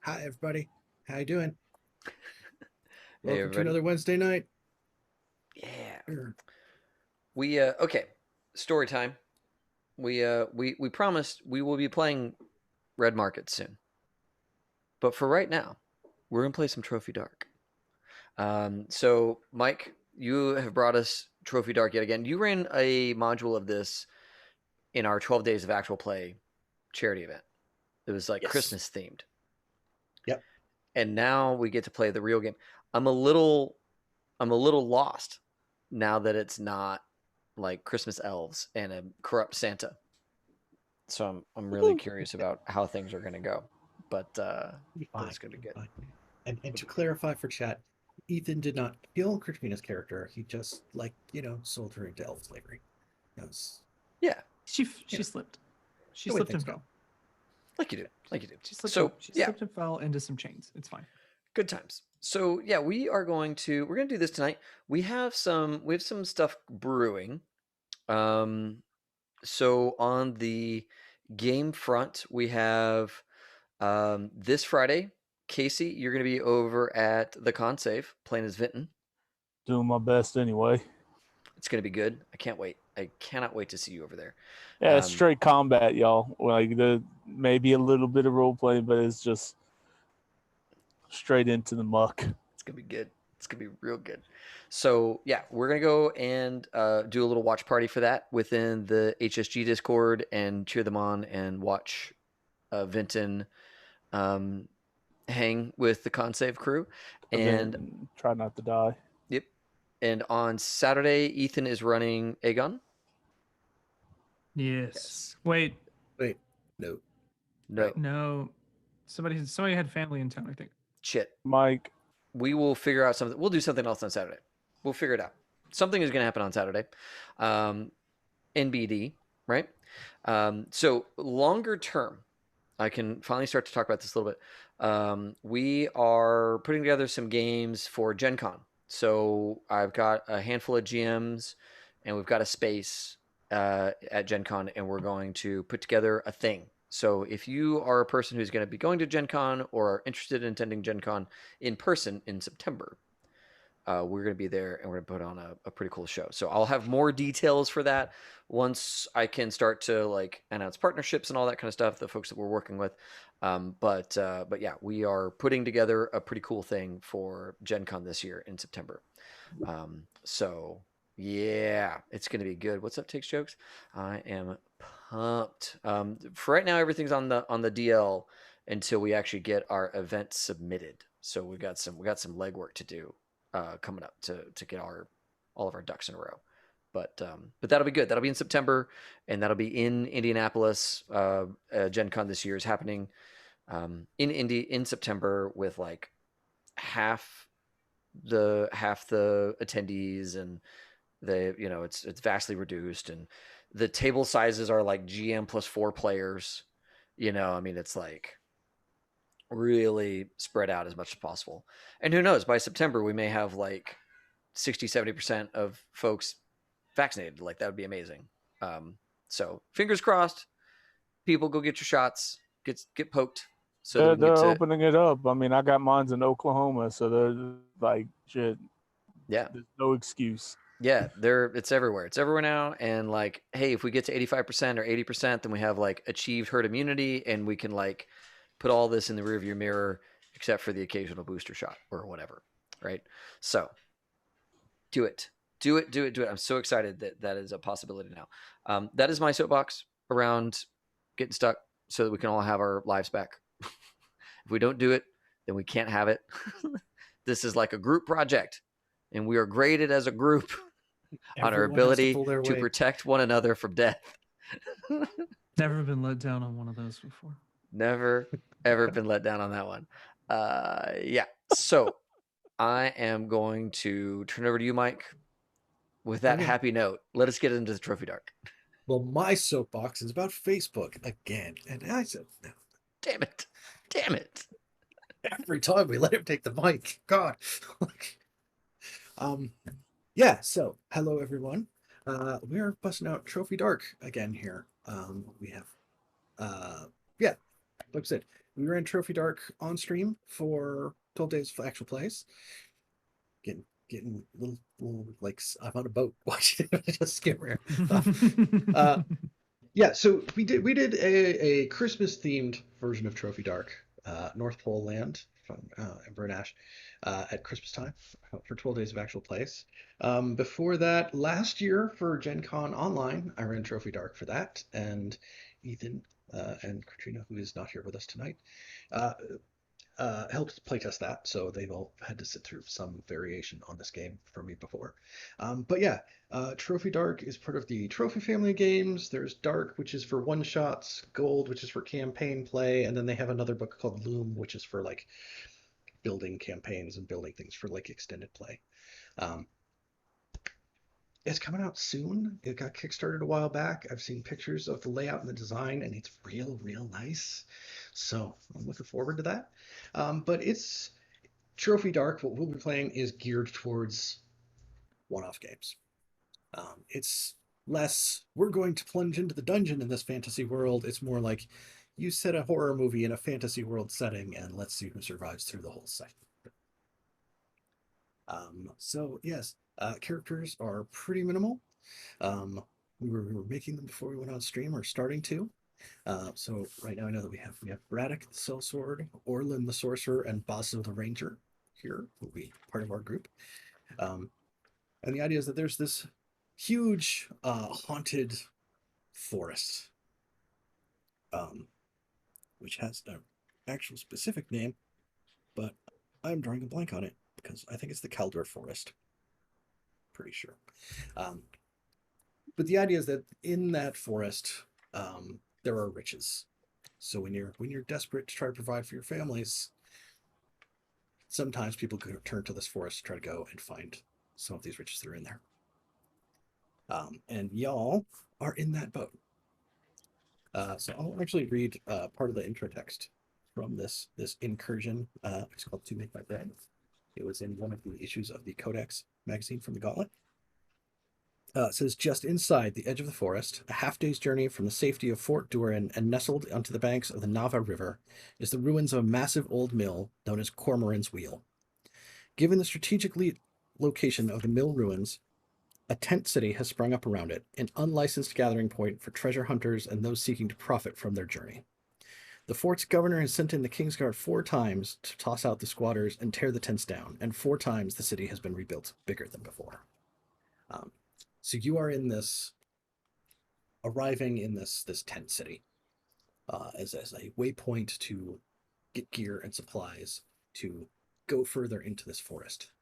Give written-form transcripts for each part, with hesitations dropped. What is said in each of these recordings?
Hi, everybody. How you doing? Hey Welcome to everybody. another Wednesday night. Yeah. Er, We okay. Story time. We promised we will be playing Red Market soon. But for right now, we're gonna play some Trophy Dark. So Mike, you have brought us Trophy Dark yet again. You ran a module of this in our 12 days of actual play charity event. It was like Yes. Christmas themed. Yep. And now we get to play the real game. I'm a little I'm a little lost now that it's not like Christmas elves and a corrupt Santa. So I'm really curious about how things are going to go. But Be but fine. it's going to Be be good. fine. And to clarify for chat, Ethan did not kill Katrina's character. He just sold her into elf slavery. That was Yeah, you She know slipped. She the way slipped things and go. fell. like you do, like you do. She slipped and So she yeah, slipped and fell into some chains. It's fine. good times. So yeah, we're going to do this tonight. We have some stuff brewing. Um, so on the game front, we have this Friday. Casey, you're going to be over at the con save playing as Vinton. Doing my best anyway. It's going to be good. I can't wait. I cannot wait to see you over there. Yeah, it's Um, straight combat, y'all. Like the maybe a little bit of role play, but it's just straight into the muck. It's gonna be good. It's gonna be real good. So yeah, we're gonna go and do a little watch party for that within the HSG Discord and cheer them on and watch Vinton um, hang with the Consave crew. And And then try not to die. yep. And on Saturday, Ethan is running Aegon. Yes. Yes. Wait. Wait, no. No. No. Somebody had family in town, I think. Shit. Mike, We will figure out something. We'll do something else on Saturday. We'll figure it out. Something is going to happen on Saturday. NBD, right? So longer term, I can finally start to talk about this a little bit. We are putting together some games for Gen Con. So I've got a handful of GMs and we've got a space at Gen Con, and we're going to put together a thing. So if you are a person who's going to be going to Gen Con or are interested in attending Gen Con in person in September, we're going to be there and we're going to put on a pretty cool show. So I'll have more details for that once I can start to like announce partnerships and all that kind of stuff, the folks that we're working with. But yeah, we are putting together a pretty cool thing for Gen Con this year in September. So yeah, it's going to be good. What's up, Takes Jokes? I am pumped. For right now, everything's on the DL until we actually get our event submitted. So we got some legwork to do coming up to get all of our ducks in a row. But that'll be good. That'll be in September, and that'll be in Indianapolis. Gen Con this year is happening in Indy in September with like half the attendees, and it's vastly reduced, and the table sizes are like GM plus 4 players. I mean, it's like really spread out as much as possible. And who knows, by September we may have like 60-70% of folks vaccinated. Like that would be amazing. So fingers crossed, people go get your shots, get poked so that we can They're get to opening it up. I mean, I got mines in Oklahoma, so they're like shit. yeah. There's no excuse. Yeah, it's everywhere. It's everywhere now. And like, hey, if we get to 85% or 80%, then we have like achieved herd immunity, and we can like put all this in the rearview mirror, except for the occasional booster shot or whatever. Right. So do it. Do it. Do it. Do it. I'm so excited that that is a possibility now. That is my soapbox around getting stuck so that we can all have our lives back. If we don't do it, then we can't have it. This is like a group project, and we are graded as a group on our Everyone has to ability pull their to weight. protect one another from death. Never been let down on one of those before. Never, ever been let down on that one. Yeah. So I am going to turn over to you, Mike. With that Okay. happy note, let us get into the Trophy Dark. Well, my soapbox is about Facebook again, and I said, no, Damn it. Damn it. every time we let him take the mic, God. um, yeah. So, hello everyone. We are busting out Trophy Dark again here. We have, yeah, like I said, we ran Trophy Dark on stream for 12 days of actual plays. Getting little like I'm on a boat watching it just skim around. Yeah, so we did a Christmas themed version of Trophy Dark, North Pole Land from Ember and Ash at Christmas time for 12 days of actual plays. Before that, last year for Gen Con Online, I ran Trophy Dark for that, and Ethan and Katrina, who is not here with us tonight, helped playtest that, so they've all had to sit through some variation on this game from me before. But yeah, Trophy Dark is part of the Trophy family of games. There's Dark, which is for one-shots, Gold, which is for campaign play, and then they have another book called Loom, which is for like building campaigns and building things for like extended play. It's coming out soon. It got kickstarted a while back. I've seen pictures of the layout and the design, and it's real nice. So I'm looking forward to that. But it's Trophy Dark. What we'll be playing is geared towards one-off games. It's less, we're going to plunge into the dungeon in this fantasy world. It's more like you set a horror movie in a fantasy world setting, and let's see who survives through the whole site. So yes, characters are pretty minimal. We were making them before we went on stream, or starting to. So right now I know that we have Braddock the Sellsword, Orlin the Sorcerer, and Basso the Ranger here will be part of our group. And the idea is that there's this huge haunted forest, which has an actual specific name, but I'm drawing a blank on it because I think it's the Caldor Forest. Pretty sure. But the idea is that in that forest, there are riches. So when you're desperate to try to provide for your families, sometimes people could turn to this forest to try to go and find some of these riches that are in there. And y'all are in that boat. So I'll actually read part of the intro text from this incursion. It's called "To Make My Bread." It was in one of the issues of the Codex magazine from the Gauntlet. It says, just inside the edge of the forest, a half-day's journey from the safety of Fort Durin and nestled onto the banks of the Nava River, is the ruins of a massive old mill known as Cormoran's Wheel. Given the strategic location of the mill ruins, a tent city has sprung up around it, an unlicensed gathering point for treasure hunters and those seeking to profit from their journey. The fort's governor has sent in the Kingsguard 4 times to toss out the squatters and tear the tents down, and 4 times the city has been rebuilt bigger than before. So you are in this, arriving in this tent city as a waypoint to get gear and supplies to go further into this forest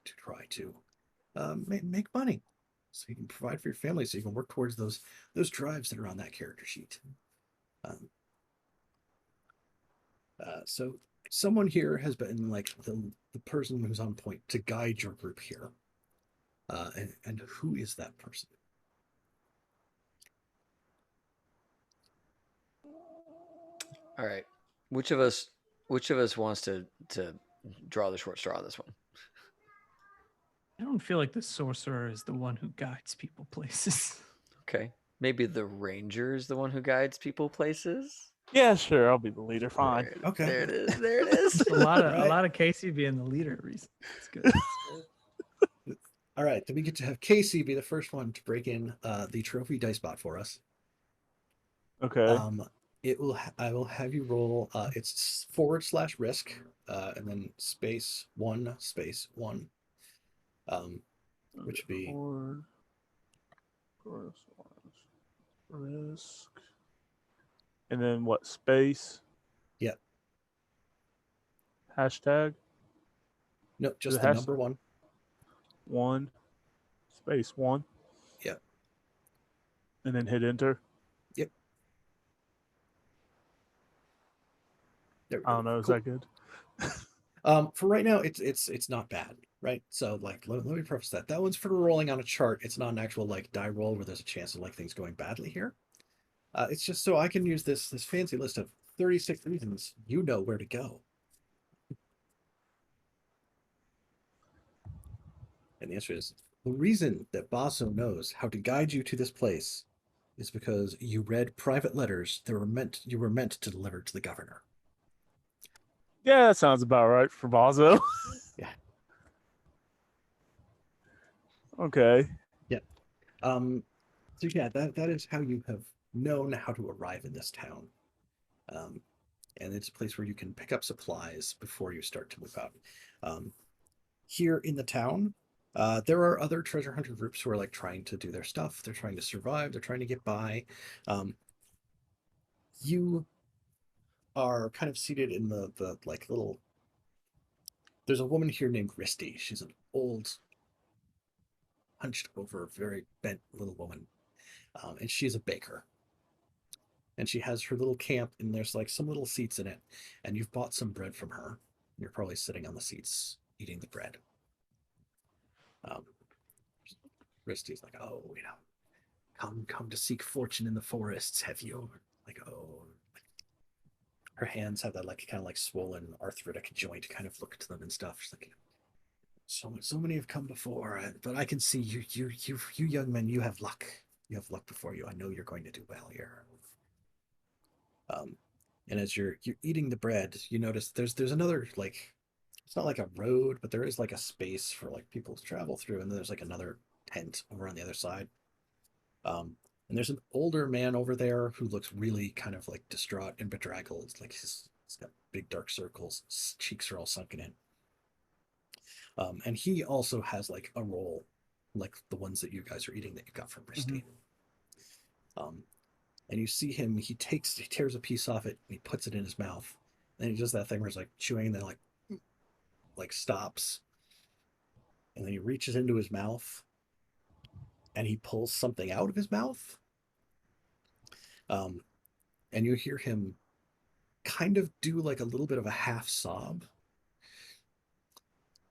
to try to make money, so you can provide for your family, so you can work towards those drives that are on that character sheet. So someone here has been like the person who's on point to guide your group here. And who is that person? All right. Which of us wants to draw the short straw on this one? I don't feel like the sorcerer is the one who guides people places. Okay. Maybe the ranger is the one who guides people places. Yeah, sure. I'll be the leader. Fine. There, Okay. There it is. There it is. a lot of Right. Casey being the leader reason. It's good. All right, then we get to have Casey be the first one to break in the trophy dice bot for us. Okay. I will have you roll. It's /risk, and then /1, which would be risk. And then what? Space. Yep. Hashtag. No, just The the hash- number 1. 1. Space 1. Yep. And then hit enter. Yep. There we I go. don't know. Is Cool. that good? For right now, it's not bad, right? So like, let me preface that one's for rolling on a chart. It's not an actual like die roll where there's a chance of like things going badly here. It's just so I can use this fancy list of 36 reasons you know where to go. And the answer is, the reason that Basso knows how to guide you to this place is because you read private letters that you were meant to deliver to the governor. Yeah, that sounds about right for Vazo. Yeah. Okay. Yeah. So yeah, that is how you have known how to arrive in this town. And it's a place where you can pick up supplies before you start to move out. Here in the town, there are other treasure hunter groups who are like trying to do their stuff. They're trying to survive. They're trying to get by. You are kind of seated in the like little. There's a woman here named Risty. She's an old, hunched over, very bent little woman, and she's a baker. And she has her little camp, and there's like some little seats in it. And you've bought some bread from her. You're probably sitting on the seats eating the bread. Risty's like, oh, come to seek fortune in the forests, have you? Like, oh, her hands have that like kind of like swollen arthritic joint kind of look to them and stuff. She's like, so many have come before, but I can see you young men, you have luck. You have luck before you. I know you're going to do well here. And as you're eating the bread, you notice there's another like it's not like a road, but there is like a space for like people to travel through, and then there's like another tent over on the other side. And there's an older man over there who looks really kind of like distraught and bedraggled. Like he's got big dark circles, his cheeks are all sunken in. And he also has like a roll, like the ones that you guys are eating that you got from Risty. And you see him, he tears a piece off it, and he puts it in his mouth. And he does that thing where he's like chewing, and then like stops. And then he reaches into his mouth, and he pulls something out of his mouth. And you hear him kind of do like a little bit of a half sob.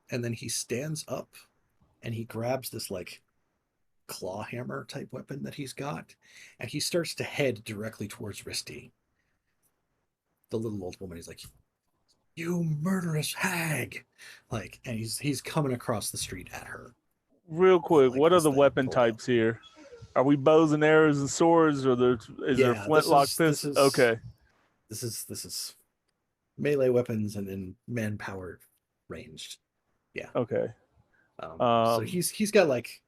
And then he stands up and he grabs this like claw hammer type weapon that he's got, and he starts to head directly towards Risty. The little old woman is like, you murderous hag! Like, and he's coming across the street at her. Real quick, Like, what are this the thing weapon pulled out. types here? Are we bows and arrows and swords, or is there Yeah, flintlock this pistols? is Okay. this is melee weapons and then manpower ranged. Yeah. Okay. So he's got like,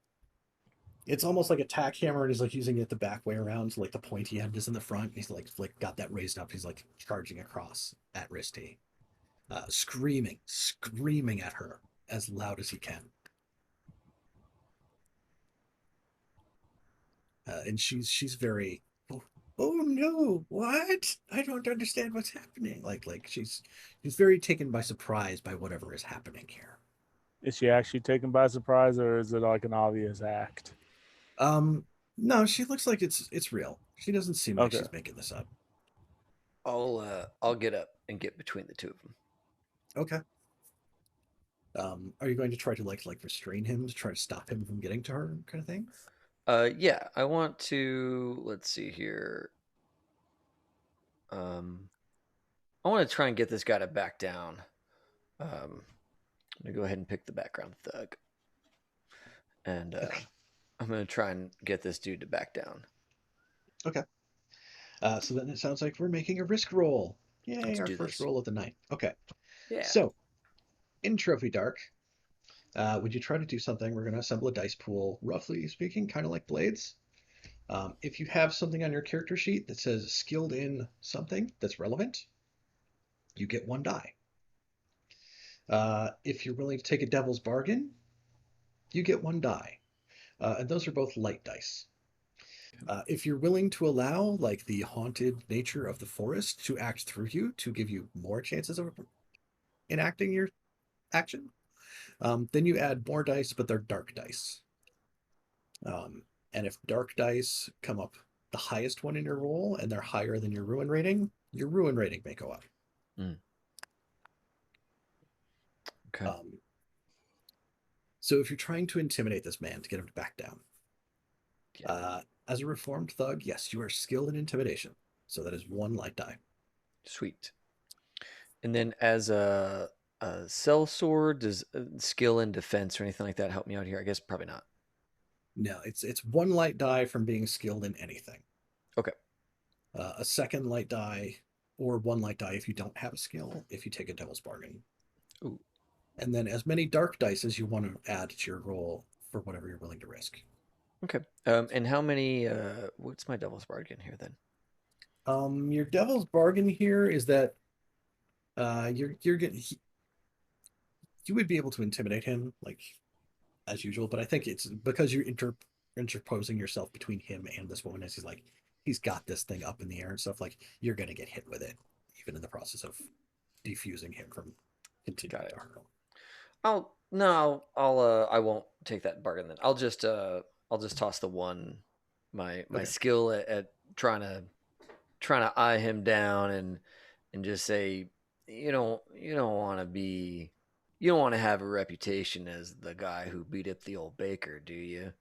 it's almost like a tack hammer, and he's like using it the back way around, so like the pointy end is in the front. And he's like got that raised up. He's like charging across at Risty, screaming at her as loud as he can. And she's very, oh no, what? I don't understand what's happening. Like she's very taken by surprise by whatever is happening here. Is she actually taken by surprise, or is it like an obvious act? No, she looks like it's real. She doesn't seem like Okay. she's making this up. I'll get up and get between the two of them. Okay. Are you going to try to like restrain him to try to stop him from getting to her, kind of thing? Yeah, I want to. Let's see here. I want to try and get this guy to back down. I'm gonna go ahead and pick the background thug, and I'm gonna try and get this dude to back down. Okay. So then it sounds like we're making a risk roll. Yay, Let's our do first this. roll of the night. Okay. Yeah. So, in Trophy Dark, would you try to do something? We're going to assemble a dice pool, roughly speaking, kind of like Blades. If you have something on your character sheet that says skilled in something that's relevant, you get 1 die. If you're willing to take a devil's bargain, you get 1 die. And those are both light dice. If you're willing to allow like the haunted nature of the forest to act through you to give you more chances of enacting your action, then you add more dice, but they're dark dice. And if dark dice come up the highest one in your roll and they're higher than your ruin rating may go up. Okay. So if you're trying to intimidate this man to get him to back down, as a reformed thug, yes, you are skilled in intimidation. So that is 1 light die. Sweet. And then as a Sellsword, does skill in defense or anything like that help me out here? I guess probably not. No, it's one light die from being skilled in anything. Okay. A second light die, or one light die if you don't have a skill, if you take a devil's bargain. Ooh. And then as many dark dice as you want to add to your roll for whatever you're willing to risk. Okay. And how many? What's my devil's bargain here then? Your devil's bargain here is that you're getting you would be able to intimidate him like as usual, but I think it's because you're interposing yourself between him and this woman as he's got this thing up in the air and stuff, like you're gonna get hit with it, even in the process of defusing him from continuing to hurl. I won't take that bargain then. I'll just toss the one, my Okay. skill at trying to eye him down and just say, you don't want to have a reputation as the guy who beat up the old baker, do you?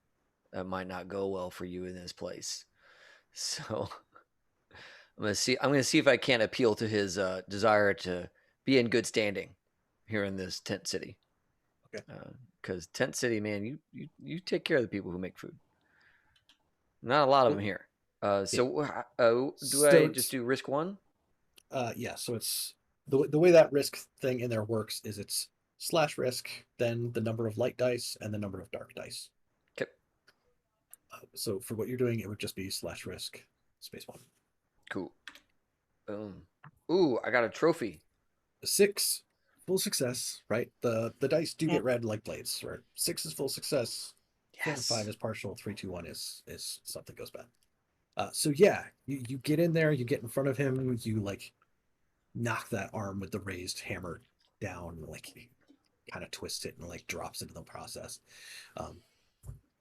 That might not go well for you in this place. So I'm gonna see if I can't appeal to his desire to be in good standing here in this tent city. Okay. Because tent city, man, you take care of the people who make food. Not a lot of them here. Do I just do risk one? Yeah. So it's the way that risk thing in there works is it's slash risk, then the number of light dice, and the number of dark dice. Okay. So for what you're doing, it would just be slash risk space one. Cool. Ooh, I got a trophy. 6, full success, right? The dice do get red like blades, right? 6 is full success. Yes. 4 and 5 is partial. 3, 2, 1 is something goes bad. So yeah, you get in there, you get in front of him, you like knock that arm with the raised hammer down, like kind of twist it and like drops into the process.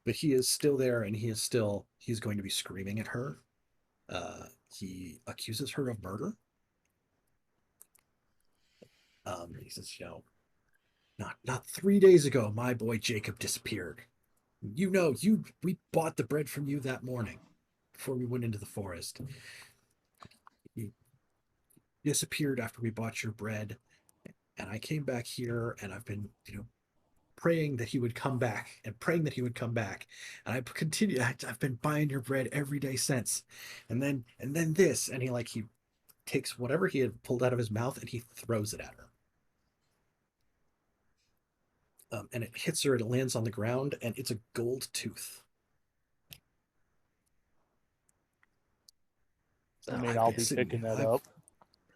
But he is still there, and he's going to be screaming at her. He accuses her of murder. He says, not 3 days ago, my boy Jacob disappeared. We bought the bread from you that morning before we went into the forest. He disappeared after we bought your bread, and I came back here, and I've been, praying that he would come back and praying that he would come back. And I've been buying your bread every day since. And then this, and he takes whatever he had pulled out of his mouth and he throws it at her. And it hits her and it lands on the ground, and it's a gold tooth. I mean, I'll be picking that up.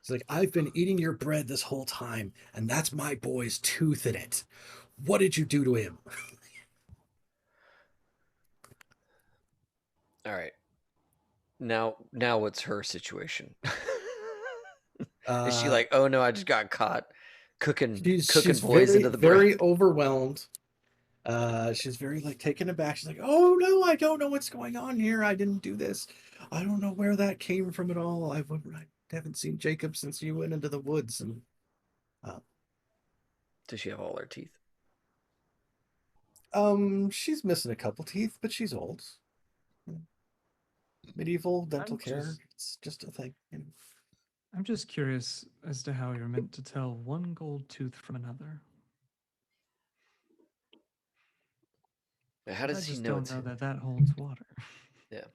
It's like, I've been eating your bread this whole time, and that's my boy's tooth in it. What did you do to him? All right. Now what's her situation? Is she like, oh no, I just got caught cooking poison to the bread? Very overwhelmed. She's very taken aback. She's like, oh no, I don't know what's going on here. I didn't do this. I don't know where that came from at all. I haven't seen Jacob since you went into the woods. And does she have all her teeth? She's missing a couple teeth, but she's old. Medieval dental care. It's just a thing. I'm just curious as to how you're meant to tell one gold tooth from another. How does he know? I just don't know that holds water. Yeah.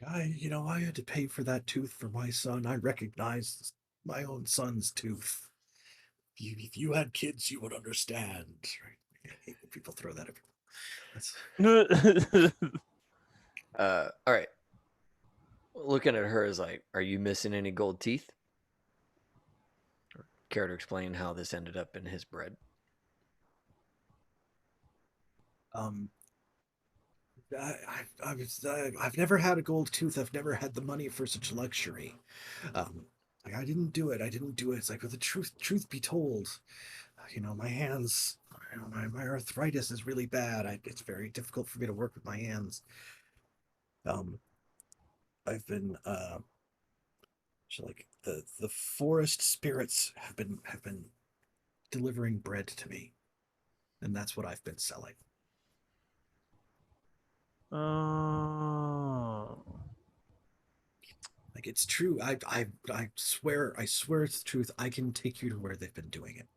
I had to pay for that tooth for my son. I recognized my own son's tooth. If you had kids, you would understand. Right? I hate when people throw that at people. All right. Looking at her is like, are you missing any gold teeth? Or care to explain how this ended up in his bread? I've never had a gold tooth. I've never had the money for such luxury. I didn't do it. It's like, with the truth be told, my hands, my arthritis is really bad. It's very difficult for me to work with my hands. I've been the forest spirits have been delivering bread to me, and that's what I've been selling. Oh. It's true. I swear it's the truth. I can take you to where they've been doing it.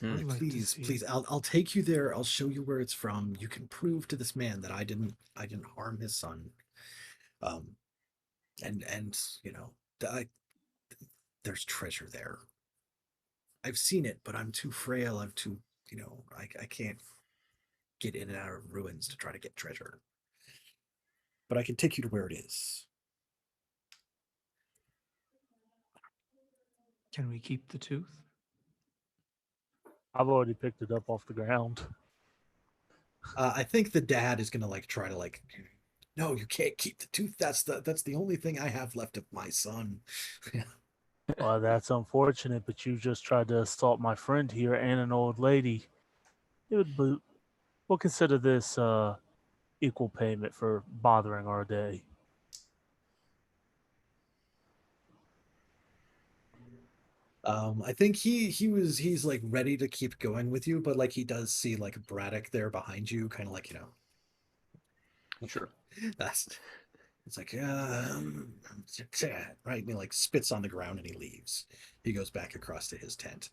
Hmm. I'd like to Please, see please, it. I'll take you there. I'll show you where it's from. You can prove to this man that I didn't harm his son. Um, and I, there's treasure there. I've seen it, but I'm too frail. I'm too, I can't get in and out of ruins to try to get treasure. But I can take you to where it is. Can we keep the tooth? I've already picked it up off the ground. I think the dad is gonna try to no, you can't keep the tooth. That's the only thing I have left of my son. Well, that's unfortunate, but you just tried to assault my friend here and an old lady. It would be, we'll consider this equal payment for bothering our day. I think he's ready to keep going with you, but he does see Braddock there behind you, kind of Sure. that's it's right, and he spits on the ground and he leaves. He goes back across to his tent,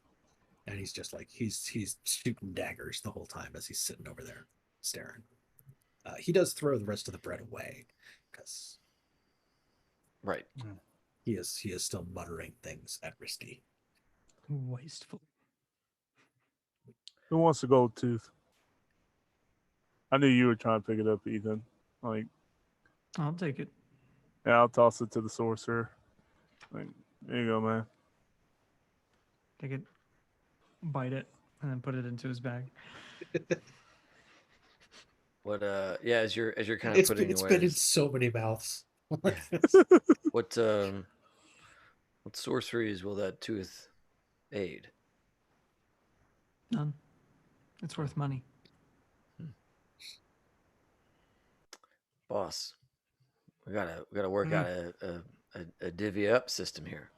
and he's just he's shooting daggers the whole time as he's sitting over there staring. He does throw the rest of the bread away because Right. he is still muttering things at Risky. Wasteful. Who wants the gold tooth? I knew you were trying to pick it up, Ethan. I'll take it. Yeah, I'll toss it to the sorcerer. There you go, man. Take it, bite it, and then put it into his bag. What? Yeah. As you're kind of It's putting it's away. been in so many mouths. What sorceries will that tooth aid? None. It's worth money. Boss, we gotta work out a divvy up system here.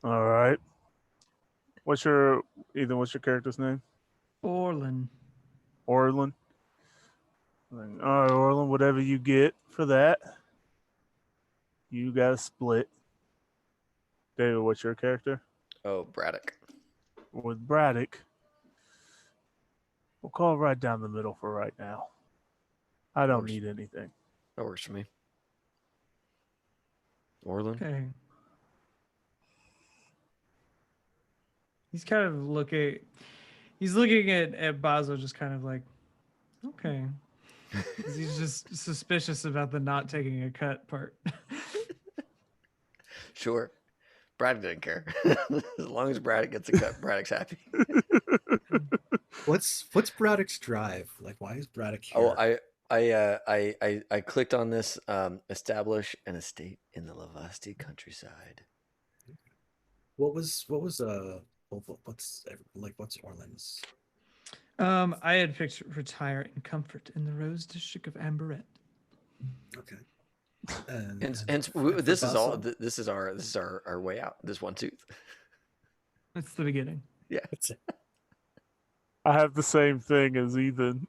All right. What's your character's name? Orlin. Orlin. All right, Orlin. Whatever you get for that, you got to split. David, what's your character? Oh, Braddock. With Braddock, we'll call it right down the middle for right now. I don't need anything. That works for me. Orlin. Okay. He's kind of looking. He's looking at Bazo, just kind of okay. 'Cause he's just suspicious about the not taking a cut part. Sure. Braddock didn't care. As long as Braddock gets a cut, Braddock's happy. What's Braddock's drive? Why is Braddock here? Oh, I clicked on this. Establish an estate in the Lavasti countryside. What's what's Orlin's? I had picked retire in comfort in the Rose District of Amberette. Okay. This is all. This is our way out. This one tooth. That's the beginning. Yeah. I have the same thing as Ethan.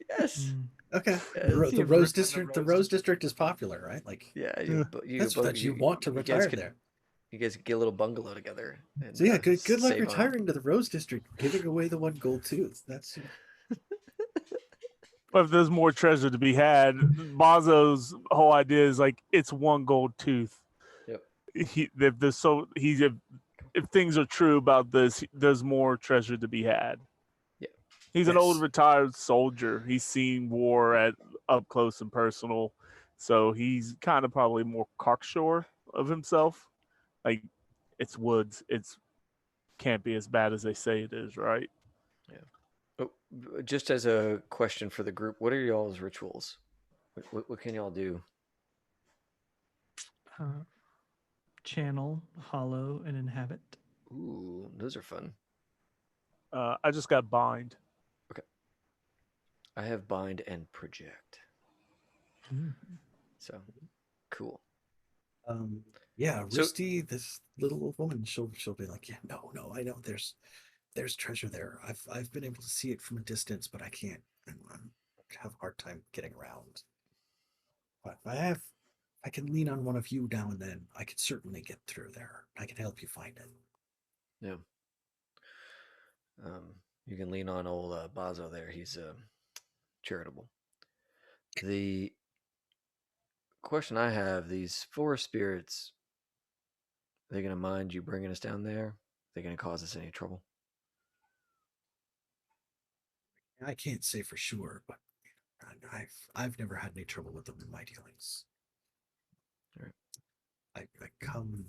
Yes. Okay. Yeah, The Rose District. The Rose District is popular, right? Yeah. You want to retire there. You guys could get a little bungalow together. And, So yeah, good luck save on- retiring to the Rose District, giving away the one gold tooth. That's But if there's more treasure to be had, Bazo's whole idea is it's one gold tooth. Yep. If things are true about this, there's more treasure to be had. Yeah. He's an old retired soldier. He's seen war up close and personal, so he's kind of probably more cocksure of himself. It's woods. It's can't be as bad as they say it is, right? Oh, just as a question for the group, what are y'all's rituals? What can y'all do? Channel, hollow, and inhabit. Ooh, those are fun. I just got bind. Okay. I have bind and project. So cool. Yeah, Risty, this little woman, she'll be like, yeah, no, I know there's treasure there. I've been able to see it from a distance, but I can't. I have a hard time getting around. But I can lean on one of you now and then. I could certainly get through there. I can help you find it. Yeah. You can lean on old Bazo there. He's charitable. The question I have: these forest spirits, are they gonna mind you bringing us down there? Are they gonna cause us any trouble? I can't say for sure, but I've never had any trouble with them in my dealings. Right. I come and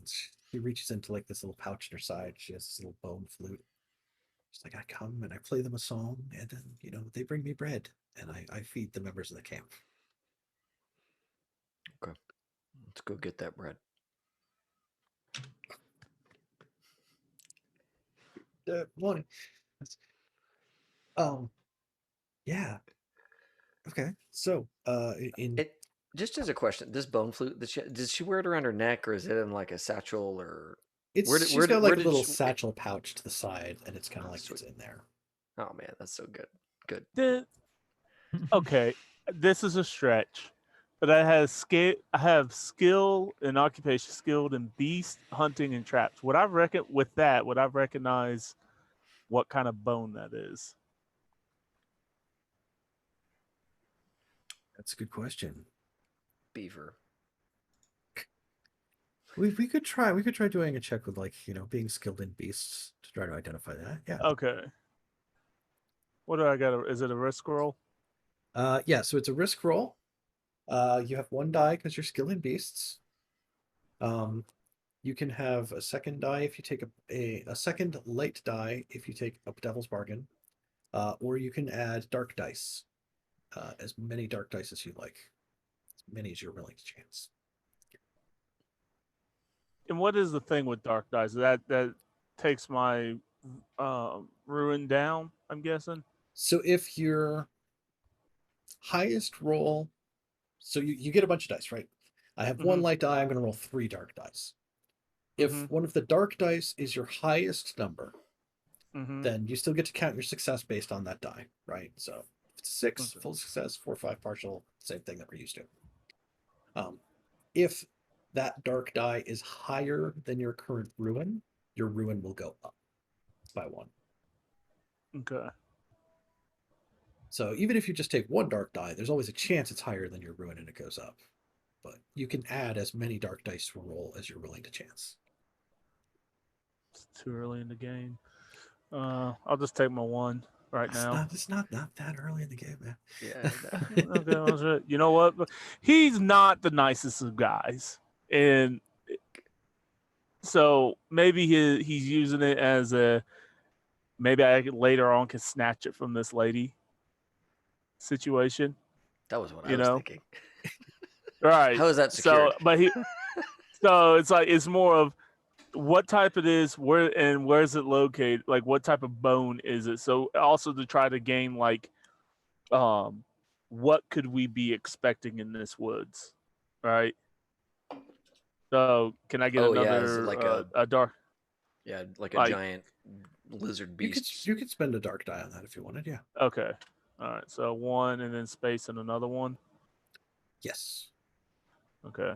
she reaches into like this little pouch in her side. She has this little bone flute. She's like, I come and I play them a song, and then they bring me bread, and I feed the members of the camp. Okay. Let's go get that bread. Morning. Yeah. Okay. So, in It just as a question, this bone flute, does she wear it around her neck, or is it in like a satchel, or she's got like a little she- satchel pouch to the side, and it's kind of like Sweet. it's in there. Oh man, that's so good. Good. Okay, this is a stretch, but I have skill and occupation, skilled in beast hunting and traps. Would I recognize what kind of bone that is? That's a good question. Beaver. We could try doing a check with being skilled in beasts to try to identify that. Yeah. Okay. What do I got? Is it a risk roll? Yeah. So it's a risk roll. You have one die because you're skilled in beasts. You can have a second die if you take a second light die if you take a devil's bargain, or you can add dark dice, as many dark dice as you like, as many as you're willing to chance. And what is the thing with dark dice? That takes my ruin down, I'm guessing. So if your highest roll, so you get a bunch of dice, right? I have one light die. I'm going to roll 3 dark dice. If one of the dark dice is your highest number, then you still get to count your success based on that die, right? So if it's 6, full success, 4, 5 partial, same thing that we're used to. If that dark die is higher than your current ruin, your ruin will go up by 1. Okay. So even if you just take 1 dark die, there's always a chance it's higher than your ruin and it goes up. But you can add as many dark dice to a roll as you're willing to chance. It's too early in the game. I'll just take my 1 right now. It's not that early in the game, man. Yeah. Okay, you know what? He's not the nicest of guys, and so maybe he's using it as maybe I later on can snatch it from this lady situation. That was what I was thinking. Right. How is that secured? So it's like it's more of what type it is, where's it located, like what type of bone is it? So also to try to gain what could we be expecting in this woods, right? So can I get another is it like a dark? Yeah, like a giant lizard beast. You could spend a dark die on that if you wanted, yeah. Okay. All right. So 1 and then space and another 1. Yes. Okay.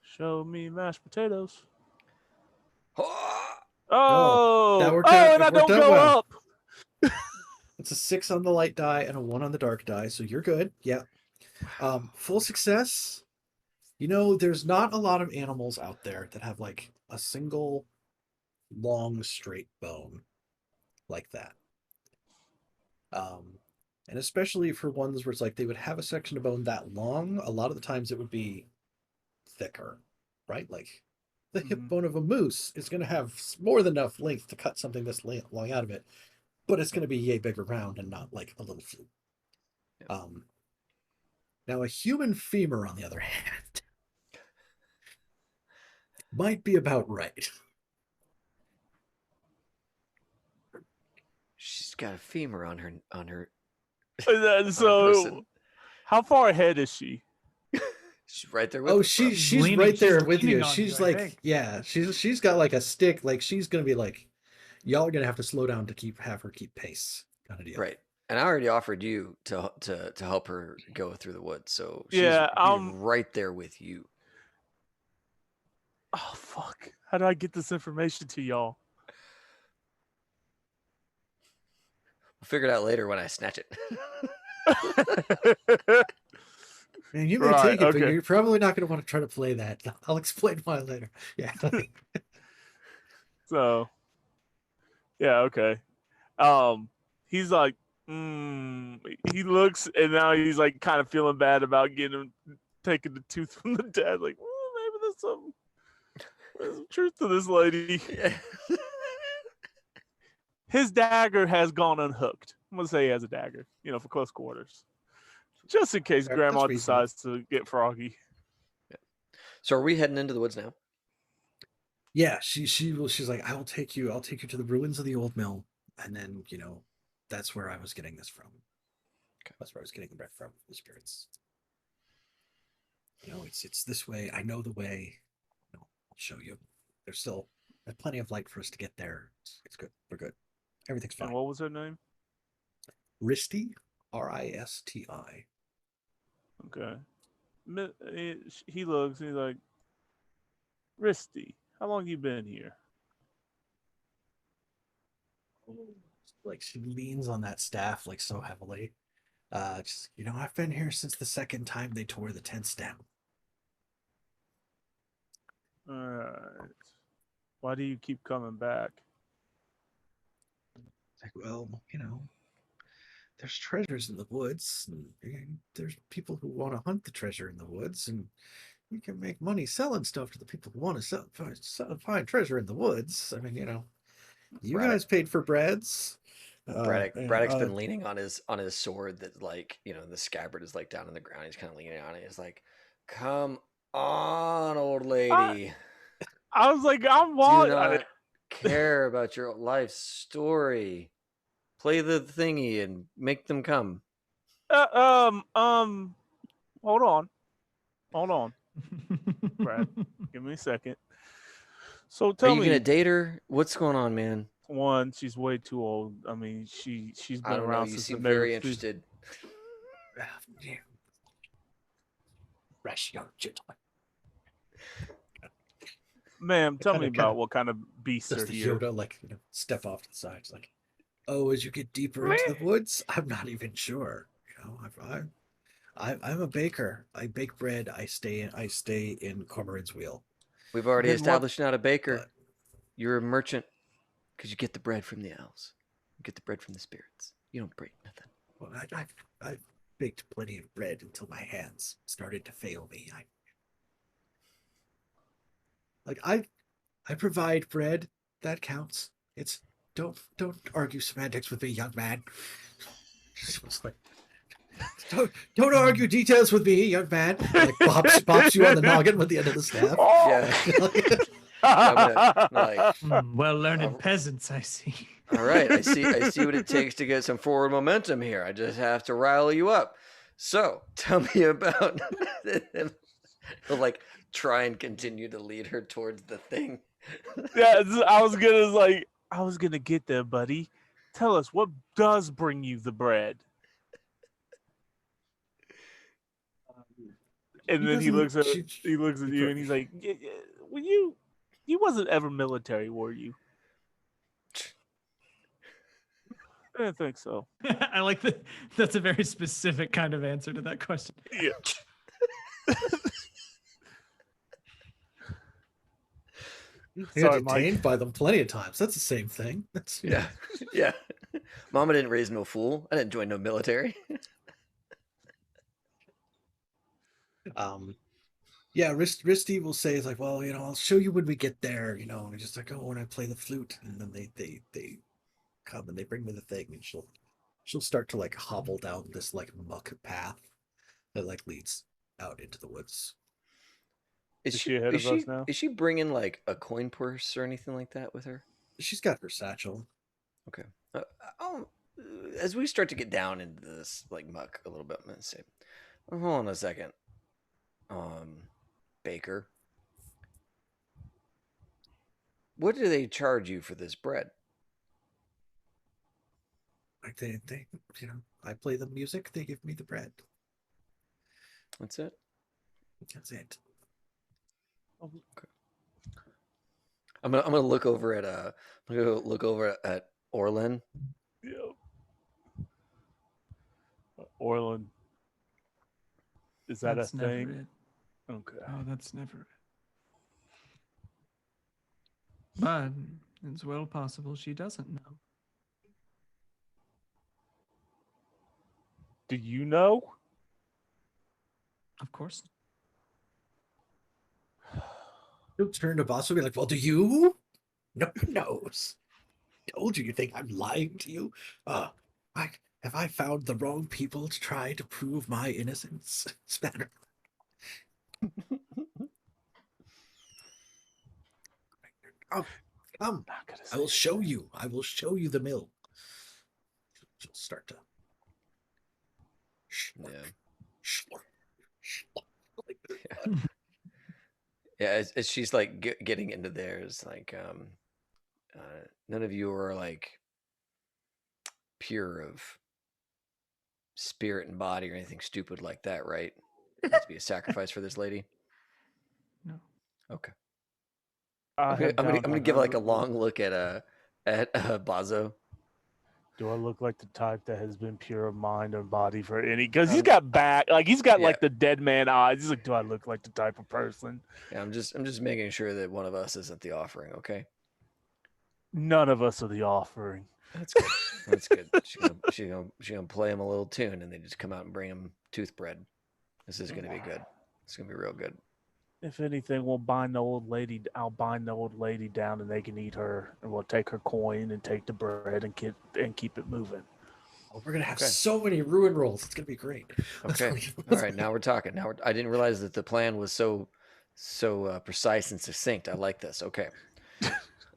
Show me mashed potatoes. that worked out, and I don't go well. up. It's a 6 on the light die and a 1 on the dark die, so you're good. Yeah. Full success. There's not a lot of animals out there that have like a single long straight bone like that. And especially for ones where it's like they would have a section of bone that long, a lot of the times it would be thicker, right? Like the hip bone of a moose is going to have more than enough length to cut something this long out of it, but it's going to be yay big around and not like a little flute. Yeah. Now a human femur, on the other hand, might be about right. She's got a femur on her. So, how far ahead is she? She's right there with us. She's right there with you. She's like, yeah, she's got like a stick. Like she's gonna be like, y'all are gonna have to slow down to have her keep pace, kind of deal. Right. And I already offered you to help her go through the woods, so she's right there with you. Oh fuck! How do I get this information to y'all? We'll figure it out later when I snatch it. Man, you may Right, take it, but okay. you're probably not going to want to try to play that. I'll explain why later. Yeah. So, yeah, okay. He's like, he looks, and now he's like kind of feeling bad about taking the tooth from the dad. Like, maybe there's some truth to this lady. Yeah. His dagger has gone unhooked. I'm gonna say he has a dagger, for close quarters, just in case Fair, Grandma that's reasonable. decides to get froggy. So are we heading into the woods now? Yeah, she's like, I'll take you to the ruins of the old mill, and then that's where I was getting this from. Okay. That's where I was getting the bread from, the spirits. It's this way. I know the way. I'll show you. There's plenty of light for us to get there. It's good. We're good. Everything's fine. And what was her name? Risti, Risti. Okay. He looks, and he's like, Risty, how long you been here? Like she leans on that staff like so heavily. Just, I've been here since the second time they tore the tents down. All right. Why do you keep coming back? Like, well, there's treasures in the woods, and there's people who want to hunt the treasure in the woods, and you can make money selling stuff to the people who want to find treasure in the woods. I mean, you Braddock. guys paid for breads. Braddock's been leaning on his sword that the scabbard is like down on the ground. He's kind of leaning on it. He's like, "Come on, old lady. I was like, Do not care about your life story. Play the thingy and make them come." Hold on, Brad. Give me a second. So Are tell you me, gonna date her? What's going on, man? one, she's way too old. I mean, she's I been don't know. around You since seem the very Marriage interested. Fresh young gentleman. Ma'am, tell me Kinda about what kind of beasts does are the here. Yoda step off to the side? It's like, oh, as you get deeper into the woods, I'm not even sure. I'm a baker. I bake bread. I stay in Cormoran's wheel. We've already Then what- established you're not a baker. But You're a merchant because you get the bread from the elves. You get the bread from the spirits. You don't break nothing. well, I've baked plenty of bread until my hands started to fail me. I provide bread. That counts. It's don't argue semantics with me, young man. It's like, don't argue details with me, young man. Like bops you on the noggin with the end of the staff. Yeah. I'm gonna, Well-learned peasants, I see. all right, I see what it takes to get some forward momentum here. I just have to rile you up. So tell me about. He'll try and continue to lead her towards the thing. Yeah, I was gonna get there, buddy. Tell us what does bring you the bread. And then he looks at you, and he's like, "Well, you wasn't ever military, were you?" I didn't think so. I like that. That's a very specific kind of answer to that question. Yeah. I got Sorry, Mike. detained by them plenty of times. That's the same thing. That's Yeah. Mama didn't raise no fool. I didn't join no military. Yeah, Risty will say, it's like, well, I'll show you when we get there, and just like, oh, when I play the flute, and then they come and they bring me the thing, and she'll start to hobble down this muck path that leads out into the woods. Is she ahead of us now? Is she bringing a coin purse or anything like that with her? She's got her satchel. Okay. As we start to get down into this muck a little bit, I'm gonna say, hold on a second. Baker, what do they charge you for this bread? They I play the music, they give me the bread. That's it. That's it. Okay. I'm gonna look over at Orlin. Yeah. Orland. Is that That's a never thing? it. Okay. Oh, that's never it. But it's well possible she doesn't know. Do you know? Of course. He'll turn to Boss and be like, well, do you? No one knows. Told you think I'm lying to you? Have I found the wrong people to try to prove my innocence? Spanner. Come, come. Not gonna I will say show anything. you. I will show you the mill. She'll start to. Yeah. Yeah, as she's like getting into there, it's like none of you are like pure of spirit and body or anything stupid like that, right? It has to be a sacrifice for this lady. No. Okay. I I'm gonna, have I'm gonna, down I'm gonna on give her like a list. long look at Bazo. Do I look like the type that has been pure of mind and body for any? Because he's Um, got he's got yeah. like the dead man eyes. He's like, do I look like the type of person? Yeah, I'm just making sure that one of us isn't the offering. Okay. None of us are the offering. That's good. That's good. She's gonna play him a little tune, and they just come out and bring him tooth bread. This is gonna be good. It's gonna be real good. If anything, we'll bind the old lady. I'll bind the old lady down, and they can eat her, and we'll take her coin and take the bread and keep it moving. Oh, we're gonna have Okay. so many ruin rolls. It's gonna be great. Okay. All right. Now we're talking. I didn't realize that the plan was so precise and succinct. I like this. Okay.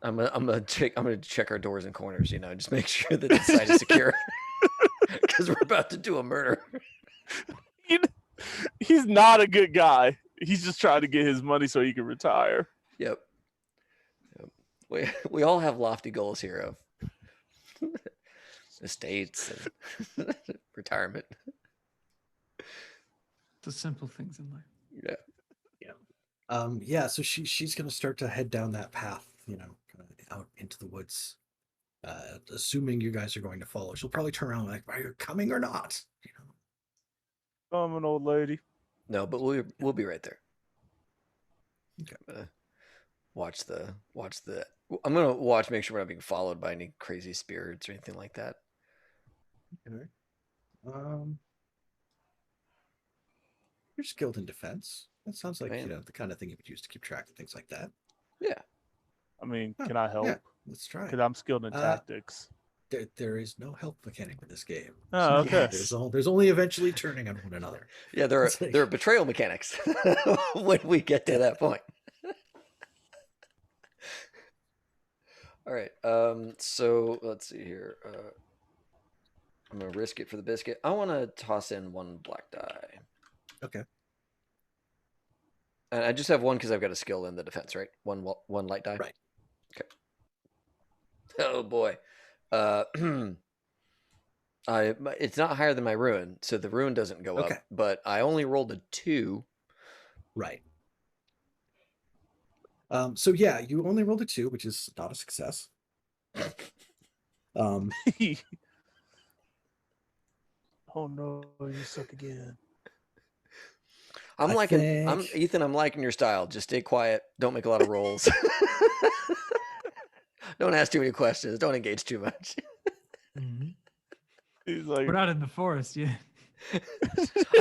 I'm gonna check our doors and corners. Just make sure that the site is secure because we're about to do a murder. He's not a good guy. He's just trying to get his money so he can retire. Yep. We all have lofty goals here of estates and retirement. The simple things in life. Yeah. Yeah, so she's gonna start to head down that path, kind of out into the woods. Assuming you guys are going to follow. She'll probably turn around like, are you coming or not? I'm an old lady. No, but we'll be right there. Okay. I'm gonna watch the. I'm gonna watch, make sure we're not being followed by any crazy spirits or anything like that. Okay. You're skilled in defense. That sounds like the kind of thing you would use to keep track of things like that. Yeah. I mean, can I help? Yeah, let's try. Because I'm skilled in tactics. There is no help mechanic in this game. Oh, okay. There's only eventually turning on one another. Yeah, there are betrayal mechanics when we get to that point. All right. So let's see here. I'm gonna risk it for the biscuit. I want to toss in one black die. Okay. And I just have one because I've got a skill in the defense, right? One light die. Right. Okay. Oh boy. It's not higher than my ruin, so the ruin doesn't go up. But I only rolled a 2. Right. So yeah, you only rolled a 2, which is not a success. Oh no, you suck again. I'm Ethan. I'm liking your style. Just stay quiet. Don't make a lot of rolls. Don't ask too many questions. Don't engage too much. Mm-hmm. He's like, we're not in the forest yet. I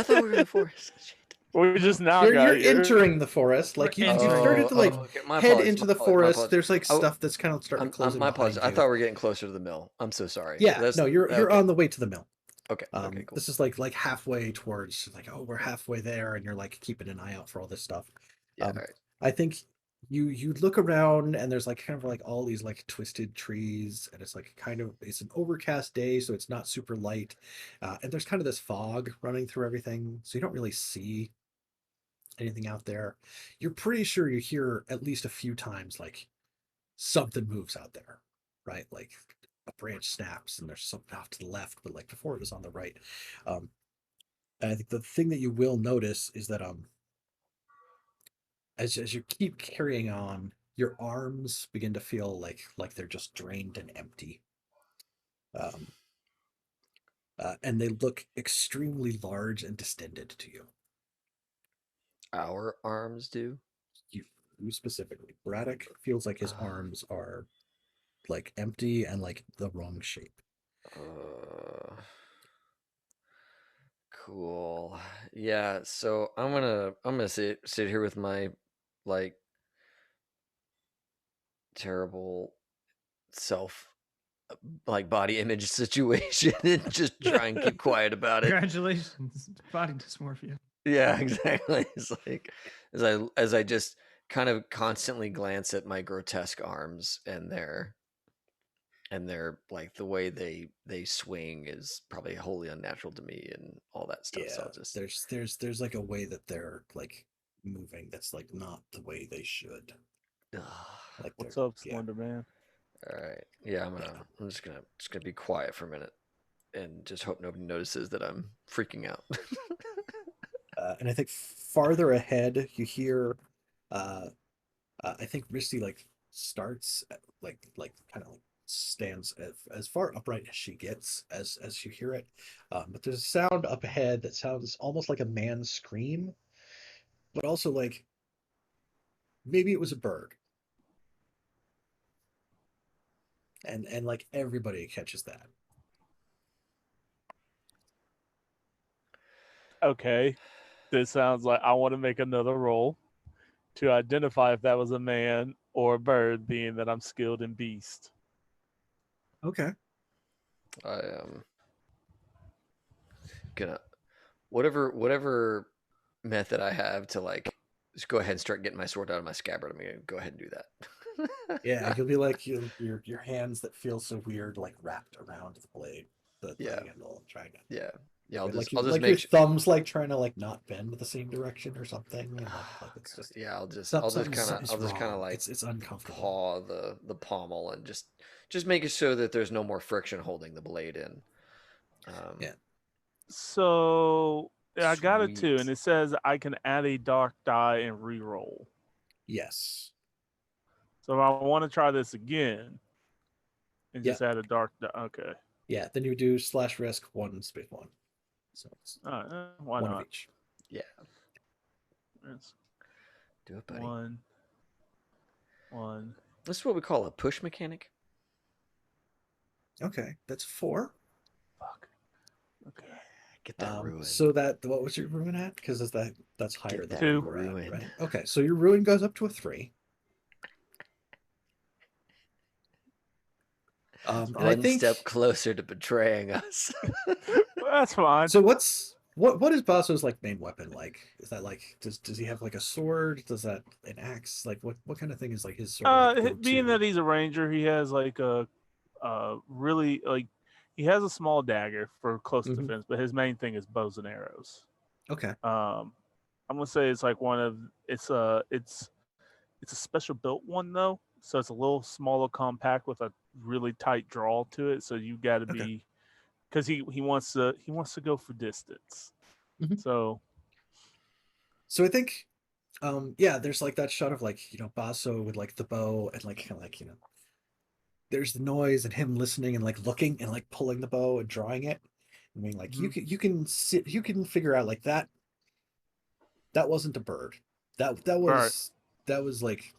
thought we were in the forest. Shit. We're just now. You're entering the forest. Like you started to head into the forest. There's like stuff that's kind of starting to close in. My apologies. I thought we were getting closer to the mill. I'm so sorry. Yeah, no, you're on the way to the mill. Okay. Okay. Cool. This is like halfway towards we're halfway there, and you're like keeping an eye out for all this stuff. Yeah. All right. I think you look around and there's kind of all these twisted trees, and it's it's an overcast day, so it's not super light, and there's kind of this fog running through everything, so you don't really see anything out there. You're pretty sure you hear at least a few times something moves out there, right? Like a branch snaps and there's something off to the left, but before it was on the right. And I think the thing that you will notice is that as you keep carrying on, your arms begin to feel like they're just drained and empty. And they look extremely large and distended to you. Our arms do. You specifically. Braddock feels like his arms are like empty and like the wrong shape. Cool. Yeah, so I'm gonna sit here with my like terrible self like body image situation and just try and keep quiet about it. Congratulations, body dysmorphia. Yeah, exactly. It's like as I just kind of constantly glance at my grotesque arms and they're like the way they swing is probably wholly unnatural to me and all that stuff. Yeah, So I'll just there's like a way that they're like moving that's like not the way they should. Like What's they're- up, yeah. Slender Man? all right. Yeah, I'm just gonna be quiet for a minute and just hope nobody notices that I'm freaking out. And I think farther ahead you hear I think Misty like starts like kind of like stands as far upright as she gets as you hear it. But there's a sound up ahead that sounds almost like a man's scream, but also like maybe it was a bird. And like everybody catches that. Okay, this sounds like I want to make another roll to identify if that was a man or a bird, being that I'm skilled in beast. Okay. I am gonna whatever method I have to like just go ahead and start getting my sword out of my scabbard. I'm gonna go ahead and do that. Yeah, you'll be like your hands that feel so weird, like wrapped around the blade, the handle, trying to. Yeah. I'll like just your make thumbs like trying to like not bend the same direction or something, and like it's just yeah. I'll just something's kind of wrong. like it's uncomfortable. paw the pommel and just make it so that there's no more friction holding the blade in. Yeah. So I got it too, Sweet. and it says I can add a dark die and re-roll. Yes. So if I want to try this again and Yeah. just add a dark die, okay. Yeah. Then you do /risk 1 space 1. So it's Why one not? of each. Yeah. It's Do it, buddy. One. This is what we call a push mechanic. Okay, that's 4. Fuck. Okay. Get that ruin. So what was your ruin at? Because that's higher than that you were at, ruin. right? Okay, so your ruin goes up to a 3. And I One think step closer to betraying us. That's fine. so. What is Basso's like main weapon like? Is that like does he have like a sword? Does that an axe? Like what kind of thing is like his sort of like, Being go-to? that he's a ranger, he has like a really like he has a small dagger for close Mhm. defense, but his main thing is bows and arrows. Okay. I'm gonna say it's like it's a special built one though, so it's a little smaller, compact with a really tight draw to it. So you got to Okay. be because he wants to go for distance. Mhm. So I think yeah, there's like that shot of like Basso with like the bow and like kind of like there's the noise and him listening and like looking and like pulling the bow and drawing it. I mean, like you can figure out like that wasn't a bird. That was like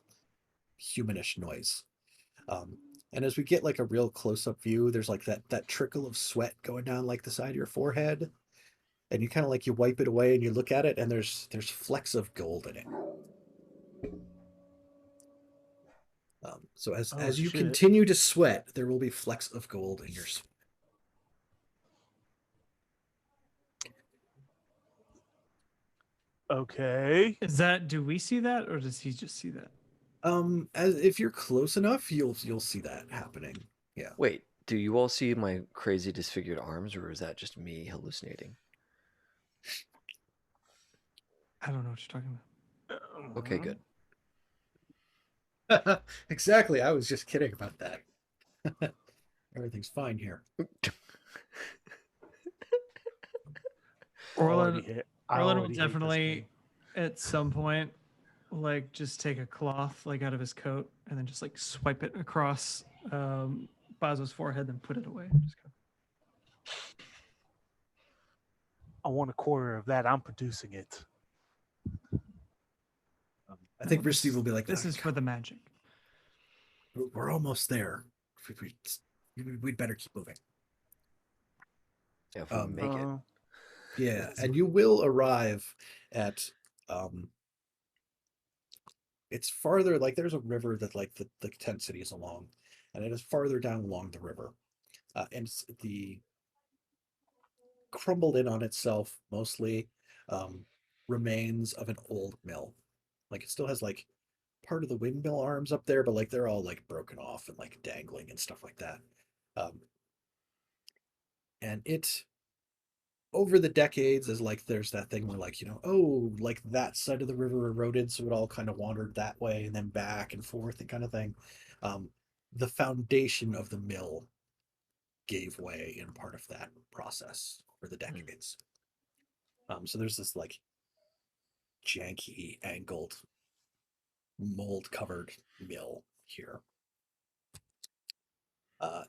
humanish noise. And as we get like a real close-up view, there's like that trickle of sweat going down like the side of your forehead, and you kind of like you wipe it away and you look at it, and there's flecks of gold in it. So as you continue to sweat, there will be flecks of gold in your sweat. okay. Do we see that, or does he just see that? As if you're close enough, you'll see that happening. Yeah. Wait, do you all see my crazy disfigured arms, or is that just me hallucinating? I don't know what you're talking about. Okay, good. Exactly. I was just kidding about that. Everything's fine here. Orlin I will already hate this definitely game. at some point like just take a cloth like out of his coat and then just like swipe it across Bazo's forehead, then put it away. Just go. I want a quarter of that. I'm producing it. I think No, Risty will be like, this "Ah, is for the magic. we're almost there. We'd better keep moving." Yeah, if we make it. Yeah, and you will arrive at it's farther, like there's a river that like the tent city is along, and it is farther down along the river. And it's the crumbled in on itself mostly remains of an old mill. Like it still has like part of the windmill arms up there, but like they're all like broken off and like dangling and stuff like that. Um, and it over the decades is like there's that thing where like oh, like that side of the river eroded, so it all kind of wandered that way and then back and forth and kind of thing. The foundation of the mill gave way in part of that process over the decades. So there's this like janky, angled, mold covered mill here. And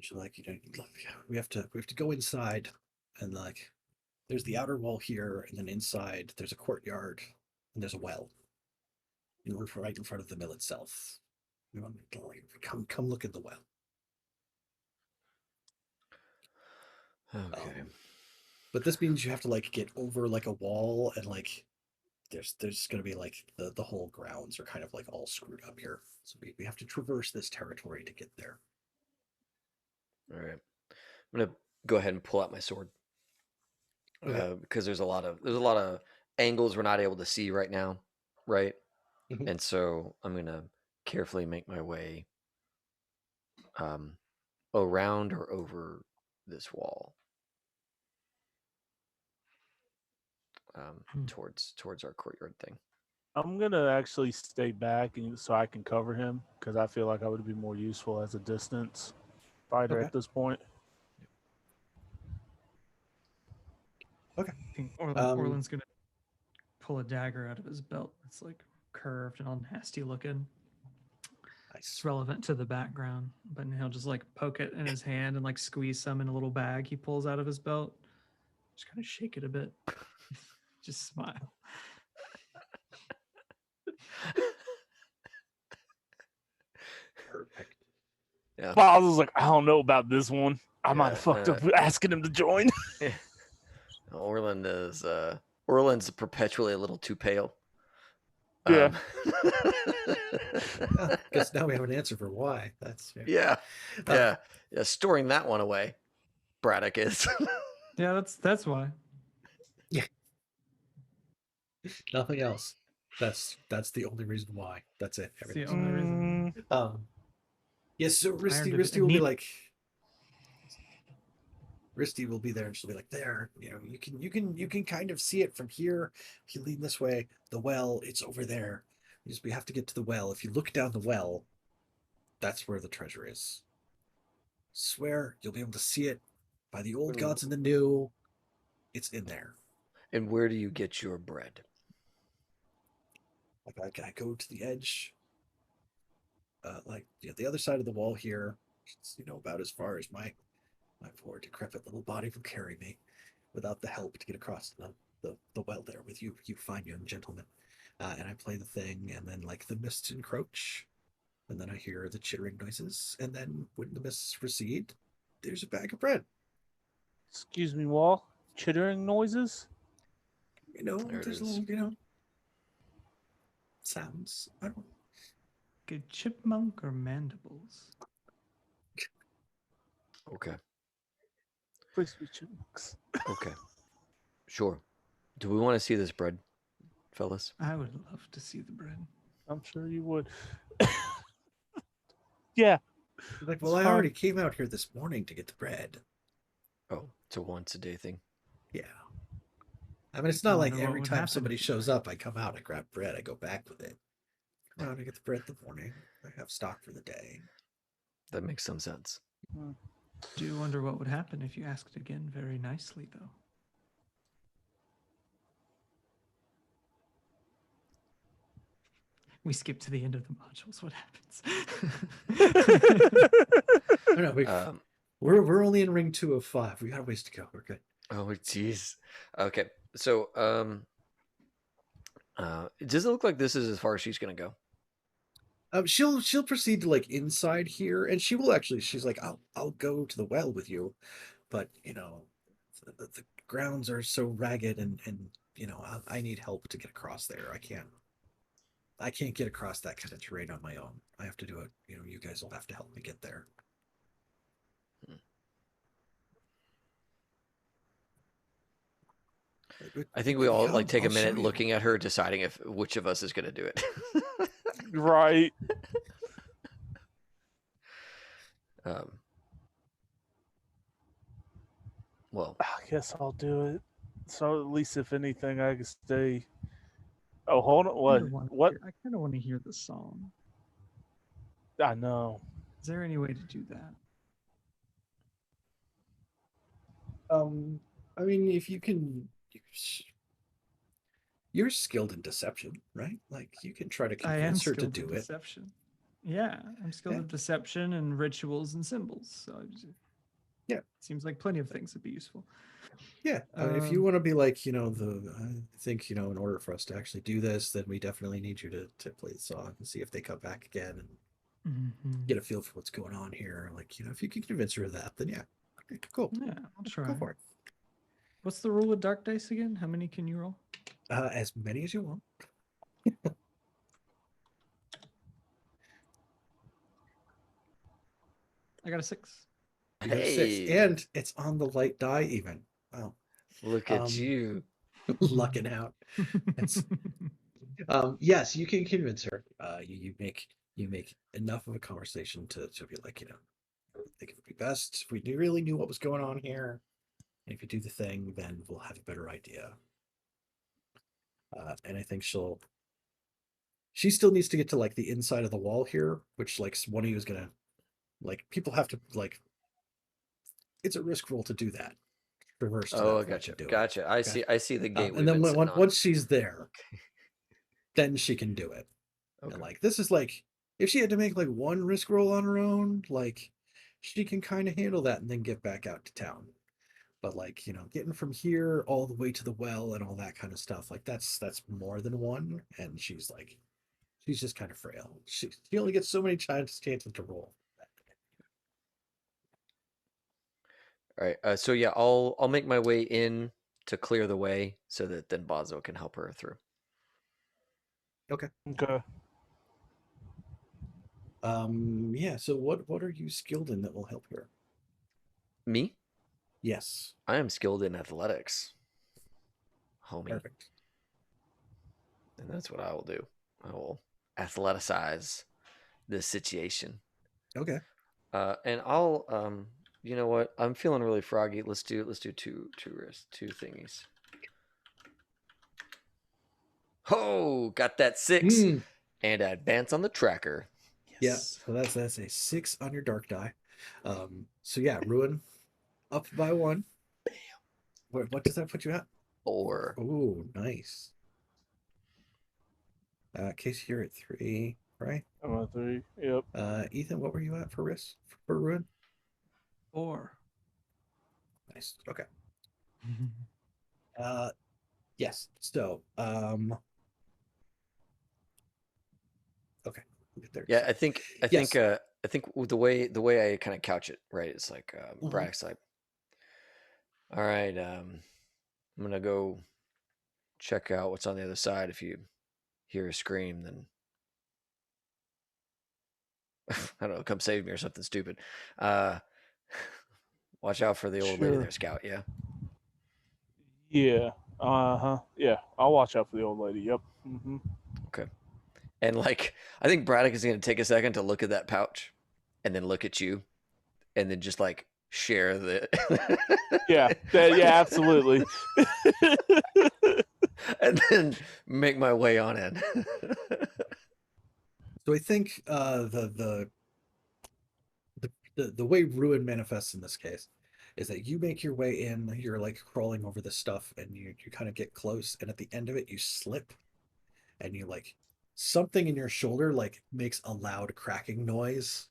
she's like, we have to go inside, and like there's the outer wall here, and then inside there's a courtyard, and there's a well. And we're right in front of the mill itself. We want to come look at the well. Okay. But this means you have to like get over like a wall, and like there's gonna be like the whole grounds are kind of like all screwed up here. So we have to traverse this territory to get there. All right. I'm gonna go ahead and pull out my sword Okay. because there's a lot of angles we're not able to see right now, right? Mhm. And so I'm gonna carefully make my way around or over this wall towards our courtyard thing. I'm gonna actually stay back and so I can cover him because I feel like I would be more useful as a distance fighter Okay. at this point. Okay. I think Orland's gonna pull a dagger out of his belt. It's like curved and all nasty looking. It's Nice. relevant to the background, but he'll just like poke it in his hand and like squeeze some in a little bag he pulls out of his belt. Just kind of shake it a bit. Just smile. Perfect. Yeah. Boz was like, I don't know about this one. I might Yeah, have fucked up asking him to join. Orland's perpetually a little too pale. Yeah. Guess now we have an answer for why. That's Yeah. Storing that one away, Braddock is. Yeah, that's why. Nothing else. That's the only reason why. That's it. It's the Everything. only reason. Yes. So Ironed Risty a will be neat- like. Risty will be there, and she'll be like, "There, you can kind of see it from here. If you lean this way, the well, it's over there. We have to get to the well. If you look down the well, that's where the treasure is. Swear you'll be able to see it by the old gods and the new. It's in there." And where do you get your bread? Like I go to the edge, the other side of the wall here. It's, about as far as my poor decrepit little body will carry me, without the help to get across the well there with you fine young gentlemen. And I play the thing, and then like the mists encroach, and then I hear the chittering noises, and then when the mists recede, there's a bag of bread. Excuse me, Wall. Chittering noises? There it There's a is. little, sounds. I don't. Good chipmunk or mandibles? Okay. Crispy chipmunks. Okay. Sure. Do we want to see this bread, fellas? I would love to see the bread. I'm sure you would. Yeah. Like, well, I already came out here this morning to get the bread. Oh, it's a once a day thing. Yeah. I mean, it's not like wonder what every would time happen somebody if you shows up, I come out, I grab bread, I go back with it. Come out, I get the bread in the morning. I have stock for the day. That makes some sense. Do wonder what would happen if you asked again very nicely, though. We skip to the end of the modules. What happens? Oh, no, we're only in ring 2 of 5. We got a ways to go. We're good. Oh, jeez. Okay, so it doesn't look like this is as far as she's gonna go. She'll proceed to like inside here, and she will actually. She's like, I'll go to the well with you, but you know, the grounds are so ragged, and you know, I need help to get across there. I can't get across that kind of terrain on my own. I have to do it. You know, you guys will have to help me get there. I think we all like take I'll a minute show you. looking at her, deciding if which of us is gonna do it. Right. Well, I guess I'll do it. So at least if anything, I can stay. Oh, hold on. What? I kind of want to hear the song. I know. Is there any way to do that? I mean, if you can, you're skilled in deception, right? Like you can try to I am convince her to skilled do in it. deception. Yeah, I'm skilled Yeah. in deception and rituals and symbols. So Yeah. seems like plenty of things would be useful. Yeah, I mean, if you want to be like, you know, I think, you know, in order for us to actually do this, then we definitely need you to play the song and see if they come back again and get a feel for what's going on here. Like, you know, if you can convince her of that, then yeah, okay, cool. Yeah, I'll try. Go for it. What's the rule with dark dice again? How many can you roll? As many as you want. I got a 6. You got a 6, and it's on the light die even. Wow. Look at you. Lucking out. Yes, you can convince her. You make enough of a conversation to be like, you know, I think it would be best if we really knew what was going on here. And if you do the thing, then we'll have a better idea. And I think she still needs to get to like the inside of the wall here, which like one of you is gonna like people have to like. It's a risk roll to do that. Traverse. Oh, I gotcha. Gotcha. I see the gate. And then once she's there, then she can do it. Okay. And like this is like if she had to make like one risk roll on her own, like she can kind of handle that and then get back out to town. But like, you know, getting from here all the way to the well and all that kind of stuff, like that's more than one. And she's just kind of frail. She only gets so many chances to roll. All right. So yeah, I'll make my way in to clear the way so that then Bazo can help her through. Okay. Okay. Yeah, so what are you skilled in that will help her? Me? Yes. I am skilled in athletics. Homie. Perfect. And that's what I will do. I will athleticize this situation. Okay. And I'll you know what? I'm feeling really froggy. Let's do two thingies. Oh, got that 6 and advance on the tracker. Yes. Yeah, so that's a 6 on your dark die. So yeah, ruin up by 1. Bam. What does that put you at? 4. Oh, nice. Casey, you're at 3, right? I'm at 3. Yep. Ethan, what were you at for risk for ruin? 4. Nice. Okay. Yes. So, okay. Yeah, I think the way I kind of couch it, right? It's like Braddock's like, all right, I'm gonna go check out what's on the other side. If you hear a scream, then I don't know, come save me or something stupid. Watch out for the old lady there, Scout. Yeah. Yeah. Yeah. I'll watch out for the old lady. Yep. Mm-hmm. Okay. And like, I think Braddock is going to take a second to look at that pouch, and then look at you, and then just like share the. Yeah. Yeah. Absolutely. And then make my way on in. So I think the way ruin manifests in this case is that you make your way in, you're like crawling over this stuff, and you kind of get close, and at the end of it you slip and you like something in your shoulder like makes a loud cracking noise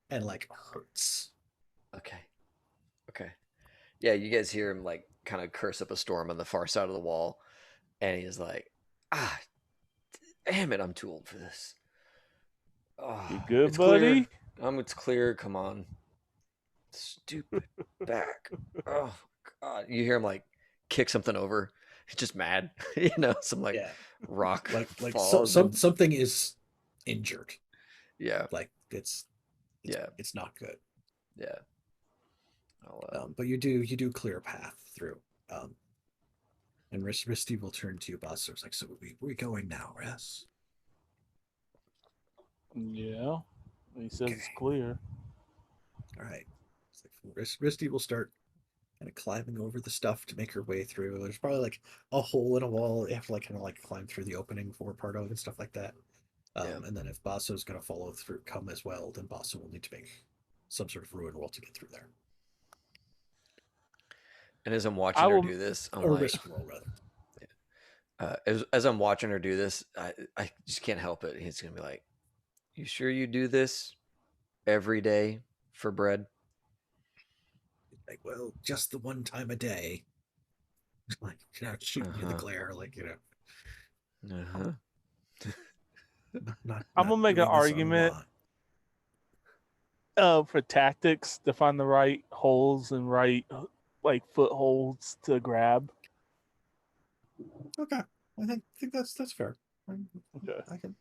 and like hurts. Okay. Okay. Yeah, you guys hear him like kind of curse up a storm on the far side of the wall, and he's like, "Ah, damn it, I'm too old for this." Oh, You good, it's buddy? Clear. It's clear. Come on. Stupid back. Oh God! You hear him like kick something over. He's just mad. Some like Yeah. rock Like falls. something is injured. Yeah. Like it's not good. Yeah. But you do clear a path through. And Risty will turn to you, boss. So it's like, so we going now, Res? Yeah. He says it's Okay. clear. All right. Risty will start kind of climbing over the stuff to make her way through. There's probably like a hole in a wall. You have to like kind of like climb through the opening for part of it and stuff like that. And then if Basso's going to follow through, come as well, then Basso will need to make some sort of ruin roll to get through there. And as I'm watching her do this, I'm or like, risk roll rather. as I'm watching her do this, I just can't help it. He's gonna be like, "You sure you do this every day for bread?" Like, well, just the one time a day. Like, shooting you the glare, like, Uh-huh. I'm gonna make an argument for tactics to find the right holes and right like footholds to grab. Okay, I think that's fair. Okay. I can.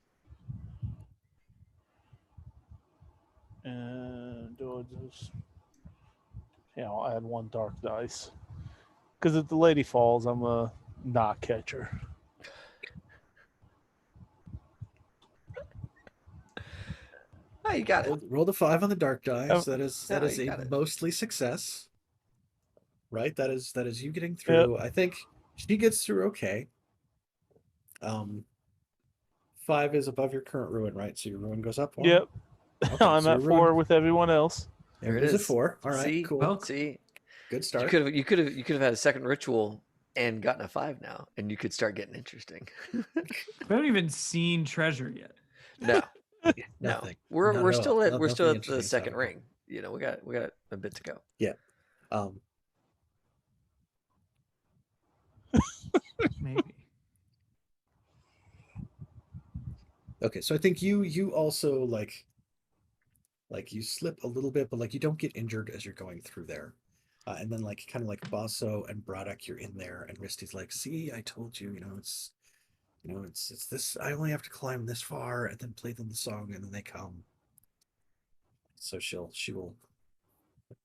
And do I just? Yeah, I'll add one dark dice. Because if the lady falls, I'm a not catcher. Oh, you got it. Roll the 5 on the dark dice. That is you got a it. mostly success. Right? That is you getting through. Yep. I think she gets through okay. 5 is above your current ruin, right? So your ruin goes up 1. Yep. Okay, I'm so at your 4 ruin, with everyone else. There it is is. a 4. All right, See? cool. Well, See, good start. you could have had a second ritual and gotten a 5 now, and you could start getting interesting. We haven't even seen treasure yet. No, Nothing. we're still at nothing the interesting second happening. ring. We got a bit to go. Yeah. Maybe. Okay, so I think you also like you slip a little bit, but like you don't get injured as you're going through there. And then like kind of like Basso and Braddock, you're in there, and Risty's like, "See, I told you, it's this. I only have to climb this far, and then play them the song, and then they come." So she will.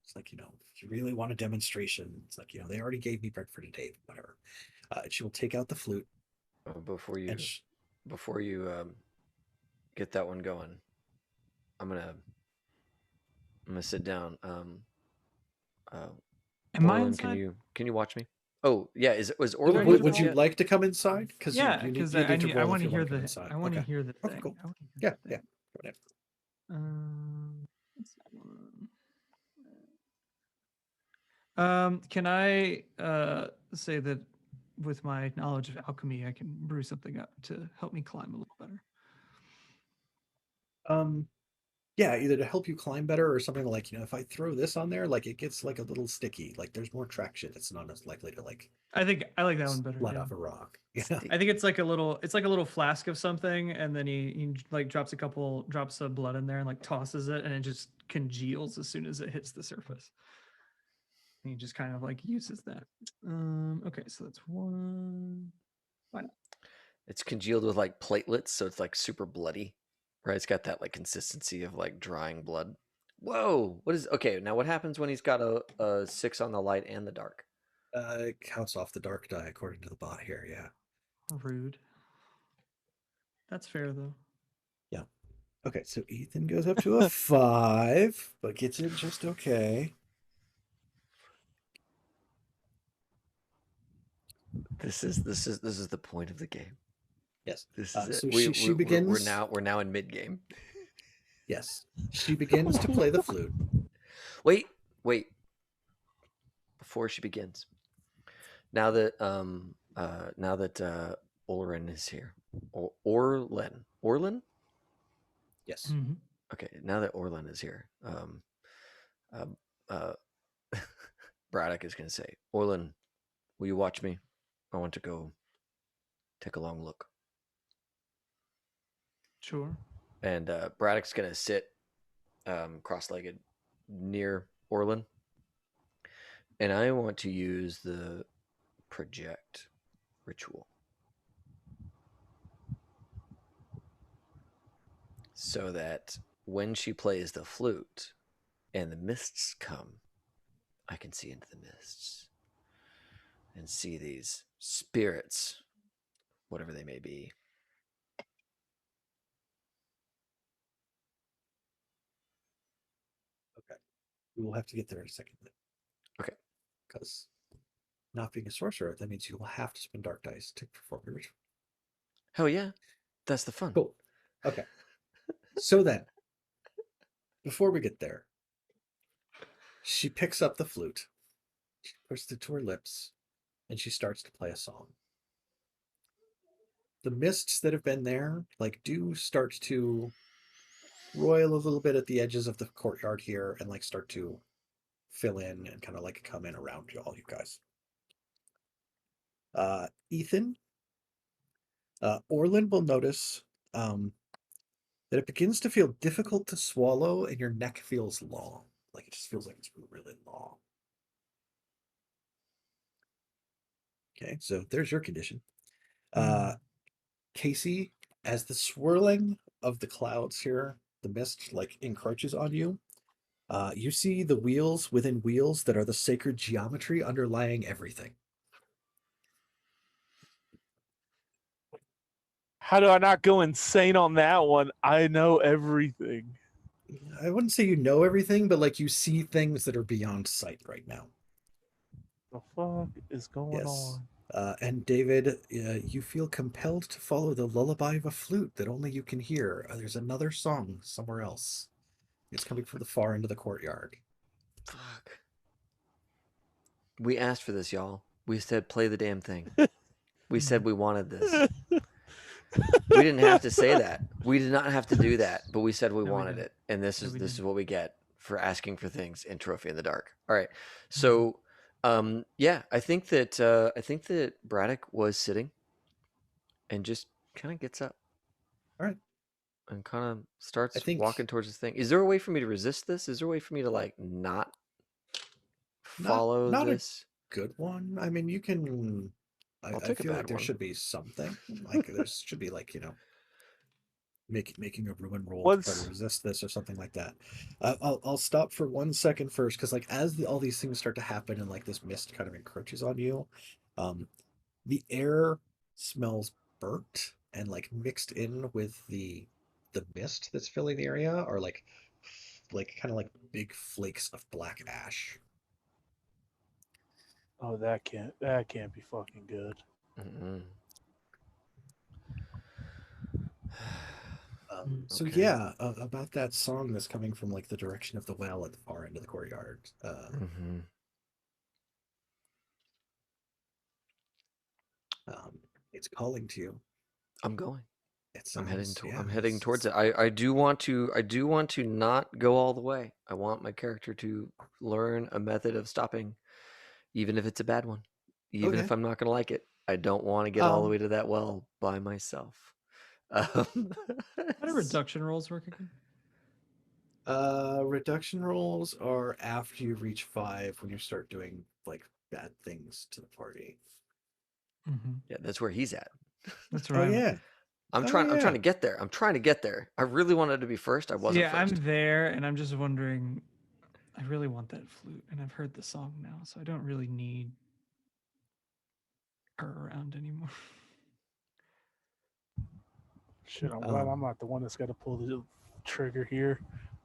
It's like, if you really want a demonstration, it's like, they already gave me bread for today, but whatever. She will take out the flute. Before you get that one going, I'm gonna sit down. Am I Orlin, inside? can you watch me? Oh yeah, was Orlin? Would you like to come inside? Because Yeah, you because need I to roll want if to you hear wanna come the. inside. I want to Okay. hear the Okay, thing. cool. I wanna hear Yeah, the yeah. thing. Go ahead. What's that one? Can I say that with my knowledge of alchemy, I can brew something up to help me climb a little better? Yeah, either to help you climb better or something like, if I throw this on there, like it gets like a little sticky, like there's more traction. It's not as likely to like I think I like that one better. flat Yeah. off a rock. Yeah. I think it's like a little flask of something, and then he like drops of blood in there and like tosses it, and it just congeals as soon as it hits the surface. And he just kind of like uses that. Okay, so that's 1. Why not? It's congealed with like platelets, so it's like super bloody, right? It's got that like consistency of like drying blood. Whoa! Okay? Now what happens when he's got a 6 on the light and the dark? It counts off the dark die according to the bot here. Yeah. Rude. That's fair though. Yeah. Okay, so Ethan goes up to a 5, but gets it just okay. This is the point of the game. Yes. This is So it. she begins. We're now in mid game. Yes. She begins to play the flute. Wait. Before she begins, now that Orlin is here. Orlin. Orlin? Yes. Mhm. Okay, now that Orlin is here, uh, uh, Braddock is going to say, Orlin, will you watch me? I want to go take a long look. Sure. And Braddock's going to sit cross-legged near Orlin. And I want to use the project ritual. So that when she plays the flute and the mists come, I can see into the mists and see these spirits, whatever they may be. Okay. We will have to get there in a second. Okay. Because not being a sorcerer, that means you will have to spend dark dice to perform your ritual. Hell yeah. That's the fun. Cool. Okay. So then, before we get there, she picks up the flute, she puts it to her lips, and she starts to play a song. The mists that have been there, like, do start to roil a little bit at the edges of the courtyard here and, like, start to fill in and kind of, like, come in around all you guys. Ethan, Orlin will notice that it begins to feel difficult to swallow and your neck feels long. Like, it just feels like it's really long. Okay, so there's your condition. Casey, as the swirling of the clouds here, the mist like encroaches on you, you see the wheels within wheels that are the sacred geometry underlying everything. How do I not go insane on that one? I know everything. I wouldn't say you know everything, but like you see things that are beyond sight right now. The fuck is going Yes. on? And David, you feel compelled to follow the lullaby of a flute that only you can hear. There's another song somewhere else. It's coming from the far end of the courtyard. Fuck. We asked for this, y'all. We said play the damn thing. We said we wanted this. We didn't have to say that. We did not have to do that, but we said we No, we wanted didn't. it. And this No, is we this is didn't. what we get for asking for things in Trophy in the Dark. All right. So yeah, I think that Braddock was sitting and just kind of gets up. All right. And kind of starts I think walking towards this thing. Is there a way for me to resist this? Is there a way for me to like not follow not a this? good one. I mean, you can. I'll I take a feel like bad there one. should be something. Like there should be like making a ruin roll to try to What's resist this or something like that. I'll stop for 1 second first because like as all these things start to happen and like this mist kind of encroaches on you, the air smells burnt and like mixed in with the mist that's filling the area are like kind of like big flakes of black ash. oh that can't be fucking good. Mm-mm. So Okay. yeah, about that song that's coming from like the direction of the well at the far end of the courtyard. Mm-hmm. It's calling to you. I'm going. It I'm heading sounds, yeah, I'm heading towards it. I do want to not go all the way. I want my character to learn a method of stopping, even if it's a bad one. Even okay. if I'm not gonna like it. I don't want to get all the way to that well by myself. Um, How do reduction rolls work again? Reduction rolls are after you reach 5 when you start doing like bad things to the party. yeah, that's where he's at. That's Oh right. yeah. I'm Oh, trying yeah. to get there. I'm trying to get there. I really wanted to be first. I wasn't Yeah, first. I'm there, and I'm just wondering. I really want that flute, and I've heard the song now, so I don't really need her around anymore. Shit, I'm glad I'm Um, not the one that's got to pull the trigger here.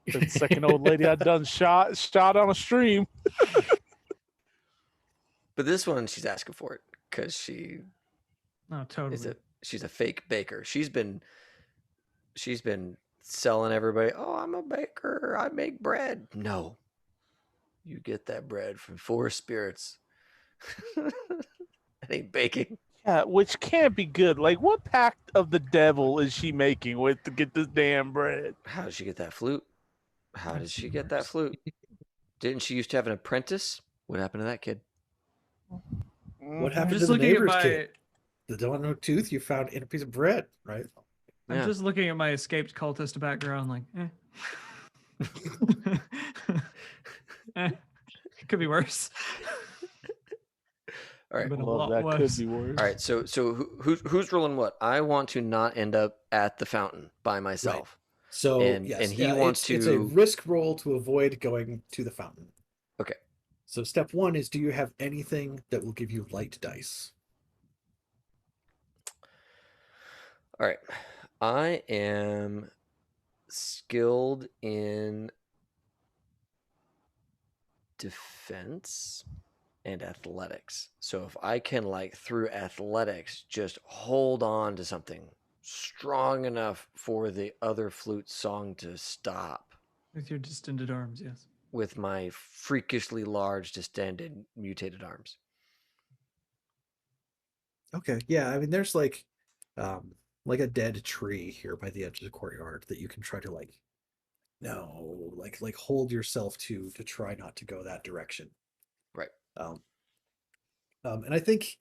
The second old lady I done shot on a stream. But this one, she's asking for it because she No, totally. she's a fake baker. She's been selling everybody. Oh, I'm a baker. I make bread. No, you get that bread from 4 spirits. That ain't baking. Yeah, which can't be good. Like, what pact of the devil is she making with to get this damn bread? How did she get that flute? How did That's she the get that worst. flute? Didn't she used to have an apprentice? What happened to that kid? What Mhm. happened to Just the looking at neighbor's my kid? The domino tooth you found in a piece of bread, right? I'm Yeah. just looking at my escaped cultist background, like, could be worse. All right. Been a Well, lot that worse. could be worse. All right. So who's rolling what? I want to not end up at the fountain by myself. So And yes, he wants it's a to. risk roll to avoid going to the fountain. Okay. So step one is, do you have anything that will give you light dice? All right. I am skilled in defense and athletics. So if I can, like, through athletics, just hold on to something strong enough for the other flute song to stop With your distended arms, yes. with my freakishly large, distended, mutated arms. Okay, yeah, I mean there's like a dead tree here by the edge of the courtyard that you can try to hold yourself to try not to go that direction. Right. And I think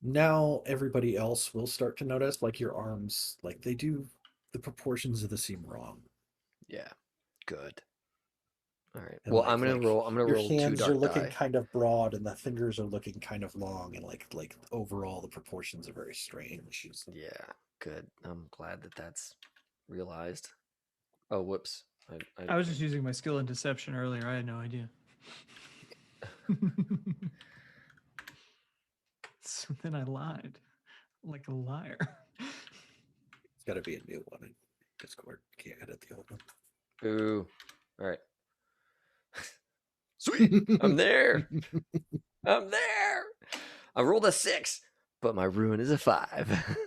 now everybody else will start to notice, like, your arms, like, they do, the proportions of the seem wrong. Yeah. Good. All right. And Well, like, I'm gonna your roll two hands are dark looking die. kind of broad and the fingers are looking kind of long, and like overall the proportions are very strange. Yeah. Good. I'm glad that that's realized. Oh, whoops. I was just using my skill in deception earlier. I had no idea. So then I lied like a liar. It's got to be a new one in Discord. Can't edit the old one. Ooh. All right. Sweet. I'm there. I'm there. I rolled a 6, but my ruin is a 5.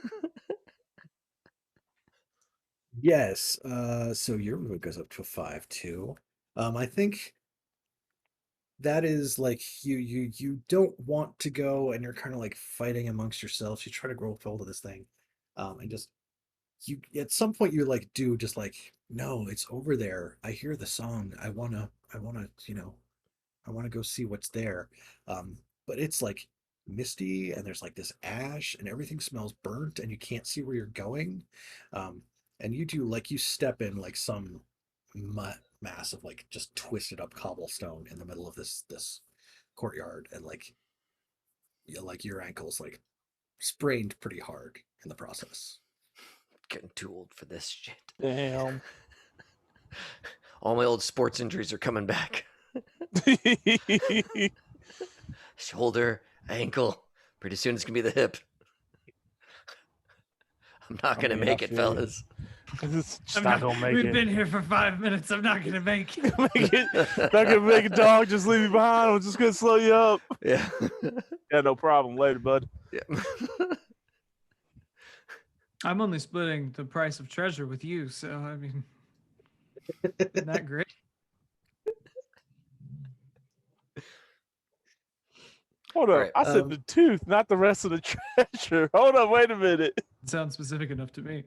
Yes. So your ruin goes up to a 5 too. I think that is like you don't want to go, and you're kind of like fighting amongst yourselves. You try to grow hold of this thing, and just you at some point you like do just like, no, it's over there. I hear the song. I wanna I want to go see what's there. But it's like misty, and there's like this ash, and everything smells burnt, and you can't see where you're going. Um, and you step in like some mass of like just twisted up cobblestone in the middle of this courtyard, and like your ankles like sprained pretty hard in the process. Getting too old for this shit. Damn. All my old sports injuries are coming back. Shoulder, ankle. Pretty soon it's gonna be the hip. I'm not gonna make it, fellas. It's just not gonna make We've it. been here for 5 minutes. I'm not gonna make it. Not gonna make it, dog. Just leave me behind. I'm just gonna slow you up. Yeah. Yeah, no problem. Later, bud. Yeah. I'm only splitting the price of treasure with you, so I mean, isn't that great? Hold up. Right, I said the tooth, not the rest of the treasure. Hold up. Wait a minute. It sounds specific enough to me.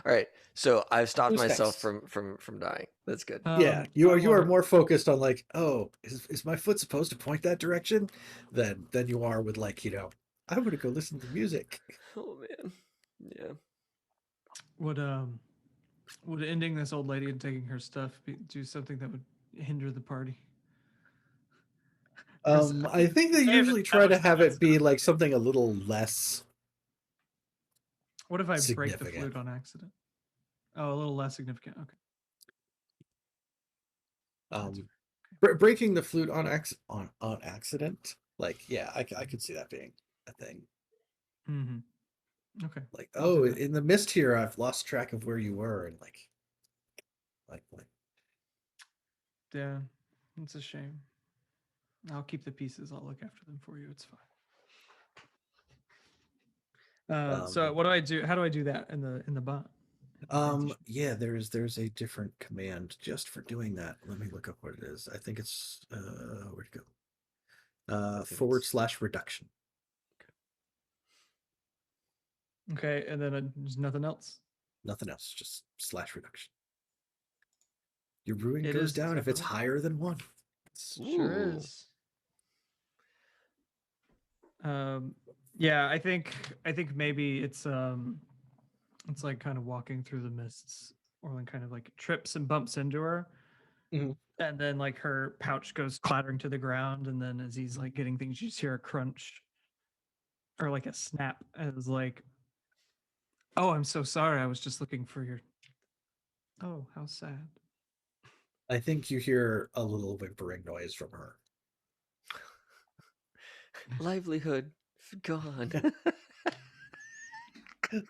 All right. So I've stopped Who's myself next? from dying. That's good. Yeah, you I are wanna- more focused on like, oh, is my foot supposed to point that direction, than you are with like, I want to go listen to music. Oh man. Yeah. Would ending this old lady and taking her stuff do something that would hinder the party? I think they may have usually try to established have that's it be not like okay. something a little less. What if I break the Significant. flute on accident? Oh, a little less significant. Okay. Breaking the flute on accident, like, yeah, I could see that being a thing. Mm-hmm. Okay. Like, I'll oh, do that. in the mist here, I've lost track of where you were, and like. Yeah, it's a shame. I'll keep the pieces. I'll look after them for you. It's fine. So what do I do? How do I do that in the bot? Yeah, there's a different command just for doing that. Let me look up what it is. I think it's where'd it go? think / reduction. Okay, and then there's nothing else. Nothing else, just / reduction. Your ruin It goes is down if it's difficult. higher than 1. Sure Ooh. is. Yeah, I think maybe it's like kind of walking through the mists, Orlin kind of like trips and bumps into her. Mhm. And then like her pouch goes clattering to the ground, and then as he's like getting things, you just hear a crunch or like a snap as like, oh, I'm so sorry. I was just looking for your. Oh, how sad. I think you hear a little whimpering noise from her. Livelihood gone.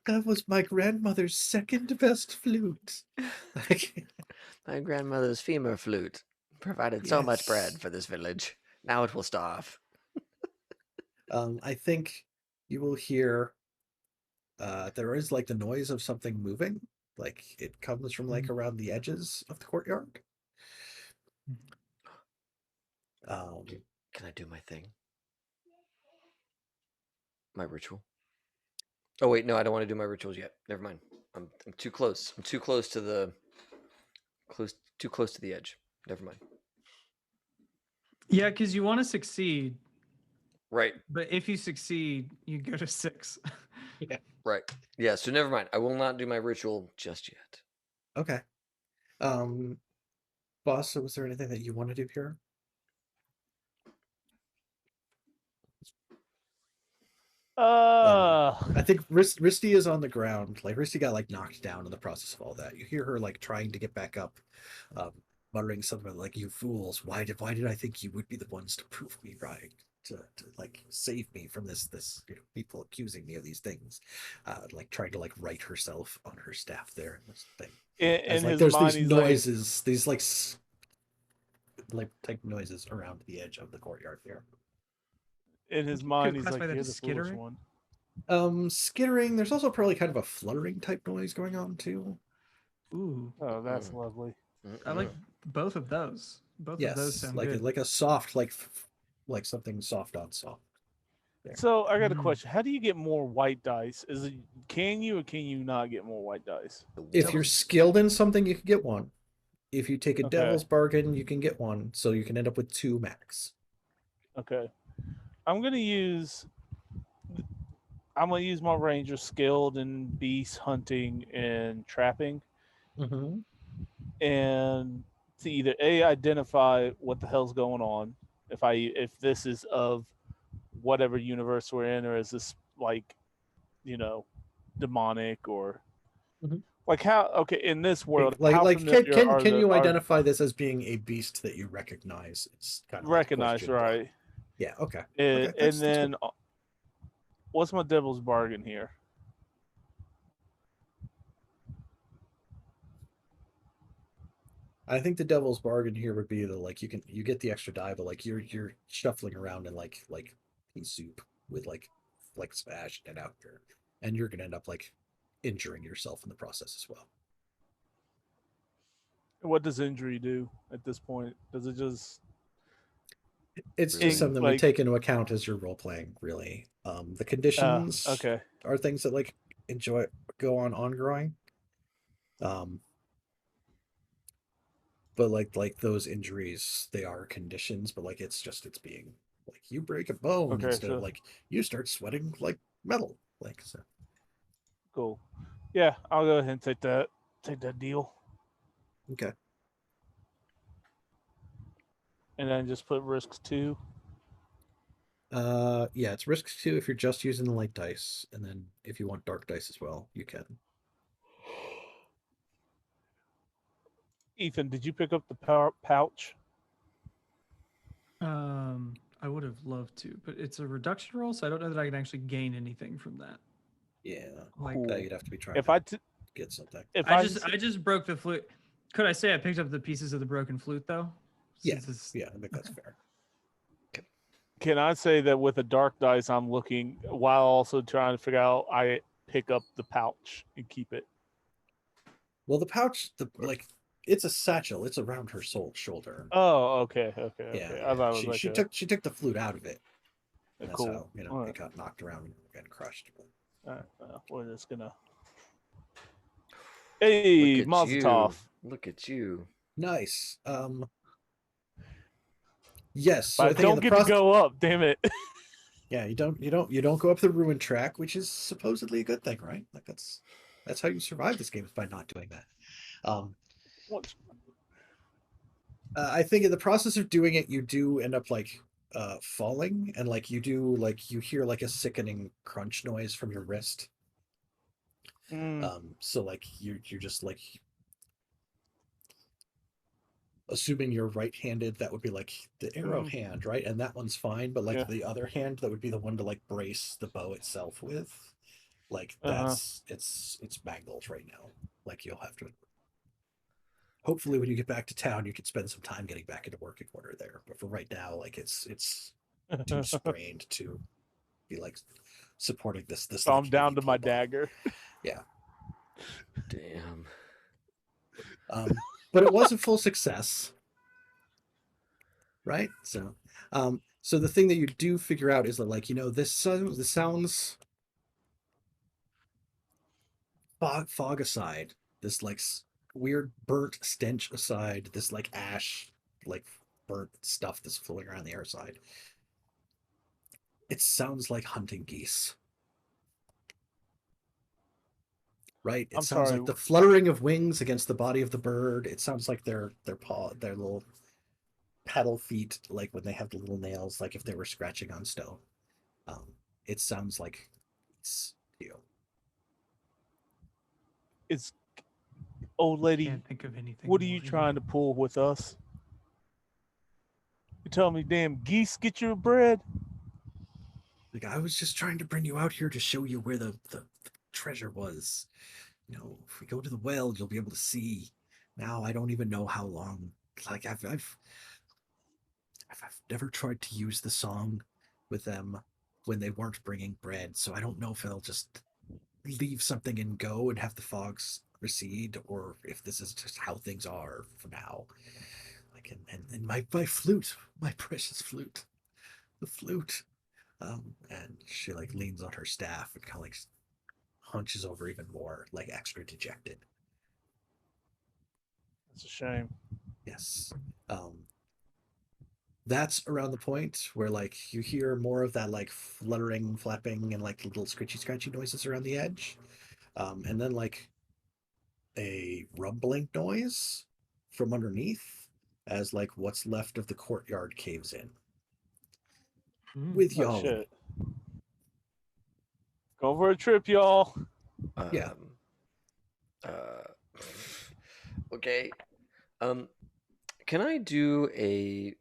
That was my grandmother's second best flute. My grandmother's femur flute provided so much bread Yes. for this village. Now it will starve. I think you will hear there is like the noise of something moving. Like it comes from like around the edges of the courtyard. Can I do my thing? My ritual? Oh wait, no, I don't want to do my rituals yet. Never mind. I'm too close. I'm too close to the too close to the edge. Never mind. Yeah, because you want to succeed, Right. but if you succeed, you go to 6. Yeah. Right. Yeah, so never mind. I will not do my ritual just yet. Okay. Boss, was there anything that you want to do here? I think Risty is on the ground. Like Risty got like knocked down in the process of all that. You hear her like trying to get back up, muttering something like, "You fools! Why did I think you would be the ones to prove me right? To like save me from this people accusing me of these things." Like trying to like right herself on her staff there and this thing. In Like his there's mind, these he's noises, these like type noises around the edge of the courtyard here. in his You mind, could he's like, classify that "You're as the foolish skittering? one." Skittering. There's also probably kind of a fluttering type noise going on too. Ooh, Oh, that's lovely. I like both of those. Both of those Yes, sound like good. like a soft, like something soft on soft. There. So I got a Mm. question: how do you get more white dice? Is it can you or can you not get more white dice? If you're skilled in something, you can get one. If you take a Okay. devil's bargain, you can get one. So you can end up with 2 max. Okay, I'm gonna use my ranger skilled in beast hunting and trapping, Mm-hmm. and to either identify what the hell's going on, if this is of whatever universe we're in, or is this like, demonic or Mhm. like how in this world Like how familiar are can the you are identify this as being a beast that you recognize? It's kind of like the recognized, question. right? Yeah. Okay. And, Okay. That's then cool. what's my devil's bargain here? I think the devil's bargain here would be that like you get the extra die, but like you're shuffling around in like pea soup with like smash and out here, and you're gonna end up like injuring yourself in the process as well. What does injury do at this point? Does it just It's just something we like take into account as you're role playing, really. The conditions okay. are things that like go on growing. But like those injuries, they are conditions, but like it's being like you break a bone Okay, instead of so like you start sweating like metal. Like so. cool. Yeah, I'll go ahead and take that deal. Okay. And then just put risks 2. Yeah, it's risk 2 if you're just using the light dice, and then if you want dark dice as well, you can. Ethan, did you pick up the pouch? I would have loved to, but it's a reduction roll, so I don't know that I can actually gain anything from that. Yeah. Like, Cool. You'd have to be trying If to get something. I just broke the flute. Could I say I picked up the pieces of the broken flute though? Yeah. Since Yeah, I think that's fair. Can I say that with a dark dice, I'm looking while also trying to figure out I pick up the pouch and keep it. Well, the pouch, it's a satchel. It's around her shoulder. Oh, okay. Yeah, I thought it was She like she a, took the flute out of it. And that's cool. how All it right. got knocked around and crushed. All right. We're just gonna. Look Hey, at Mazel you. tov. Look at you. Nice. Yes. So But I I think in don't the get to process, go up. Damn it. yeah, you don't go up the ruin track, which is supposedly a good thing, right? Like that's how you survive this game, is by not doing that. Um, What? I think in the process of doing it, you do end up like falling, and like you hear like a sickening crunch noise from your wrist. So like you're just like, assuming you're right-handed, that would be like the arrow hand, right? And that one's fine, but like Yeah. the other hand, that would be the one to like brace the bow itself with. Like that's it's mangled right now. Like you'll have to. Hopefully, when you get back to town, you can spend some time getting back into working order there. But for right now, like it's too sprained to be like supporting this. So like I'm down heavy to my pull bow. dagger. Yeah. Damn. But it was a full success, right? So, so the thing that you do figure out is that, like, this sounds fog aside, this like weird burnt stench aside, this like ash, like burnt stuff that's floating around the air side. It sounds like hunting geese. Right? It I'm sounds sorry. like the fluttering of wings against the body of the bird. It sounds like their little paddle feet, like when they have the little nails, like if they were scratching on stone. It sounds like it's It's old lady. Can't think of anything. What are more you evil. trying to pull with us? You tell me, damn geese get your bread? Like, I was just trying to bring you out here to show you where the treasure was. If we go to the well, you'll be able to see. Now I don't even know how long. Like I've never tried to use the song with them when they weren't bringing bread, so I don't know if they'll just leave something and go and have the fogs recede, or if this is just how things are for now. Like, and my flute, my precious flute, the flute. And she like leans on her staff and kind of like hunches over even more, like extra dejected. That's a shame. Yes. That's around the point where like you hear more of that like fluttering, flapping, and like little scratchy noises around the edge. And then like a rumbling noise from underneath as like what's left of the courtyard caves in. With Oh y'all in shit. it. Go for a trip, y'all. Yeah. Okay. Can I do a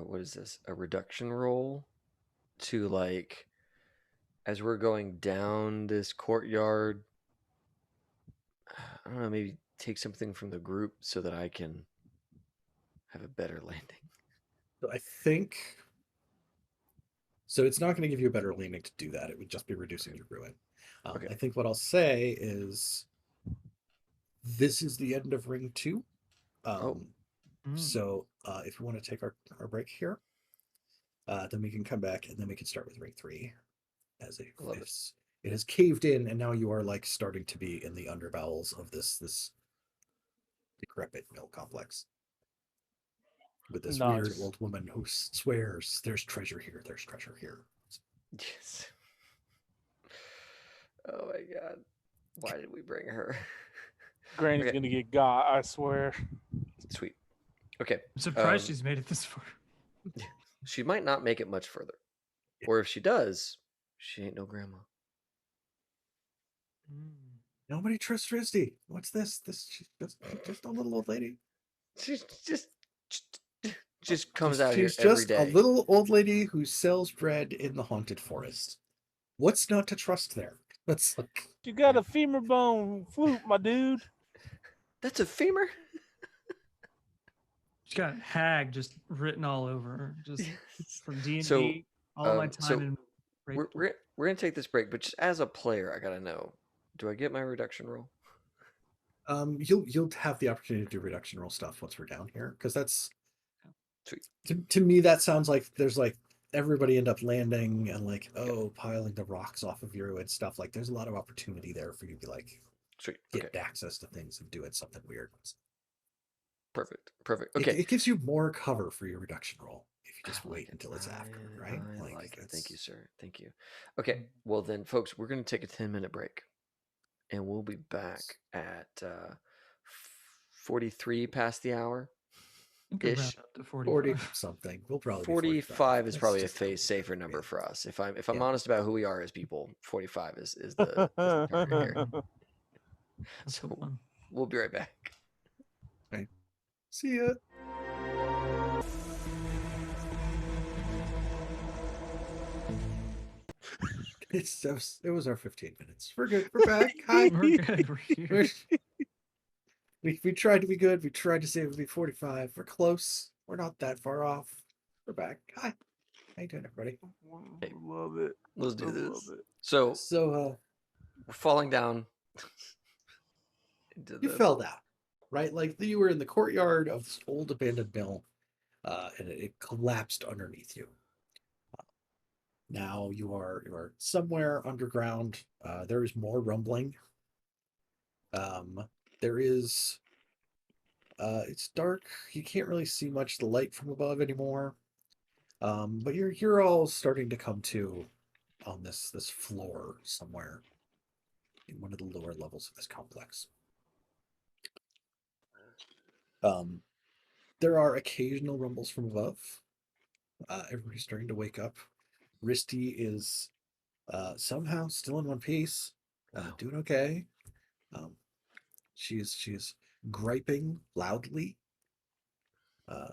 what is this? A reduction roll to like as we're going down this courtyard? I don't know, maybe take something from the group so that I can have a better landing. So I think so. It's not going to give you a better landing to do that. It would just be reducing your ruin. Okay. I think what I'll say is this is the end of ring 2. So if we want to take our break here, then we can come back and then we can start with ring 3 as it has caved in, and now you are like starting to be in the underbowels of this decrepit mill complex with this weird Nice. old woman who swears there's treasure here, there's treasure here. Yes. Oh my god. Why did we bring her? Granny's Okay. gonna get got, I swear. Sweet. Okay. I'm surprised she's made it this far. She might not make it much further. Or if she does, she ain't no grandma. Nobody trusts Risty. What's this? She's just a little old lady. She's just comes out here She's every just day. a little old lady who sells bread in the haunted forest. What's not to trust there? That's like, You got a femur bone flute, my dude. That's a femur? She's got hag just written all over her, just from D&D. So, all my time so in. we're gonna take this break, but just as a player, I gotta know: do I get my reduction roll? You'll have the opportunity to do reduction roll stuff once we're down here, because that's Sweet. to me that sounds like there's like everybody end up landing and like piling the rocks off of you and stuff. Like there's a lot of opportunity there for you to like Sweet. get Okay. access to things and do it something weird. Perfect. Okay. It gives you more cover for your reduction roll if you just wait until it's after, right? I like it. Thank you, it's- sir. Thank you. Okay. Well then, folks, we're going to take a 10-minute break, and we'll be back at 43 past the hour. You could round Ish. up to 40 45. something. We'll probably be 45 is Let's probably a just- safer number for us. If I'm Yeah. honest about who we are as people, 45 is the target here. That's So the one. we'll be right back. See ya. It was our 15 minutes. We're good. We're back. Hi. We're good. We're here. We tried to be good. We tried to say it would be 45. We're close. We're not that far off. We're back. Hi. How you doing, everybody? Hey. Love it. Let's do I this. love it. So So we're falling down. you fell down, right? Like you were in the courtyard of this old abandoned mill, and it collapsed underneath you. Now you are somewhere underground. There is more rumbling. There is it's dark. You can't really see much the light from above anymore. But you're all starting to come to on this floor somewhere in one of the lower levels of this complex. There are occasional rumbles from above. Everybody's starting to wake up. Risty is somehow still in one piece, doing okay. She's griping loudly. Oh,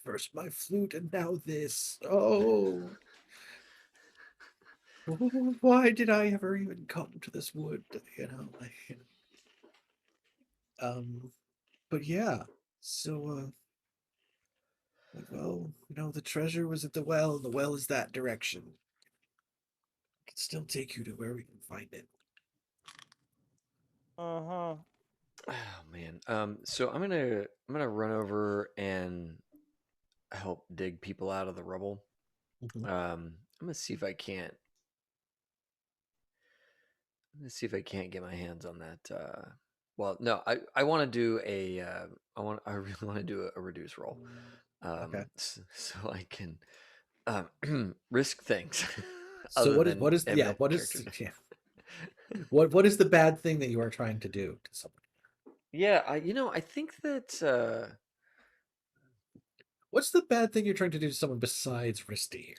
first my flute and now this. Oh, why did I ever even come to this wood? You know, but yeah. So, well, you know, the treasure was at the well, and the well is that direction. I can still take you to where we can find it. Uh-huh. Oh man. So I'm gonna run over and help dig people out of the rubble. Mhm. I'm gonna see if I can't. Let's see if I can't get my hands on that. Well, no, I want to do I really want to do a reduce roll, Okay. so I can risk things. So other what than is having what a is character. what is the bad thing that you are trying to do to someone? Yeah, I think that What's the bad thing you're trying to do to someone besides Risty?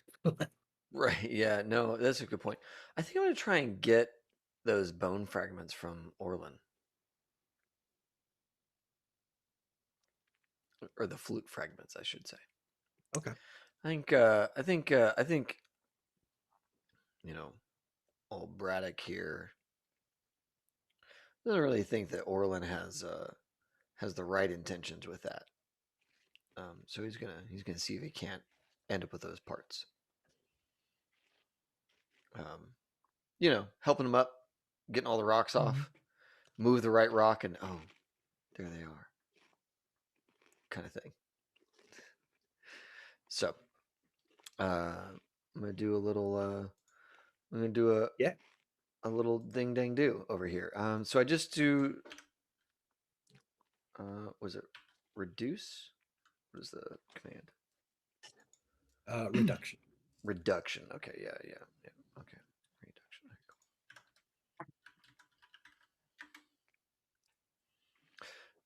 right. Yeah, no, that's a good point. I think I'm gonna try and get those bone fragments from Orlin, or the flute fragments, I should say. Okay. I think old Braddock here doesn't really think that Orlin has the right intentions with that. So he's gonna see if he can't end up with those parts. Helping him up, getting all the rocks off, move the right rock, and there they are, kind of thing. So, I'm gonna do a little. I'm gonna do a little ding dang do over here. So I just do. Was it reduce? What is the command? Reduction. Reduction. Okay. Yeah. Okay. Reduction. Cool.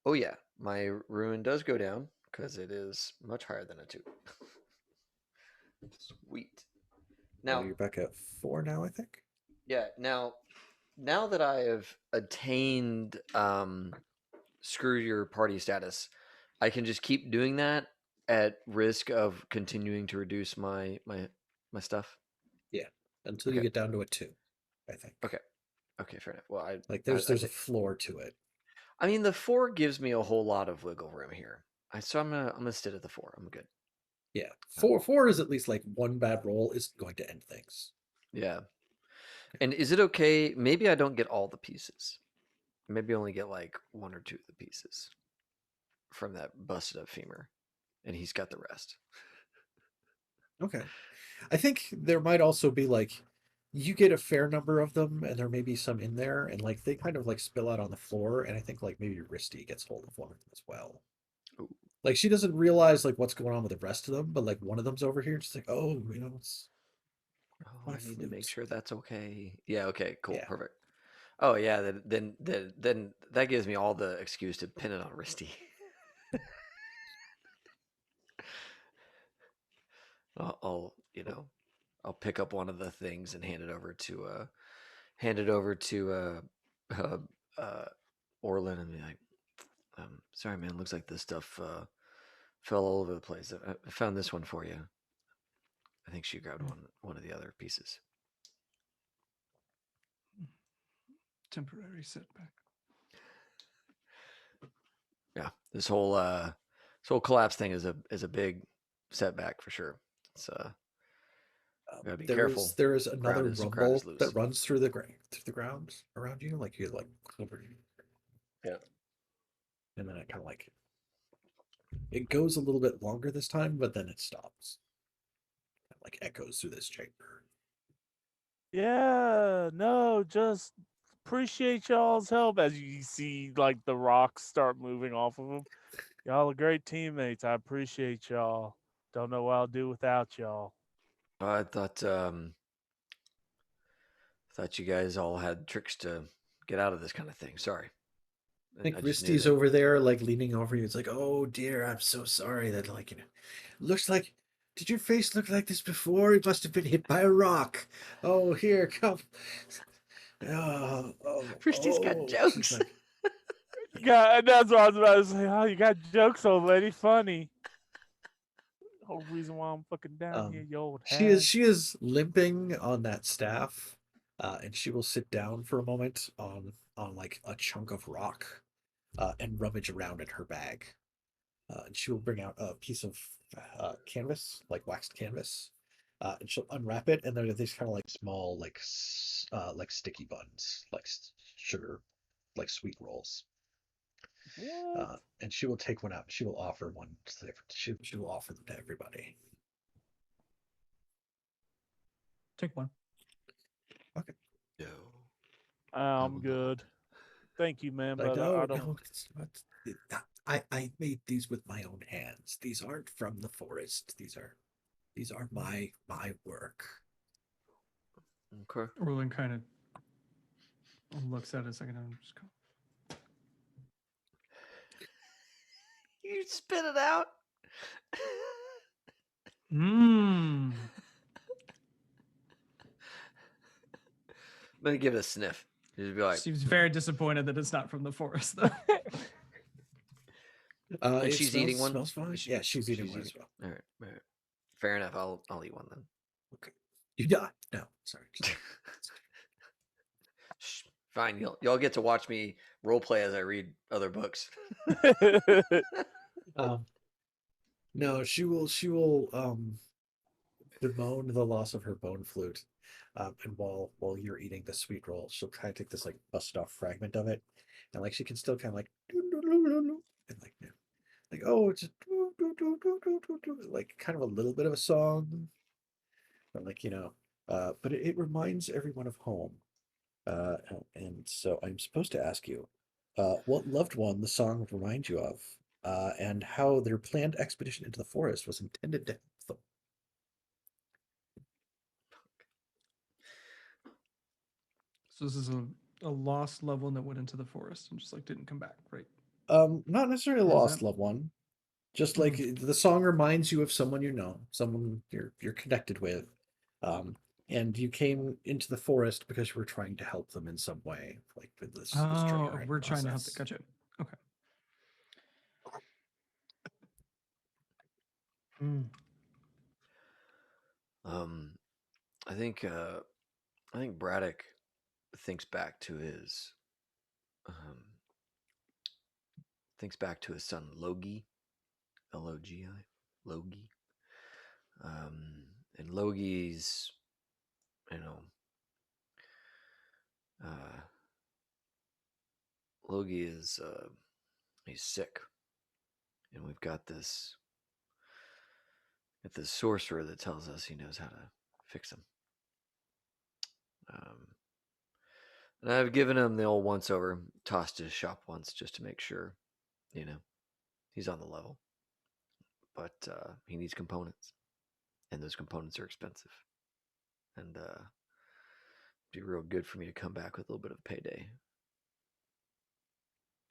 Oh yeah, my ruin does go down because it is much higher than a 2. Sweet. Now You're back at 4 now, I think. Yeah. Now that I have attained screw your party status, I can just keep doing that at risk of continuing to reduce my stuff. Yeah, until you get down to a 2, I think. Okay, fair enough. Well, there's a floor to it. I mean, the 4 gives me a whole lot of wiggle room here. So I'm gonna sit at the 4. I'm good. Yeah, 4 is at least like one bad roll is going to end things. Yeah. And is it okay? Maybe I don't get all the pieces. maybe only get like 1 or 2 of the pieces from that busted up femur, and he's got the rest. Okay. I think there might also be like you get a fair number of them, and there may be some in there, and like they kind of like spill out on the floor, and I think like maybe Risty gets hold of one of them as well. Ooh. Like she doesn't realize like what's going on with the rest of them, but like one of them's over here, she's like, oh, it's Oh, my I need to make flute. sure that's okay. Yeah, okay, cool, Yeah. perfect. Oh yeah, then that gives me all the excuse to pin it on Risty. I'll I'll pick up one of the things and hand it over to uh, uh, Orlin and be like, sorry man, looks like this stuff fell all over the place. I found this one for you. I think she grabbed one of the other pieces. Temporary setback. Yeah, this whole collapse thing is a big setback for sure. It's gotta be careful. There is another Ground is rumble loose. that runs through the ground around you, like you're like Yeah. and then it kind of like it goes a little bit longer this time, but then it stops. It like echoes through this chamber. Yeah, no, just appreciate y'all's help as you see like the rocks start moving off of them. Y'all are great teammates. I appreciate y'all. Don't know what I'll do without y'all. I thought you guys all had tricks to get out of this kind of thing. Sorry. I think I just knew Risty's that. over there, like leaning over you. It's like, oh dear, I'm so sorry that like looks like. Did your face look like this before? It must have been hit by a rock. Oh, here, come. Risty's got She's jokes. like, Yeah, that's what I was about to say. Oh, you got jokes, old lady. Funny. Whole reason why I'm fucking down here, you old hag. she is limping on that staff, and she will sit down for a moment on like a chunk of rock, and rummage around in her bag. And she will bring out a piece of canvas, like waxed canvas, and she'll unwrap it, and there are these kind of like small, like sticky buns, like sugar, like sweet rolls. What? And she will take one out. She will offer one. She will offer them to everybody. Take one. Okay. No. I'm good. Thank you, man, Like, but oh I don't. no, I made these with my own hands. These aren't from the forest. These are my work. Okay. Roland kind of looks at it a second and just go, You spit it out. mmm. Let me give it a sniff. Just be like, Seems very disappointed that it's not from the forest, though. and It she's smells, eating one. Smells fine. Yeah, she's eating one as well. All right. Fair enough. I'll eat one then. Okay. You die. No, sorry. Shh, fine. Y'all get to watch me role play as I read other books. No, she will bemoan the loss of her bone flute. And while you're eating the sweet roll, she'll kind of take this like busted off fragment of it, and like she can still kind of like and like oh, it's just like kind of a little bit of a song, but like but it reminds everyone of home. Uh, and so I'm supposed to ask you, what loved one the song would remind you of, and how their planned expedition into the forest was intended to help them. So this is a lost loved one that went into the forest and just like didn't come back, right? Not necessarily a Or is lost that- loved one. Just like the song reminds you of someone you know, someone you're connected with, and you came into the forest because you were trying to help them in some way, like with this Oh, triggering we're trying to help. process. Gotcha. Okay. Mm. I think Braddock thinks back to his son Logie, Logi, Logie, and Logie's, you know, Logie is he's sick, and we've got this sorcerer that tells us he knows how to fix him. And I've given him the old once over, tossed his shop once just to make sure, he's on the level. But he needs components, and those components are expensive. And it'd be real good for me to come back with a little bit of payday.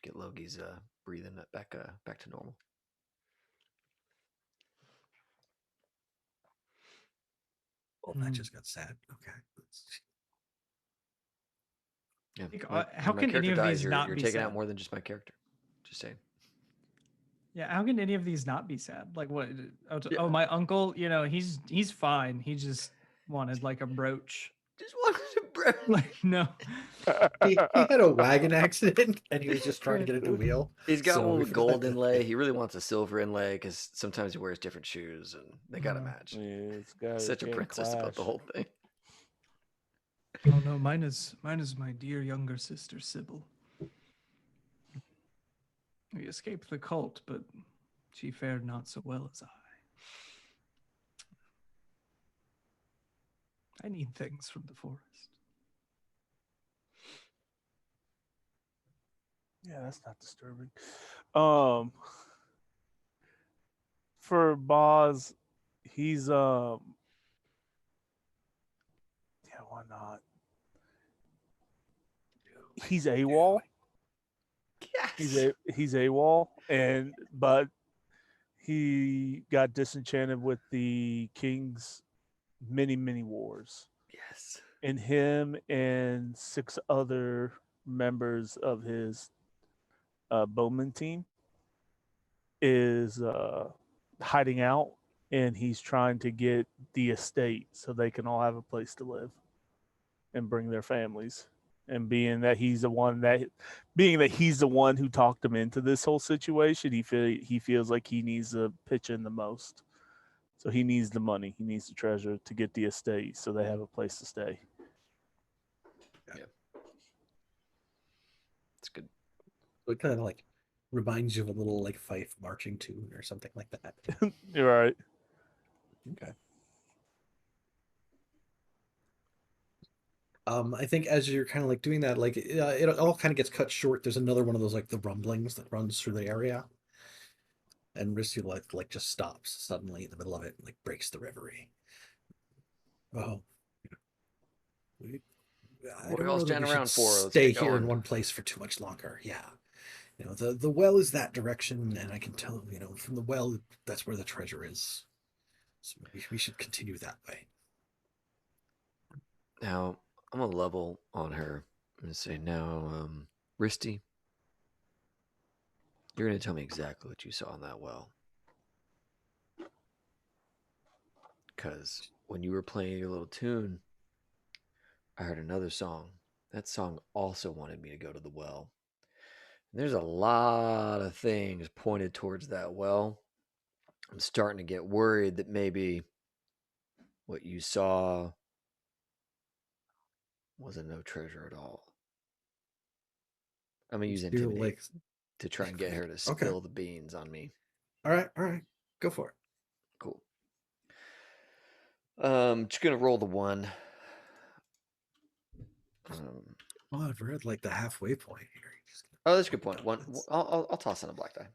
Get Logie's breathing back to normal. Well, that just got sad. Okay. Yeah. How my can any character of dies, these you're not be taking out sad? more than just my character. Just saying. Yeah, how can any of these not be sad? Like what? Yeah. Oh, my uncle, he's fine. He just wanted like a brooch. Just wanted to break. Like no. He had a wagon accident and he was just trying to get it to wheel. He's got So one we with forgot gold to- inlay. He really wants a silver inlay because sometimes he wears different shoes and they gotta match. Yeah, it's got Such a can't princess about the clash. whole thing. Oh no, mine is my dear younger sister Sybil. We escaped the cult, but she fared not so well as I. I need things from the forest. Yeah, that's not disturbing. For Boz, he's yeah, why not? He's AWOL. Yes. He's AWOL, but he got disenchanted with the King's many wars. Yes. And him and 6 other members of his Bowman team is hiding out, and he's trying to get the estate so they can all have a place to live and bring their families. And being that he's the one who talked him into this whole situation, he feels like he needs to pitch in the most. So he needs the money, he needs the treasure to get the estate so they have a place to stay. Yeah. It's good. It kind of like reminds you of a little like fife marching tune or something like that. You're right. Okay. I think as you're kind of like doing that, like it all kind of gets cut short. There's another one of those like the rumblings that runs through the area, and Risty like just stops suddenly in the middle of it and like breaks the reverie. Oh, I What are don't y'all know that standing we should around for? Let's stay get here in going. one place for too much longer. Yeah, the well is that direction, and I can tell from the well that's where the treasure is. So we should continue that way. Now, I'm going to level on her and say, now, Risty, you're going to tell me exactly what you saw in that well. Because when you were playing your little tune, I heard another song. That song also wanted me to go to the well. And there's a lot of things pointed towards that well. I'm starting to get worried that maybe what you saw wasn't no treasure at all. I'm going to use intimidate to try and get her to spill the beans on me. All right. Go for it. Cool. Just going to roll the 1. Well, I've read like the halfway point here. Oh, that's a good point. I'll toss in a black die.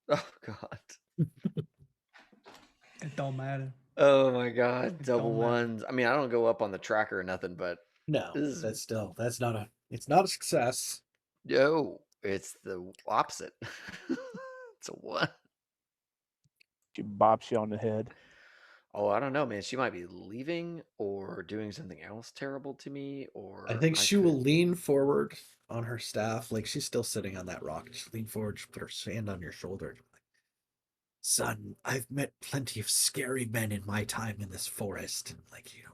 Oh God. It don't matter. Oh my God. It Double don't matter. 1s. I mean, I don't go up on the tracker or nothing, but No, it's not a success. No, it's the opposite. It's a 1. She bops you on the head. Oh, I don't know, man. She might be leaving or doing something else terrible to me, or I think she will lean forward on her staff, like she's still sitting on that rock. Just lean forward, just put her hand on your shoulder. Son, I've met plenty of scary men in my time in this forest, and you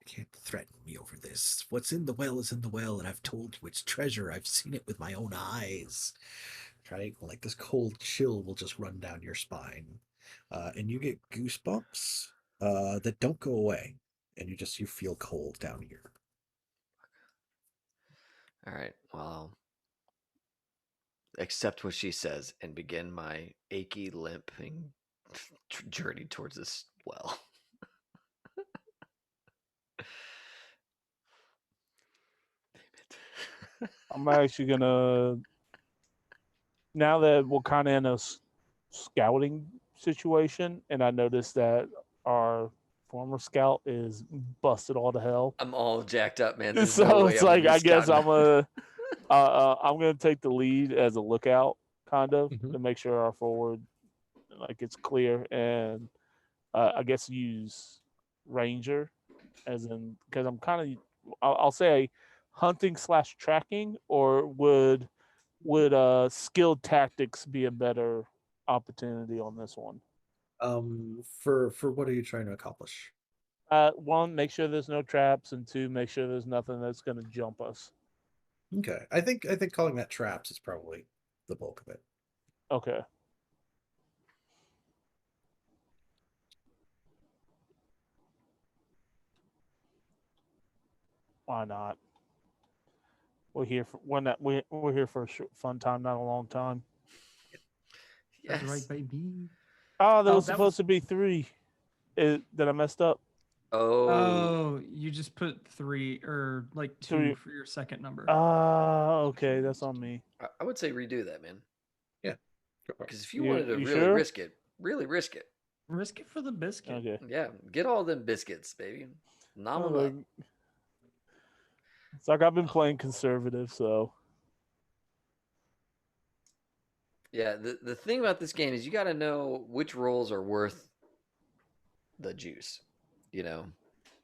can't threaten me over this. What's in the well is in the well, and I've told you it's treasure. I've seen it with my own eyes. Right? Like this cold chill will just run down your spine. And you get goosebumps that don't go away. And you feel cold down here. All right. Well, accept what she says and begin my achy, limping journey towards this well. Damn it. I'm actually gonna, now that we're kind of in a scouting situation, and I noticed that our former scout is busted all to hell. I'm all jacked up, man. There's So no way it's I'm gonna like, be I guess scouting. I'm gonna take the lead as a lookout, kind of, Mhm. to make sure our forward, like, it's clear, and I guess use ranger, as in, because I'm kind of, I'll say hunting / tracking, or would skilled tactics be a better opportunity on this one? For what are you trying to accomplish? One, make sure there's no traps, and two, make sure there's nothing that's going to jump us. Okay, I think calling that traps is probably the bulk of it. Okay. Why not? We're here for we're here for a fun time, not a long time. That's Yes. right, baby. Oh, there Oh, was that supposed was- to be 3. That I messed up. Oh. Oh, you just put 3 or like 2 3. for your second number. Okay, that's on me. I would say redo that, man. Yeah. Because if you wanted to You really sure? risk it, really risk it. Risk it for the biscuit. Okay. Yeah, get all them biscuits, baby. Nom them Like, up. it's like I've been playing conservative, so Yeah, the thing about this game is you got to know which rolls are worth the juice. You know.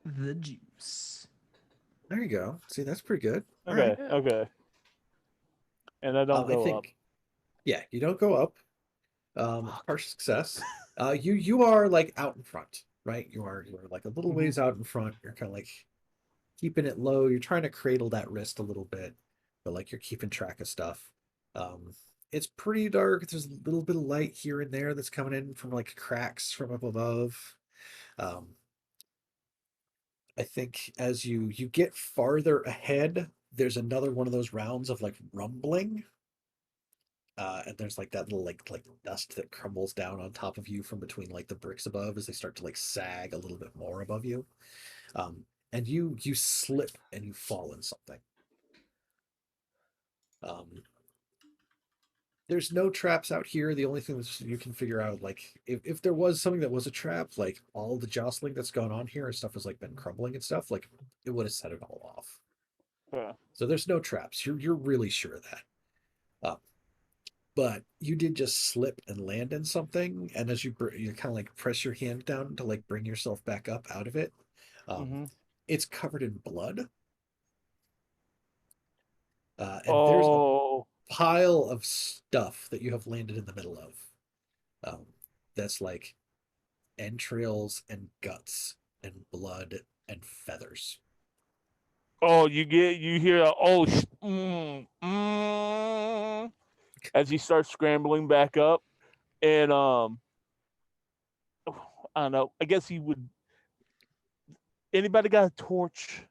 The juice. There you go. See, that's pretty good. All okay, right. Yeah. okay. And I don't I go think, up. yeah, you don't go up. Partial success. You are like out in front, right? You're like a little ways out in front. You're kind of like keeping it low. You're trying to cradle that wrist a little bit, but like you're keeping track of stuff. It's pretty dark. There's a little bit of light here and there that's coming in from like cracks from up above. I think as you get farther ahead, there's another one of those rounds of like rumbling. And there's like that little like dust that crumbles down on top of you from between like the bricks above as they start to like sag a little bit more above you. And you slip and you fall in something. There's no traps out here. The only thing that you can figure out, like, if there was something that was a trap, like all the jostling that's gone on here and stuff has like been crumbling and stuff, like it would have set it all off. Yeah. So there's no traps. You're really sure of that. But you did just slip and land in something, and as you kind of like press your hand down to like bring yourself back up out of it, it's covered in blood. And there's a Oh, pile of stuff that you have landed in the middle of. That's like entrails and guts and blood and feathers. oh, you hear as you start scrambling back up, and I don't know. I guess he would. Anybody got a torch?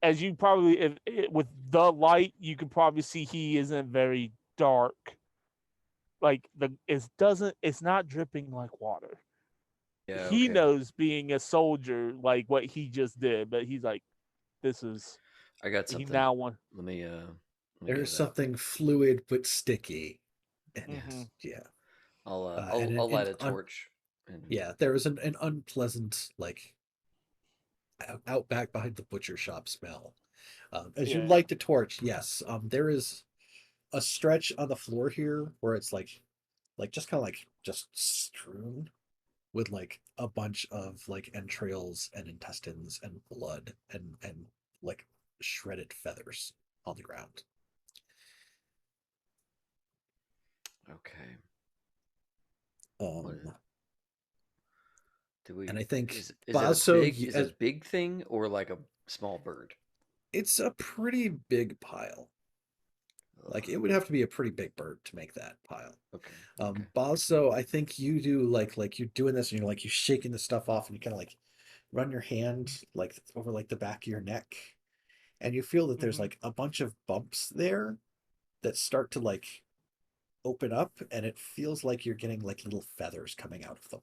As you probably, with the light, you can probably see he isn't very dark. Like it's not dripping like water. Yeah. He Okay. knows, being a soldier, like what he just did, but he's like, this is. I got He something. now wants. Let me. Let me There's get that. something fluid but sticky. And Mhm. yeah. I'll light a torch. Yeah, there was an unpleasant, like, out back behind the butcher shop smell. As you Yeah. light the torch, yes, there is a stretch on the floor here where it's like just kind of like just strewn with like a bunch of like entrails and intestines and blood and like shredded feathers on the ground. Okay. Um, Do we? and I think is it a Basso, big? Is it a big thing or like a small bird? it's a pretty big pile. Like it would have to be a pretty big bird to make that pile. Okay. Okay. Basso, I think you do like you're doing this and you're shaking the stuff off and you kind of like run your hand like over like the back of your neck, and you feel that there's like a bunch of bumps there, that start to like open up, and it feels like you're getting like little feathers coming out of them.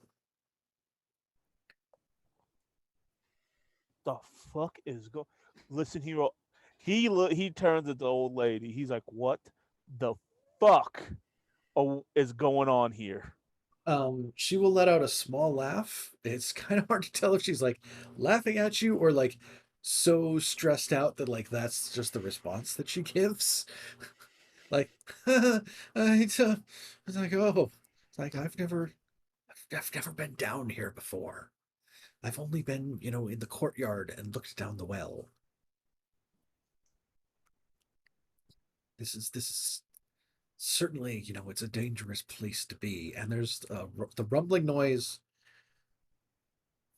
The fuck is going? Listen, hero. He turns to the old lady. He's like, "What the fuck is going on here?" She will let out a small laugh. It's kind of hard to tell if she's like laughing at you or like so stressed out that like that's just the response that she gives. Like, it's like, oh, it's like I've never been down here before. I've only been, in the courtyard and looked down the well. This is certainly, it's a dangerous place to be. And there's the rumbling noise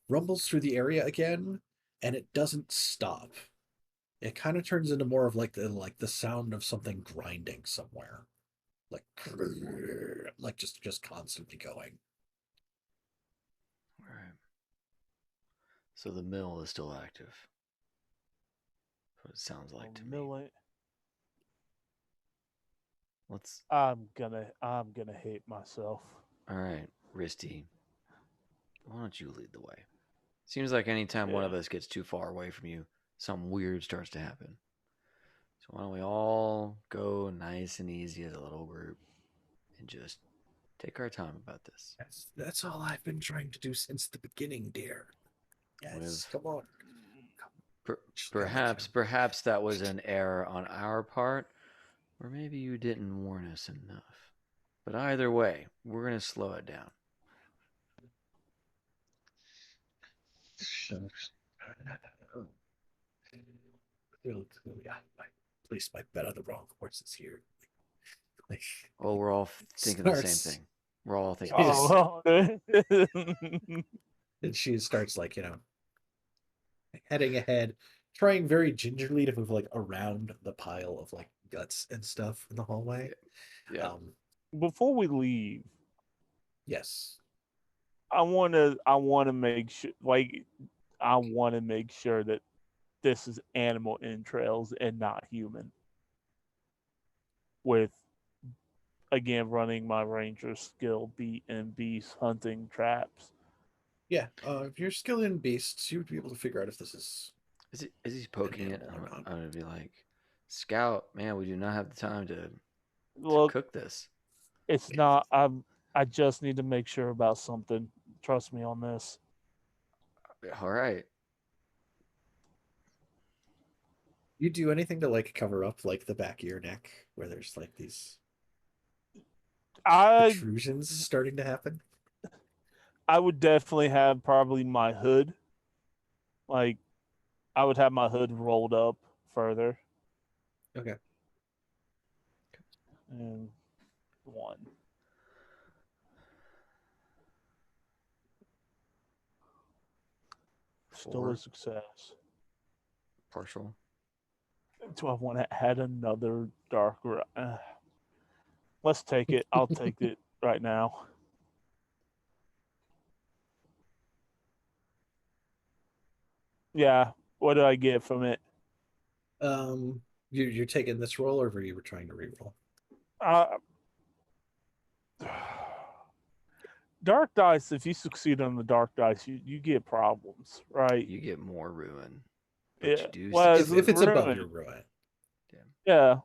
rumbles through the area again, and it doesn't stop. It kind of turns into more of like the sound of something grinding somewhere, like like just constantly going. All right. So the mill is still active. That's what it sounds like to me. Let's. I'm gonna hate myself. All right, Risty. Why don't you lead the way? Seems like anytime one of us gets too far away from you, something weird starts to happen. So why don't we all go nice and easy as a little group and just take our time about this? That's all I've been trying to do since the beginning, dear. Yes, come on. Perhaps that was an error on our part, or maybe you didn't warn us enough. But either way, we're going to slow it down. Yeah, I placed my bet on the wrong horses here. Like, Oh, we're all thinking the same thing. We're all thinking. Oh, and she starts like heading ahead, trying very gingerly to move like around the pile of like guts and stuff in the hallway. Yeah. Before we leave, Yes. I want to make sure, that this is animal entrails and not human. With, again, running my ranger skill, beat and beast hunting traps. Yeah. If you're skilled in beasts, you would be able to figure out if this is. Is he poking it? I would be like, Scout, man, we do not have the time to cook this. It's not. I just need to make sure about something. Trust me on this. All right. You do anything to like cover up like the back of your neck where there's like these protrusions starting to happen? I would definitely have probably my hood. Like, I would have my hood rolled up further. Okay. And one. Still a success. Partial. Do I want to add another dark? Let's take it. I'll take it right now. Yeah. What do I get from it? You're taking this roll, or you were trying to re-roll? Dark dice. If you succeed on the dark dice, you get problems, right? You get more ruin. Yeah. If it's above your ruin. Yeah.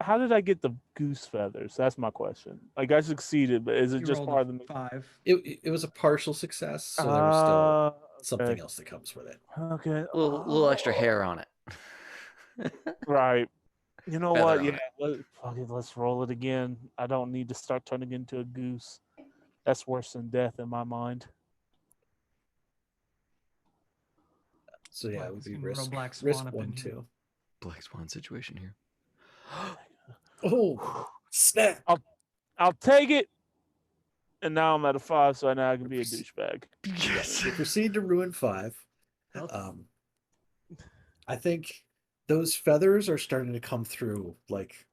How did I get the goose feathers? That's my question. Like, I succeeded, but is it just part of the 5? It was a partial success, so there was still something else that comes with it. Okay. A little extra hair on it. Right. You know Feather what? Yeah. Let's roll it again. I don't need to start turning into a goose. That's worse than death in my mind. So yeah, it would be risk Black Swan 1, 2. Black Swan situation here. Oh, snap! I'll take it. And now I'm at a 5, so now I can be a douchebag. Yes. You proceed to ruin 5. I think those feathers are starting to come through like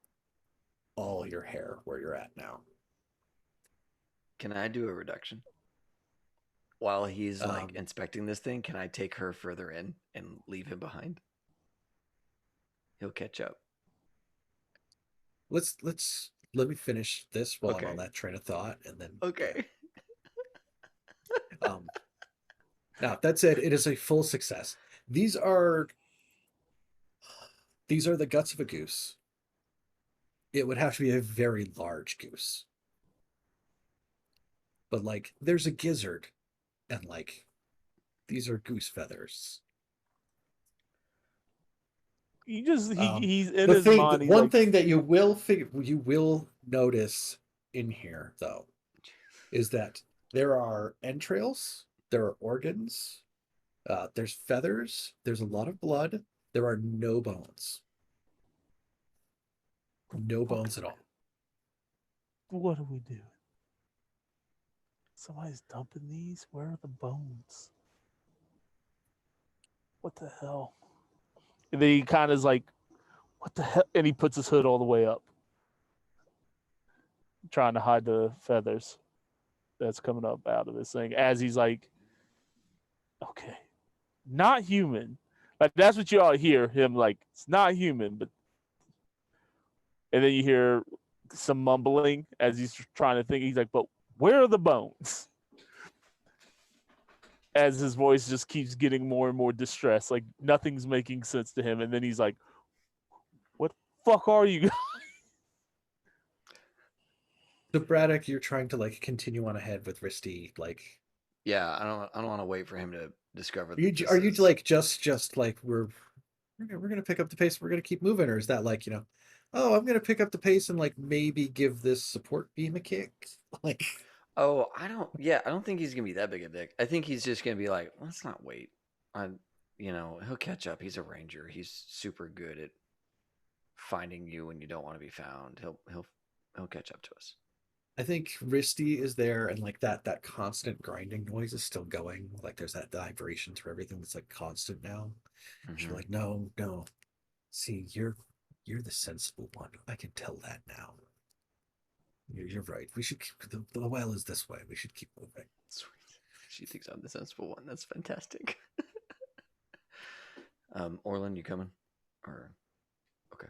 all your hair where you're at now. Can I do a reduction? While he's like inspecting this thing, can I take her further in and leave him behind? He'll catch up. let me finish this while I'm Okay. on that train of thought, and then Okay. Now that said, it is a full success. These are the guts of a goose. It would have to be a very large goose. But like there's a gizzard, and like these are goose feathers. He's in The his thing, mind. He's one like, thing that you will notice in here though is that there are entrails, there are organs, there's feathers, there's a lot of blood, there are no bones. No bones at all. what are we doing? Somebody's dumping these. Where are the bones? What the hell? And then he kind of is like, what the hell? And he puts his hood all the way up, trying to hide the feathers that's coming up out of this thing. As he's like, okay, not human. Like that's what you all hear him like. It's not human, but. And then you hear some mumbling as he's trying to think. He's like, but where are the bones? As his voice just keeps getting more and more distressed, like nothing's making sense to him. And then he's like, what the fuck are you guys? So Braddock, you're trying to like continue on ahead with Risty, like Yeah, I don't want to wait for him to discover. are you like just like we're gonna pick up the pace, we're gonna keep moving, or is that like, oh, I'm gonna pick up the pace and like maybe give this support beam a kick? Like Oh, I don't think he's gonna be that big a dick. I think he's just gonna be like, let's not wait. He'll catch up. He's a ranger. He's super good at finding you when you don't want to be found. He'll catch up to us. I think Risty is there, and like that constant grinding noise is still going. Like there's that vibration through everything that's like constant now. She's Mhm. like, no. See, you're the sensible one. I can tell that now. You're right. We should keep the well is this way. We should keep moving. Sweet. She thinks I'm the sensible one. That's fantastic. Orlin, you coming? Or okay.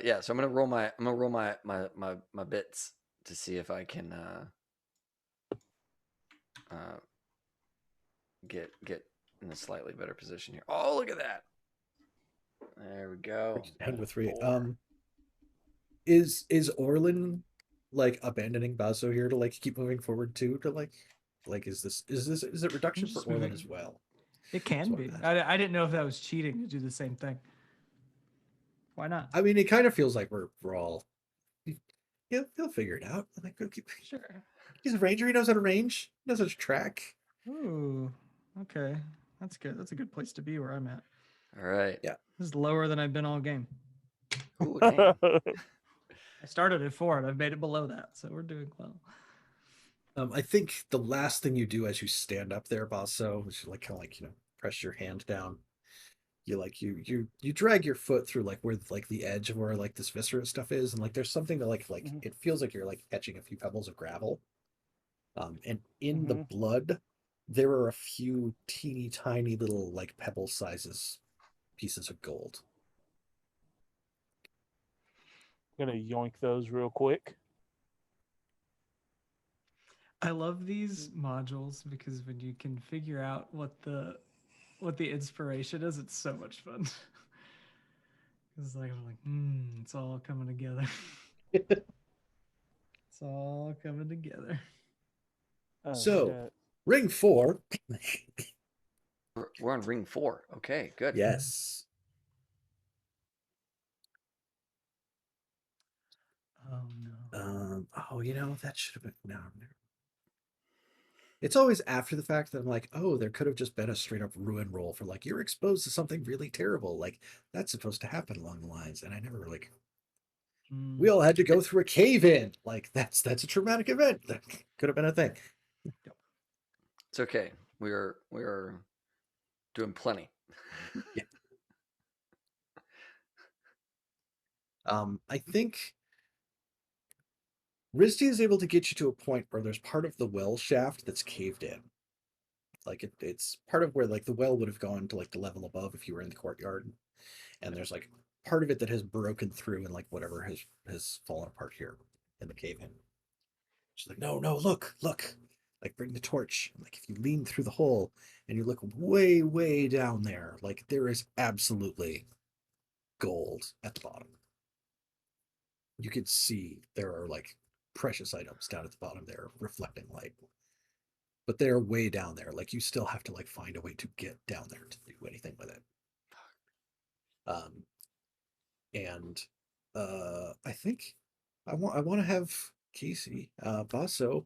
Yeah. So I'm gonna roll my bits to see if I can get in a slightly better position here. Oh, look at that! There we go. Down with 3. 4. Is Orlin like abandoning Bazo here to like keep moving forward too? To like is it reduction for just Orlin moving. as well? It can That's be. what I'm I didn't know if that was cheating to do the same thing. Why not? I mean, it kind of feels like we're all he'll figure it out. Like Sure. he's a ranger. He knows how to range. He knows how to track. Ooh. Okay. That's good. That's a good place to be where I'm at. All right. Yeah. This is lower than I've been all game. Ooh, dang. I started at 4 and I've made it below that, so we're doing well. I think the last thing you do as you stand up there, Basso, is you like kind of like press your hand down. You like you drag your foot through like where like the edge of where like this viscera stuff is, and like there's something that like it feels like you're like catching a few pebbles of gravel. And in the blood, there are a few teeny tiny little like pebble sizes pieces of gold. Gonna yoink those real quick. I love these modules because when you can figure out what the inspiration is, it's so much fun. It's like I'm like, it's all coming together. It's all coming together. Oh, So, shit. ring 4. We're on ring 4. Okay, good. Yes. Oh no. That should have been no. It's always after the fact that I'm like, oh, there could have just been a straight up ruin roll for like you're exposed to something really terrible. Like that's supposed to happen along the lines, and I never like. We all had to go through a cave in. Like that's a traumatic event. That could have been a thing. It's okay. We are doing plenty. Yeah. I think Risty is able to get you to a point where there's part of the well shaft that's caved in. Like it's part of where like the well would have gone to like the level above if you were in the courtyard, and there's like part of it that has broken through and like whatever has fallen apart here in the cave in. She's like, no, look. Like, bring the torch. Like, if you lean through the hole and you look way, way down there, like, there is absolutely gold at the bottom. You can see there are, like, precious items down at the bottom there reflecting light. But they're way down there. Like, you still have to, like, find a way to get down there to do anything with it. And I think I want to have Casey, Basso,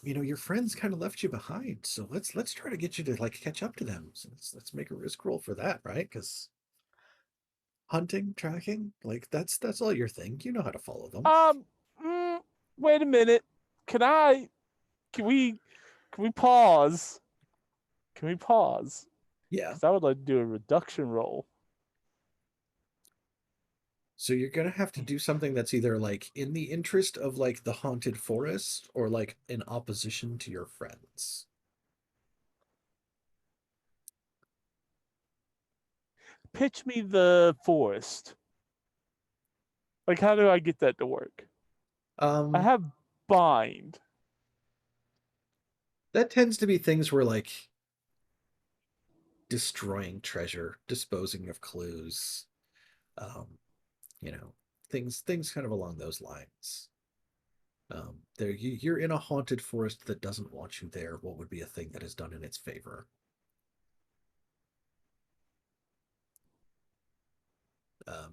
your friends kind of left you behind, so let's try to get you to like catch up to them. So let's make a risk roll for that, right? Because hunting, tracking, like that's all your thing. You know how to follow them. Wait a minute. Can we pause? Can we pause? Yeah. Because I would like to do a reduction roll. So you're gonna have to do something that's either like in the interest of like the haunted forest or like in opposition to your friends. Pitch me the forest. Like, how do I get that to work? I have bind. That tends to be things where like destroying treasure, disposing of clues, um, things kind of along those lines. You're in a haunted forest that doesn't want you there. What would be a thing that is done in its favor?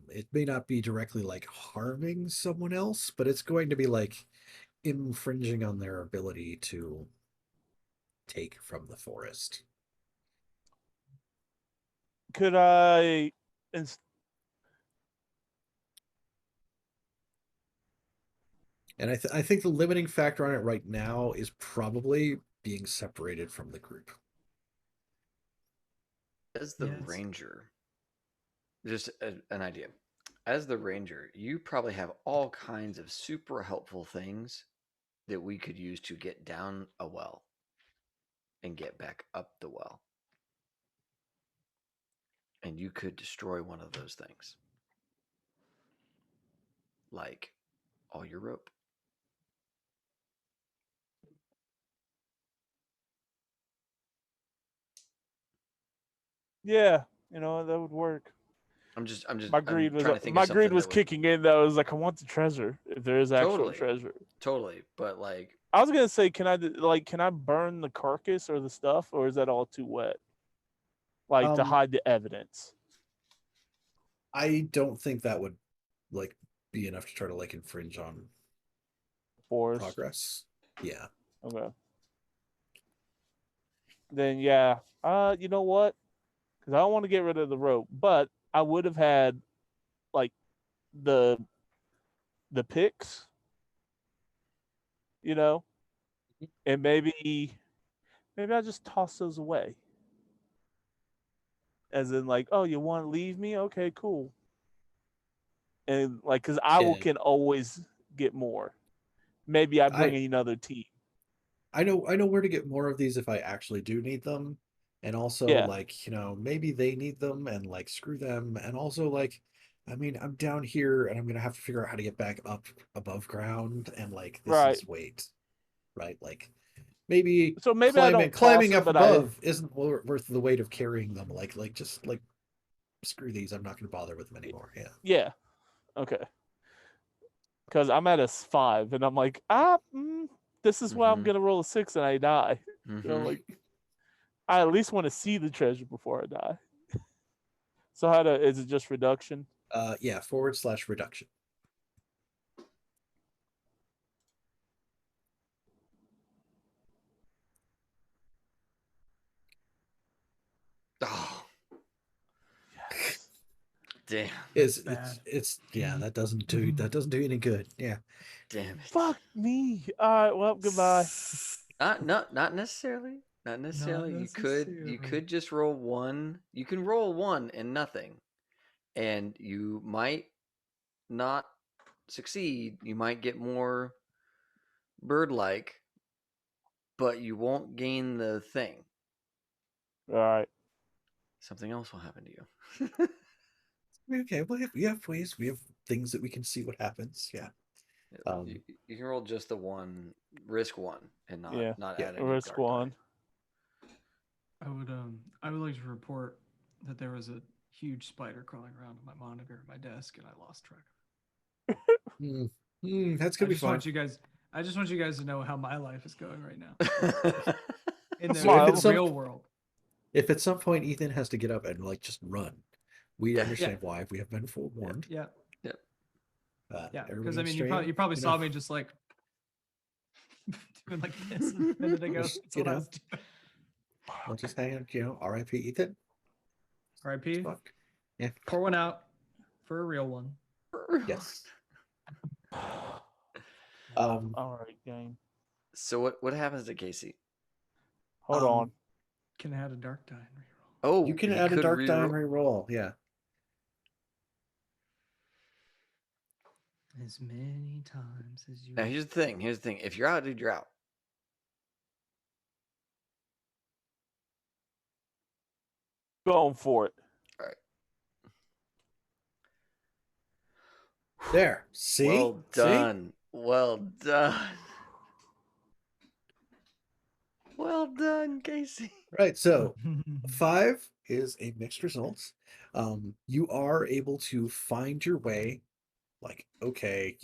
It may not be directly like harming someone else, but it's going to be like infringing on their ability to take from the forest. Could I And I think the limiting factor on it right now is probably being separated from the group. As the ranger, just an idea. As the ranger, you probably have all kinds of super helpful things that we could use to get down a well and get back up the well. And you could destroy one of those things. Like all your rope. Yeah, that would work. I'm just My greed trying to think of greed something was kicking in though. I was like, I want the treasure. If there is actual treasure. Totally. But like, I was gonna say, can I burn the carcass or the stuff, or is that all too wet? Like to hide the evidence. I don't think that would like be enough to try to like infringe on Forest. progress. Yeah. Okay. Then yeah. You know what? Because I don't want to get rid of the rope, but I would have had like the picks, and maybe I just toss those away. As in, like, oh, you want to leave me? Okay, cool. And like, because can always get more. Maybe I bring another team. I know where to get more of these if I actually do need them. And also like, maybe they need them and like screw them. And also like, I mean, I'm down here and I'm gonna have to figure out how to get back up above ground and like this is weight. Right? Like maybe I don't climbing up above isn't worth the weight of carrying them. Like just like screw these. I'm not gonna bother with them anymore. Yeah. Yeah. Okay. Because I'm at a 5 and I'm like, this is why I'm gonna roll a 6 and I die. Like, I at least want to see the treasure before I die. So is it just reduction? Yeah, /reduction. oh, yes. Damn. It's that doesn't do any good. Yeah. Damn it. Fuck me. All right. Well, goodbye. Not necessarily. Not necessarily. You could just roll one. You can roll 1 and nothing, and you might not succeed. You might get more bird-like, but you won't gain the thing. All right. Something else will happen to you. Okay, well, we have ways. We have things that we can see what happens. Yeah. You can roll just the one, risk one, and not Yeah. add any Risk dark die. one. I would like to report that there was a huge spider crawling around on my monitor at my desk, and I lost track of That's it. gonna be fun. I just want you guys to know how my life is going right now in the, So if in it's the real world. If at some point Ethan has to get up and like just run, we understand why. We have been forewarned. Yeah, Yep. yeah. Everybody Because I mean, strain, you probably you saw know. me just like doing like this a minute ago. Just, That's what I was doing. We'll just hang on, R.I.P. Ethan. R.I.P. Fuck. Yeah. Pour one out for a real one. Yes. All right, game. So what happens to Casey? Hold on. Can add a dark die and reroll. Oh, You can he add a could dark die reroll- and reroll. Yeah. As many times as you. Now here's the thing. If you're out, dude, you're out. Going for it. All right. There. See? Well done. Well done. Well done, Casey. Right. So 5 is a mixed results. You are able to find your way. Like, okay,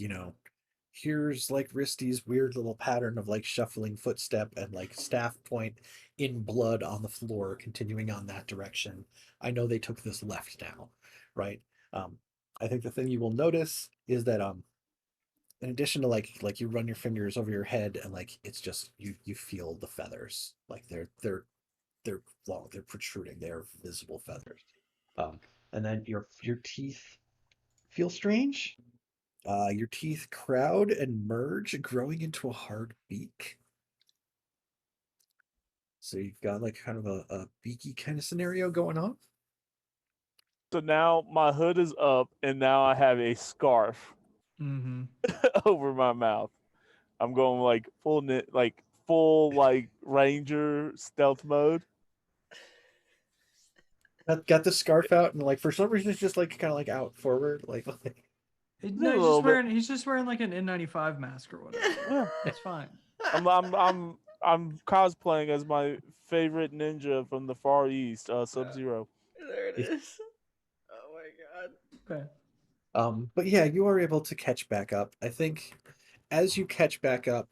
here's like Risty's weird little pattern of like shuffling footstep and like staff point in blood on the floor, continuing on that direction. I know they took this left now, right? I think the thing you will notice is that in addition to like you run your fingers over your head and like it's just you feel the feathers, like they're long, they're protruding, they're visible feathers. And then your teeth feel strange. Your teeth crowd and merge, growing into a hard beak. So you've got like kind of a beaky kind of scenario going on. So now my hood is up, and now I have a scarf Mm-hmm. over my mouth. I'm going like full like ranger stealth mode. Got the scarf out and like for some reason it's just like kind of like out forward, like No, A he's little just bit. wearing like an N95 mask or whatever. Yeah. It's fine. I'm cosplaying as my favorite ninja from the Far East, Sub-Zero. There it is. Oh my god. Okay. But yeah, you are able to catch back up. I think as you catch back up,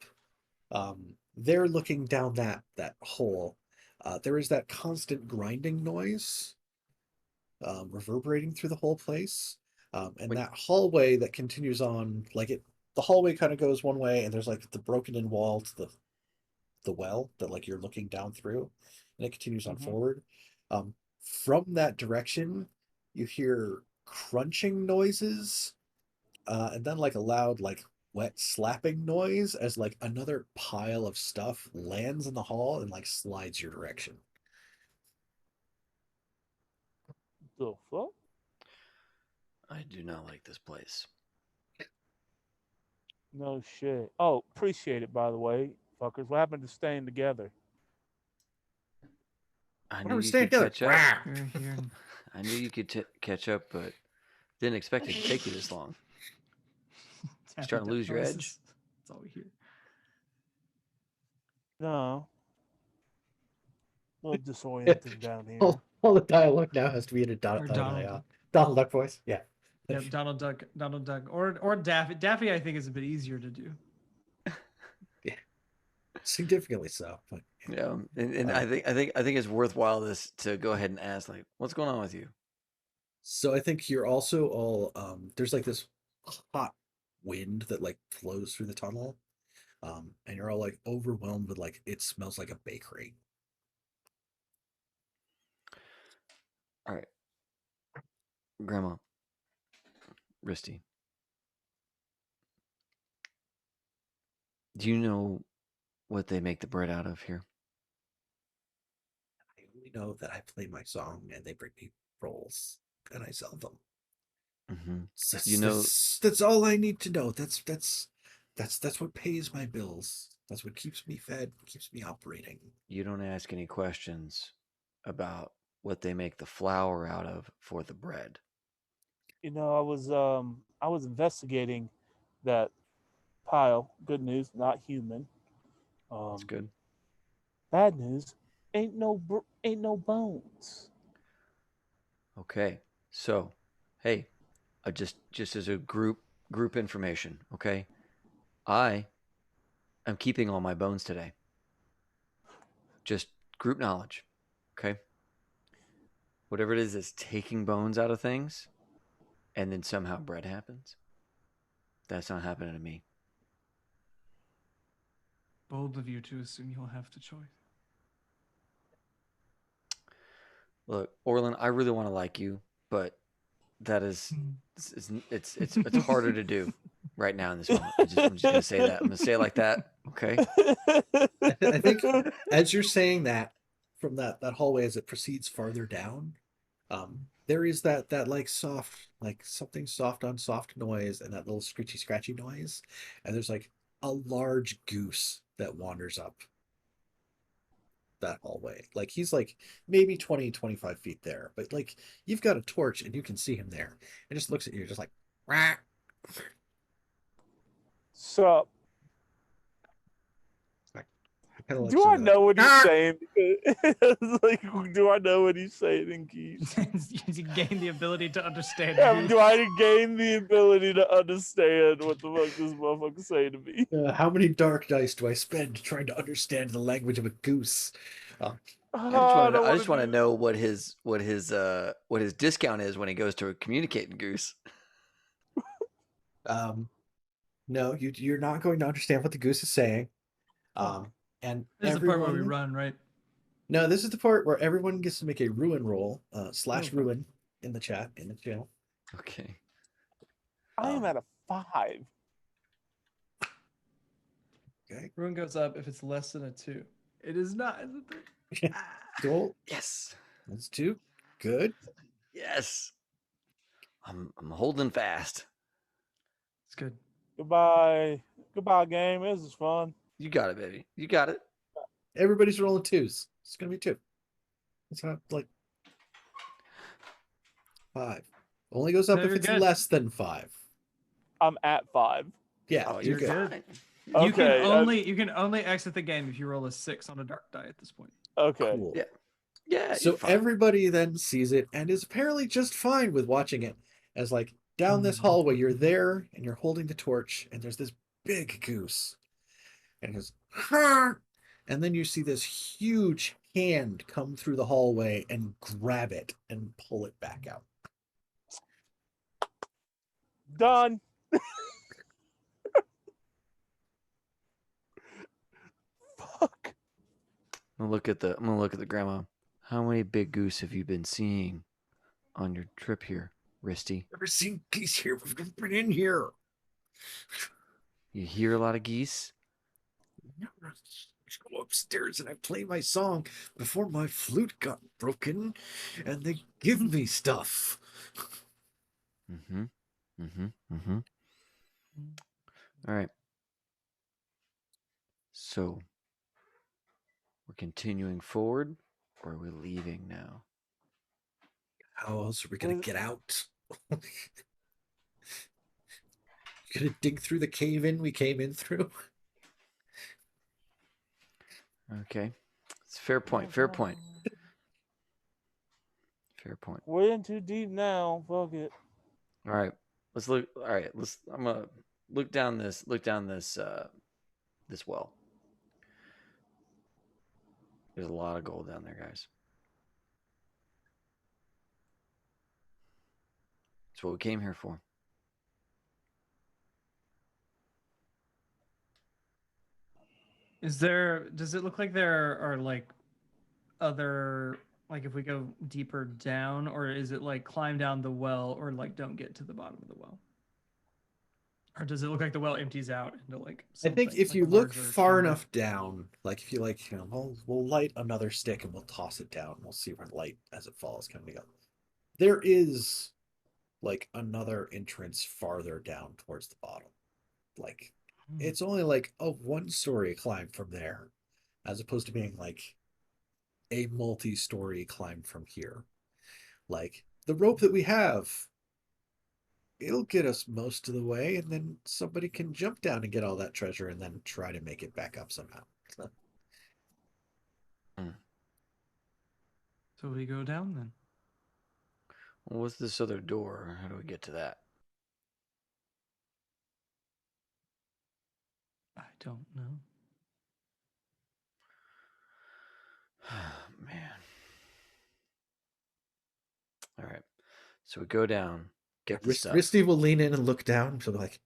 they're looking down that hole. There is that constant grinding noise reverberating through the whole place. And that hallway that continues on, the hallway kind of goes one way, and there's like the broken in wall to the well that like you're looking down through, and it continues on forward. From that direction, you hear crunching noises, and then like a loud like wet slapping noise as like another pile of stuff lands in the hall and like slides your direction. The fuck? I do not like this place. No shit. Oh, appreciate it, by the way, fuckers. What happened to staying together? I Why knew are we you staying could together? catch up. You're here. I knew you could catch up, but didn't expect it to take you this long. Just trying to lose your edge. That's all we hear. No. A little disorienting down here. All the dialogue now has to be in a Or Donald. Donald Duck voice. Yeah. Yep, Donald Duck, or Daffy. Daffy, I think, is a bit easier to do. Significantly so. But Yeah, and I think it's worthwhile to go ahead and ask, like, what's going on with you? so I think you're also all there's like this hot wind that like flows through the tunnel. And you're all like overwhelmed with like it smells like a bakery. All right, Grandma, Risty, do you know what they make the bread out of here? I only know that I play my song and they bring me rolls and I sell them. Mm-hmm. That's all I need to know. That's what pays my bills. That's what keeps me fed, keeps me operating. You don't ask any questions about what they make the flour out of for the bread. I was investigating that pile. Good news, not human. That's good. Bad news, ain't no bones. Okay. So, hey, just as a group information, okay? I am keeping all my bones today. Just group knowledge. Okay? Whatever it is that's taking bones out of things and then somehow bread happens. That's not happening to me. Bold of you to assume you'll have the choice. Look, Orlin, I really want to like you, but that is it's harder to do right now in this moment. I'm just gonna say that. I'm gonna say it like that. Okay. I think as you're saying that from that hallway as it proceeds farther down, there is that like soft, like something soft on soft noise and that little screechy scratchy noise, and there's like a large goose that wanders up that hallway. Like he's like maybe 20-25 feet there, but like you've got a torch and you can see him there, and just looks at you just like Rah. So, Kind of do I know what he's saying? Like, do I know what he's saying in Geese? You gain the ability to understand. Do I gain the ability to understand what the fuck this motherfucker saying to me? How many dark dice do I spend trying to understand the language of a goose? I just want to know what his discount is when he goes to communicate in Goose. No, you're not going to understand what the goose is saying. And this is the part where we run, right? No, this is the part where everyone gets to make a ruin roll, / ruin in the chat, in the channel. Okay. I am at a 5. Okay. Ruin goes up if it's less than a 2. It is not. Is it? Cool. Yes. That's 2. Good. Yes. I'm holding fast. It's good. Goodbye, game. This is fun. You got it, baby. You got it. Everybody's rolling 2s. It's gonna be 2. It's not like 5. Only goes up if it's less than 5. I'm at 5. Yeah, you're good. Okay, you can only exit the game if you roll a 6 on a dark die at this point. Okay. Cool. Yeah. Yeah. So everybody then sees it and is apparently just fine with watching it as like down this hallway, you're there and you're holding the torch and there's this big goose and it goes, ha! And then you see this huge hand come through the hallway and grab it and pull it back out. Done. Fuck. I'm gonna look at the grandma. How many big goose have you been seeing on your trip here, Risty? Never seen geese here. We've never been in here. You hear a lot of geese? I go upstairs and I play my song before my flute got broken, and they give me stuff. All right. So, we're continuing forward, or are we leaving now? How else are we gonna get out? Gonna dig through the cave in we came in through? Okay. It's a fair point. Fair point. Fair point. We're in too deep now. Fuck it. All right. Let's look. All right. I'm gonna look down this this well. There's a lot of gold down there, guys. That's what we came here for. Does it look like there are like other, like if we go deeper down, or is it like climb down the well or like don't get to the bottom of the well? Or does it look like the well empties out into like I think if like you a look larger far chamber? enough down, like if you like, we'll light another stick and we'll toss it down. We'll see where the light as it falls coming up. There is like another entrance farther down towards the bottom. Like it's only like a 1-story climb from there, as opposed to being like a multi-story climb from here. Like the rope that we have it'll get us most of the way, and then somebody can jump down and get all that treasure, and then try to make it back up somehow. So, So we go down then. Well, what's this other door? How do we get to that? I don't know. Man. All right. So we go down, get the stuff. Risty will lean in and look down. So like,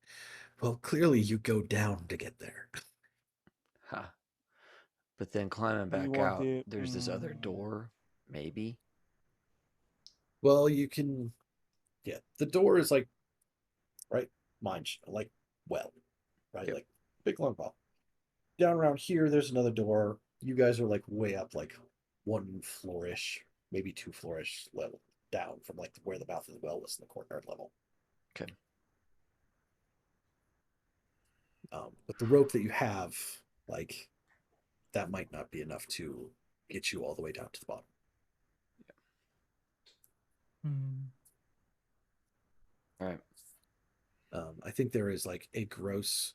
well, clearly you go down to get there. Huh. But then climbing You back want out, the- there's this other door, maybe. Well, you can. Yeah, the door is like, right, like well, right, Yep. like big long ball. Down around here, there's another door. You guys are like way up, like one flourish, maybe two flourish level down from like where the mouth of the well was in the courtyard level. Okay. But the rope that you have, like, that might not be enough to get you all the way down to the bottom. Hmm. All right. I think there is like a gross.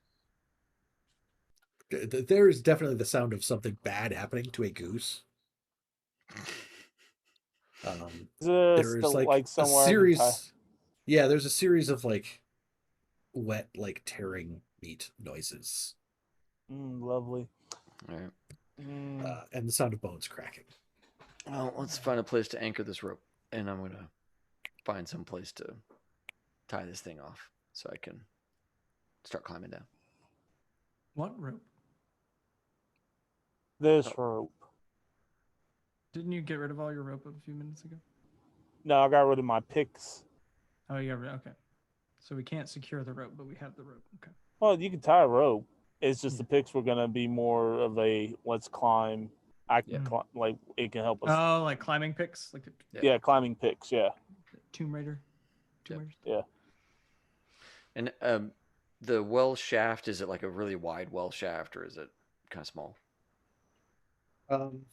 There is definitely the sound of something bad happening to a goose. There is like a somewhere I can series. Yeah, there's a series of like wet, like tearing meat noises, lovely. All right. and the sound of bones cracking. Well, let's find a place to anchor this rope, and I'm gonna find some place to tie this thing off so I can start climbing down. What rope? This rope. Didn't you get rid of all your rope a few minutes ago? No, I got rid of my picks. Oh, you got rid. Okay. So we can't secure the rope, but we have the rope. Okay. Well, you can tie a rope. It's just Yeah. the picks were gonna be more of a let's climb. I can Yeah. like it can help us. Oh, like climbing picks, like the Yeah, climbing picks. Yeah. Tomb Raider. Yep. Raiders. Yeah. And the well shaft, is it like a really wide well shaft, or is it kind of small? Can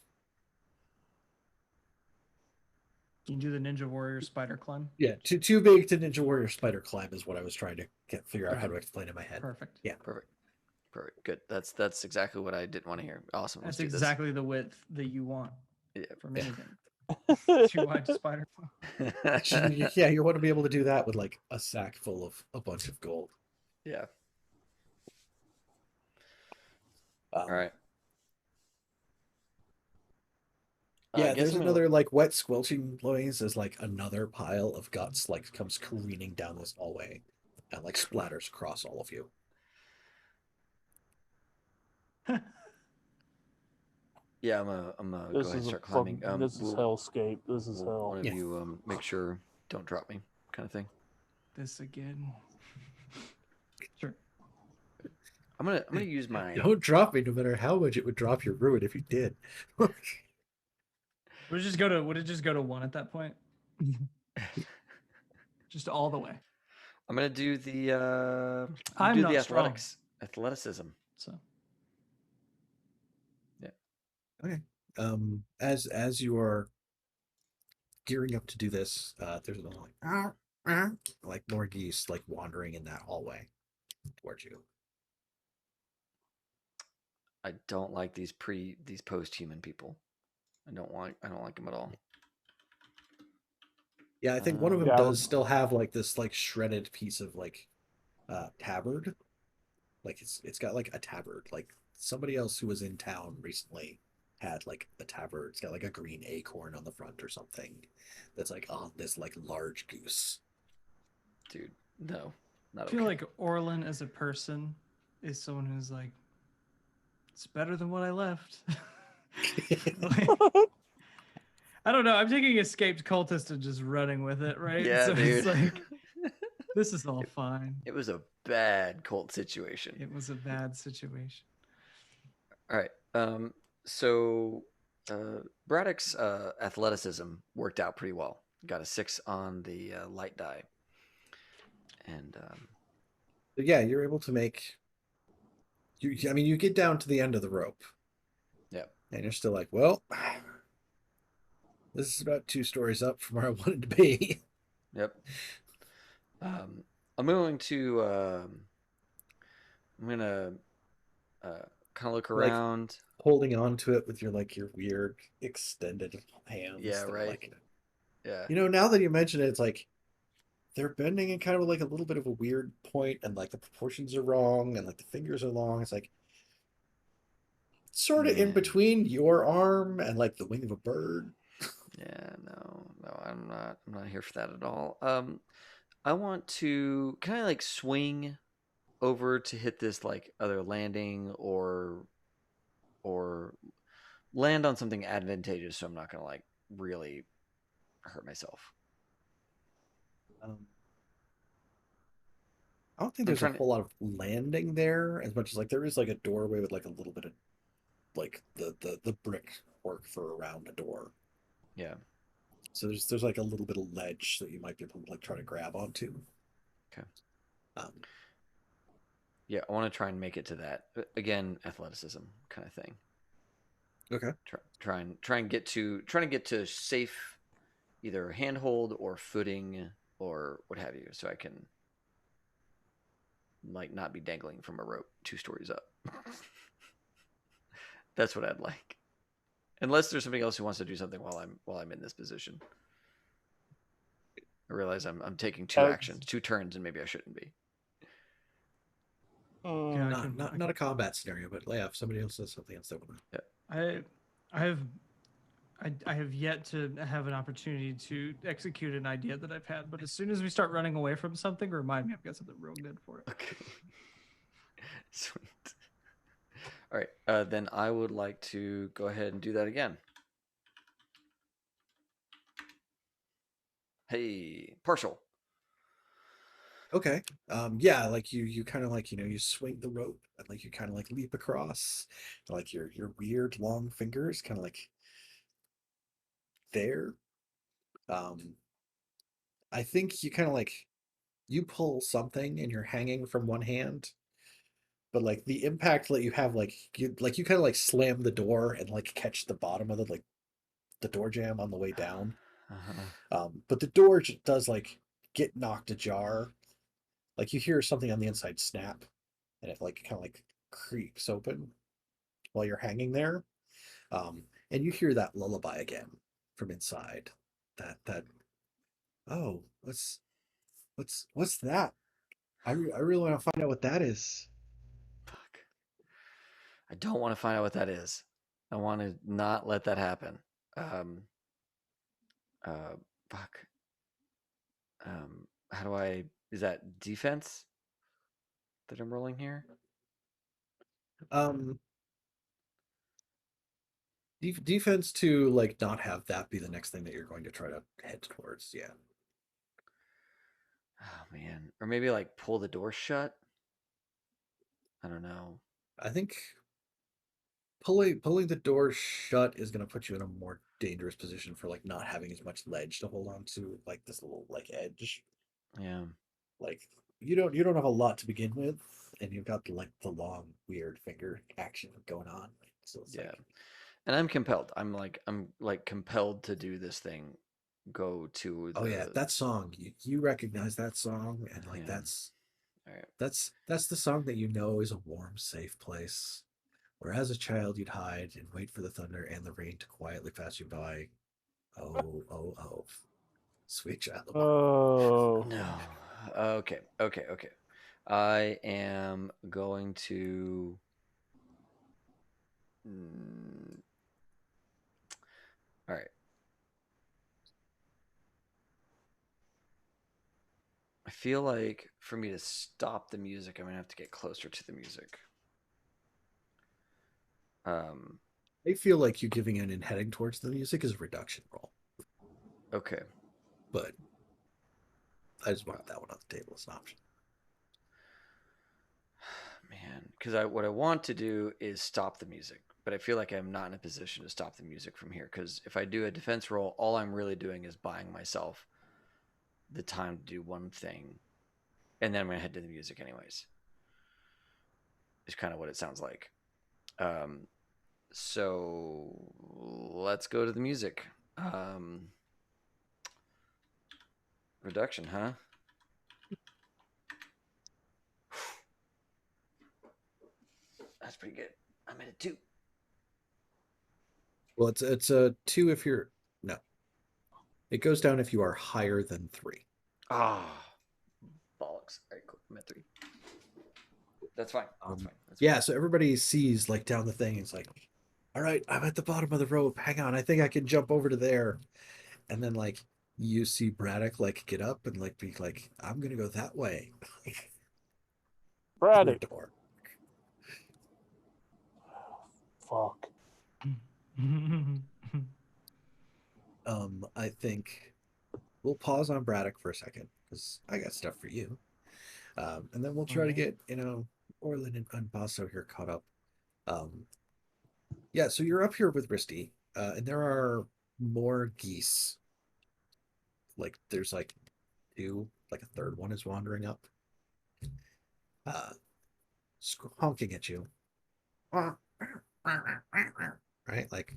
you do the Ninja Warrior spider climb? Yeah, too big to Ninja Warrior spider climb is what I was trying to figure out how to explain in my head. Perfect. Yeah. Perfect. Good. That's exactly what I didn't want to hear. Awesome. That's Let's do exactly the width that you want this. from Yeah. anything. Too wide to spider climb. Yeah, you want to be able to do that with like a sack full of a bunch of gold. Yeah. All right. Yeah, there's another like wet squelching noise as like another pile of guts like comes careening down this hallway and like splatters across all of you. Yeah, I'm gonna go This ahead and is start climbing. this is hellscape. This is hell. One of Yeah. you make sure don't drop me, kind of thing. This again. Sure. I'm gonna use my. Don't drop me, no matter how much it would drop your ruin if you did. Would it just go to one at that point? Just all the way. I'm gonna do the. I'm do not the strong. athleticism. So Okay. As you are gearing up to do this, there's another like more geese like wandering in that hallway towards you. I don't like these post-human people. I don't like them at all. Yeah, I think one of them Yeah, I does would- still have like this like shredded piece of like tabard. Like it's got like a tabard. Like somebody else who was in town recently had like a tabard. It's got like a green acorn on the front or something. That's like on this like large goose. Dude, no, not I feel okay. like Orlin as a person is someone who's like, it's better than what I left. Like, I don't know. I'm taking escaped cultist and just running with it, right? Yeah, so dude. It's like, this is all fine. It was a bad cult situation. It was a bad situation. All right. So Braddock's athleticism worked out pretty well. Got a 6 on the light die, and But yeah, you're able to make. I mean, you get down to the end of the rope. yeah. And you're still like, well, this is about 2 stories up from where I wanted to be. Yep. I'm going to I'm gonna kind of look Like around. holding on to it with your your weird extended hands Yeah, that are right. like, Yeah. now that you mention it, it's like they're bending in kind of like a little bit of a weird point, and like the proportions are wrong, and like the fingers are long. It's like sort of in Man. between your arm and like the wing of a bird. Yeah, no, I'm not. I'm not here for that at all. I want to. Can I like swing over to hit this like other landing or land on something advantageous so I'm not gonna like really hurt myself. Um, I don't think I'm there's a trying to. whole lot of landing there as much as like there is like a doorway with like a little bit of like the brick work for around a door. Yeah. So there's like a little bit of ledge that you might be able to like try to grab onto. Okay. Um, Yeah, I want to try and make it to that again. Athleticism kind of thing. okay. Try and get to trying to get to safe either handhold or footing or what have you, so I can like not be dangling from a rope 2 stories up. That's what I'd like. Unless there's somebody else who wants to do something while I'm in this position. I realize I'm taking two As, actions, 2 turns, and maybe I shouldn't be. Yeah, I Not can. not I not can. a combat scenario, but yeah, if somebody else says something else, that would. I have I have yet to have an opportunity to execute an idea that I've had, but as soon as we start running away from something, remind me I've got something real good for it. Okay. Sweet. All right. Then I would like to go ahead and do that again. Hey, partial. Okay. Yeah, like you kind of like, you swing the rope and like you kind of like leap across, and, like your weird long fingers kind of like there. Um, I think you kind of like you pull something and you're hanging from one hand, but like the impact that you have you kind of like slam the door and like catch the bottom of the door jamb on the way down. Uh-huh. But the door does like get knocked ajar. Like you hear something on the inside snap, and it like kind of like creeps open while you're hanging there. And you hear that lullaby again from inside. That oh, what's that? I really want to find out what that is. Fuck. I don't want to find out what that is. I want to not let that happen. Um. Uh. Fuck. How do I? Is that defense that I'm rolling here? Um, defense to like not have that be the next thing that you're going to try to head towards. Yeah, Oh man, or maybe like pull the door shut. I don't know. I think pulling the door shut is going to put you in a more dangerous position for like not having as much ledge to hold on to, like this little like edge. Yeah. Like you don't have a lot to begin with, and you've got like the long weird finger action going on. So it's Yeah. like, And I'm like compelled to do this thing. Go to oh yeah, the that song you recognize that song, and like yeah. that's All right. that's the song that you know is a warm, safe place where as a child you'd hide and wait for the thunder and the rain to quietly pass you by. Oh, oh, oh, sweet child of mine. oh, No. Okay. Okay. Okay. I am going to. All right. I feel like for me to stop the music, I'm gonna have to get closer to the music. Um. I feel like you giving in and heading towards the music is a reduction roll, Okay. but I just wanted that one on the table as an option. Man, because what I want to do is stop the music, but I feel like I'm not in a position to stop the music from here. Because if I do a defense roll, all I'm really doing is buying myself the time to do one thing, and then I'm gonna head to the music anyways. Is kind of what it sounds like. Um, so let's go to the music. Reduction, huh? That's pretty good. I'm at a 2. Well, it's a 2 if you're no. It goes down if you are higher than 3. Ah, bollocks. All right, cool. I'm at 3. That's fine. That's fine. That's Yeah, fine. so everybody sees like down the thing. It's like, all right, I'm at the bottom of the rope. Hang on, I think I can jump over to there. And then like you see Braddock like get up and like be like, I'm gonna go that way. Through a Braddock. door. Fuck. I think we'll pause on Braddock for a second because I got stuff for you. And then we'll try to get, Orlin and Basso here caught up. Yeah, so you're up here with Risty, and there are more geese. Like there's like 2, like a third one is wandering up. Honking at you. Right? Like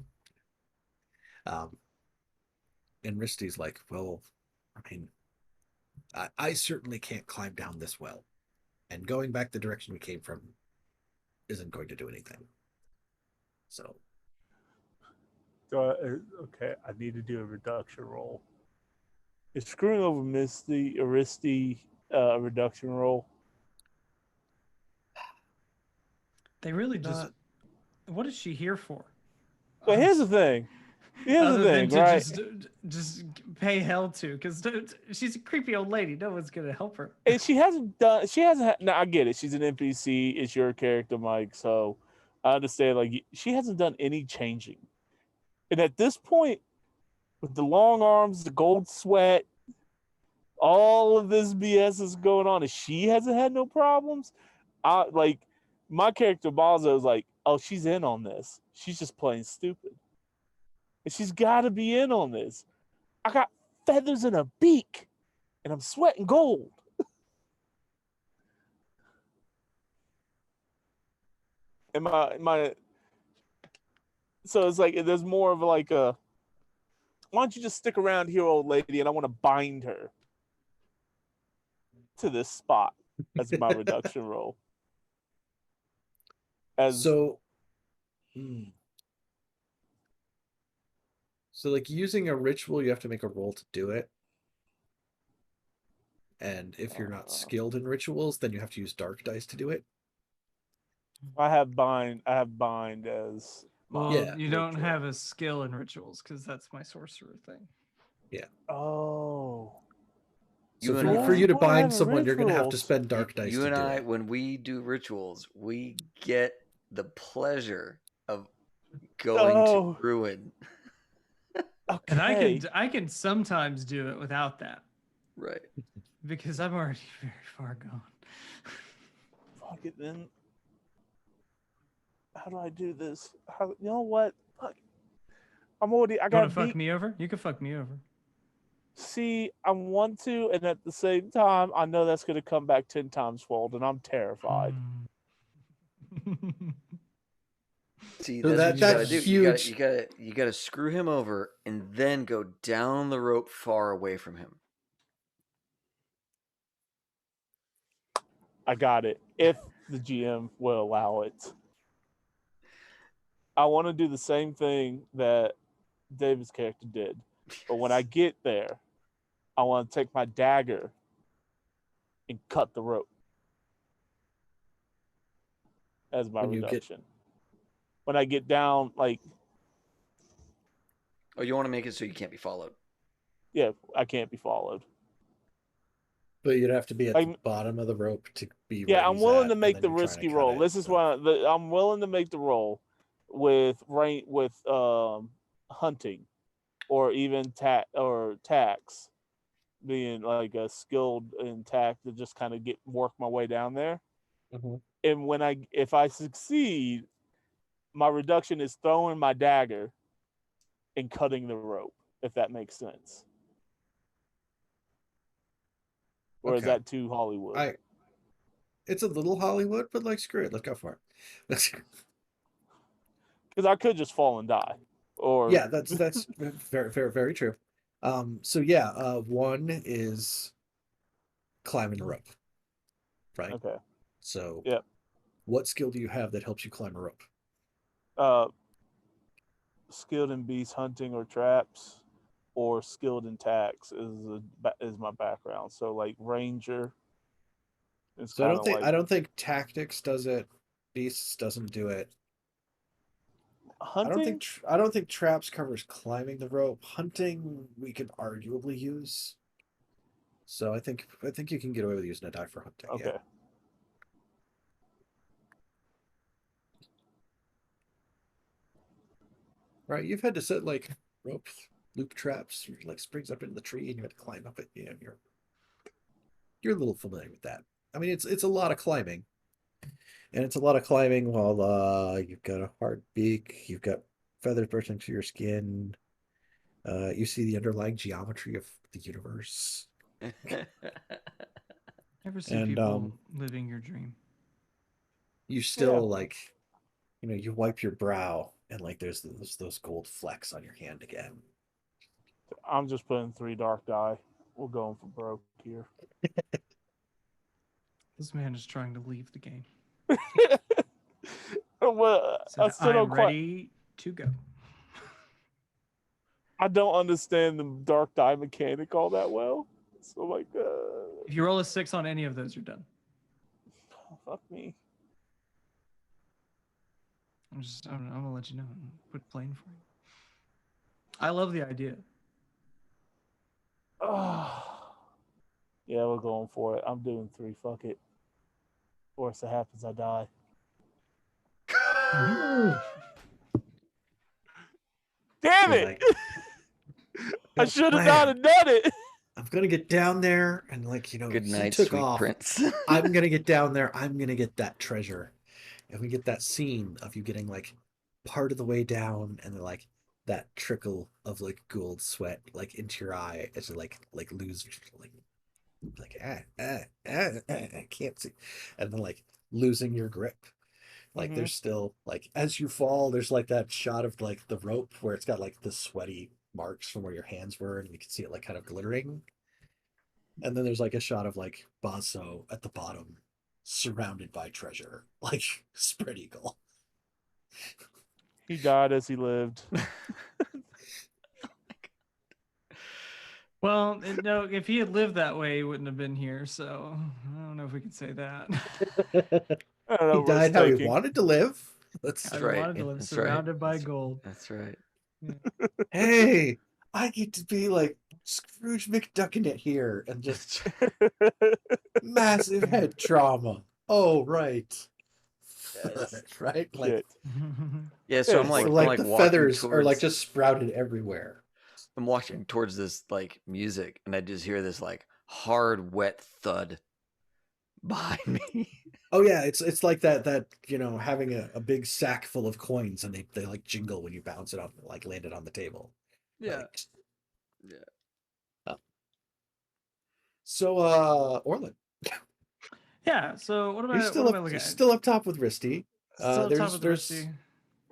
and Risty's like, well, I mean, I certainly can't climb down this well. And going back the direction we came from isn't going to do anything. So Okay, I need to do a reduction roll. Is screwing over Risty a reduction roll? They really just. Not- What is she here for? But here's the thing. Other than to right? just pay hell to, because she's a creepy old lady. No one's gonna help her. And she hasn't. No, I get it. She's an NPC. It's your character, Mike. So I understand. Like she hasn't done any changing. And at this point, with the long arms, the gold sweat, all of this BS is going on, and she hasn't had no problems. Like my character Balzo is like, oh, she's in on this. She's just playing stupid. And she's got to be in on this. I got feathers in a beak, and I'm sweating gold. And so it's like there's more of like a, why don't you just stick around here, old lady, and I want to bind her to this spot as my reduction roll. So like using a ritual, you have to make a roll to do it. And if you're not skilled in rituals, then you have to use dark dice to do it. I have bind as Well, Yeah. you don't have a skill in rituals because that's my sorcerer thing. Yeah. Oh. So for you to bind someone, you're going to have to rituals. spend dark dice You to and do I, it. when we do rituals, we get the pleasure of going to ruin. And I can sometimes do it without that. Right. Because I'm already very far gone. Fuck it then. How do I do this? You know what? Fuck. I got to fuck me over? You can fuck me over. See, I want to, and at the same time, I know that's going to come back 10 times fold, and I'm terrified. See, So that's what you gotta that's do. huge. You gotta screw him over and then go down the rope far away from him. I got it. If the GM will allow it. I want to do the same thing that David's character did. But when I get there, I want to take my dagger and cut the rope as my reduction. When I get down, like... Oh, you want to make it so you can't be followed? Yeah, I can't be followed. But you'd have to be at the bottom of the rope to be. Yeah, I'm willing to make the risky roll. This is why I'm willing to make the roll with hunting, or even tax, being like a skilled in tack to just kind of work my way down there. Mm-hmm. And if I succeed, my reduction is throwing my dagger and cutting the rope, if that makes sense. Or is that too Hollywood? It's a little Hollywood, but like, screw it. Let's go for it. Because I could just fall and die. Or yeah, that's very, very, very true. So yeah, one is climbing the rope. Right. Okay. So yep. what skill do you have that helps you climb a rope? Skilled in beast hunting or traps, or skilled in tax is my background. So like ranger is So kind of like I don't think tactics does it. Beasts doesn't do it. hunting. I don't think traps covers climbing the rope. Hunting we could arguably use. So I think you can get away with using a die for hunting. Okay. Yeah. Right. You've had to set like rope loop traps, or, like springs up into the tree, and you had to climb up it. Yeah, you're a little familiar with that. I mean, it's a lot of climbing, and it's a lot of climbing while you've got a hard beak, you've got feathers bursting through your skin. You see the underlying geometry of the universe, Ever see and people living your dream? you still like, you wipe your brow, and like there's those gold flecks on your hand again. I'm just putting 3 dark die. We're going for broke here. This man is trying to leave the game. Well, I still don't quite. Ready to go. I don't understand the dark die mechanic all that well. So like, If you roll a 6 on any of those, you're done. fuck me. I'm gonna let you know. Quit playing for you. I love the idea. Yeah, we're going for it. I'm doing 3. Fuck it. Worst that happens, I die. Damn You're it! like, I should have not have done it. I'm gonna get down there, and like Good he night, took sweet off. prince. I'm gonna get down there. I'm gonna get that treasure, and we get that scene of you getting like part of the way down, and then like that trickle of like gold sweat like into your eye as you like lose I can't see, and then like losing your grip. Like there's still like as you fall, there's like that shot of like the rope where it's got like the sweaty marks from where your hands were, and you can see it like kind of glittering. And then there's like a shot of like Basso at the bottom, surrounded by treasure, like spread eagle. He died as he lived. Well, no, if he had lived that way, he wouldn't have been here. So I don't know if we can say that. I don't know. He died how he risk-taking. wanted to live. That's I right. wanted to live That's surrounded right. by gold. That's right. Hey, I get to be like Scrooge McDucking it here and just massive head trauma. Oh, right. Yes. Right? Like, Shit. Yeah, so I'm So, like, so I'm like like the walking feathers are like towards, just sprouted everywhere. I'm walking towards this like music, and I just hear this like hard, wet thud behind me. Oh yeah, it's like that having a big sack full of coins and they like jingle when you bounce it off, like land it on the table. Yeah. Like, Yeah. oh. So Orlin, Yeah. So what am I? you're still What am I up looking at? still up top with Risty. Still top of the There's Risty.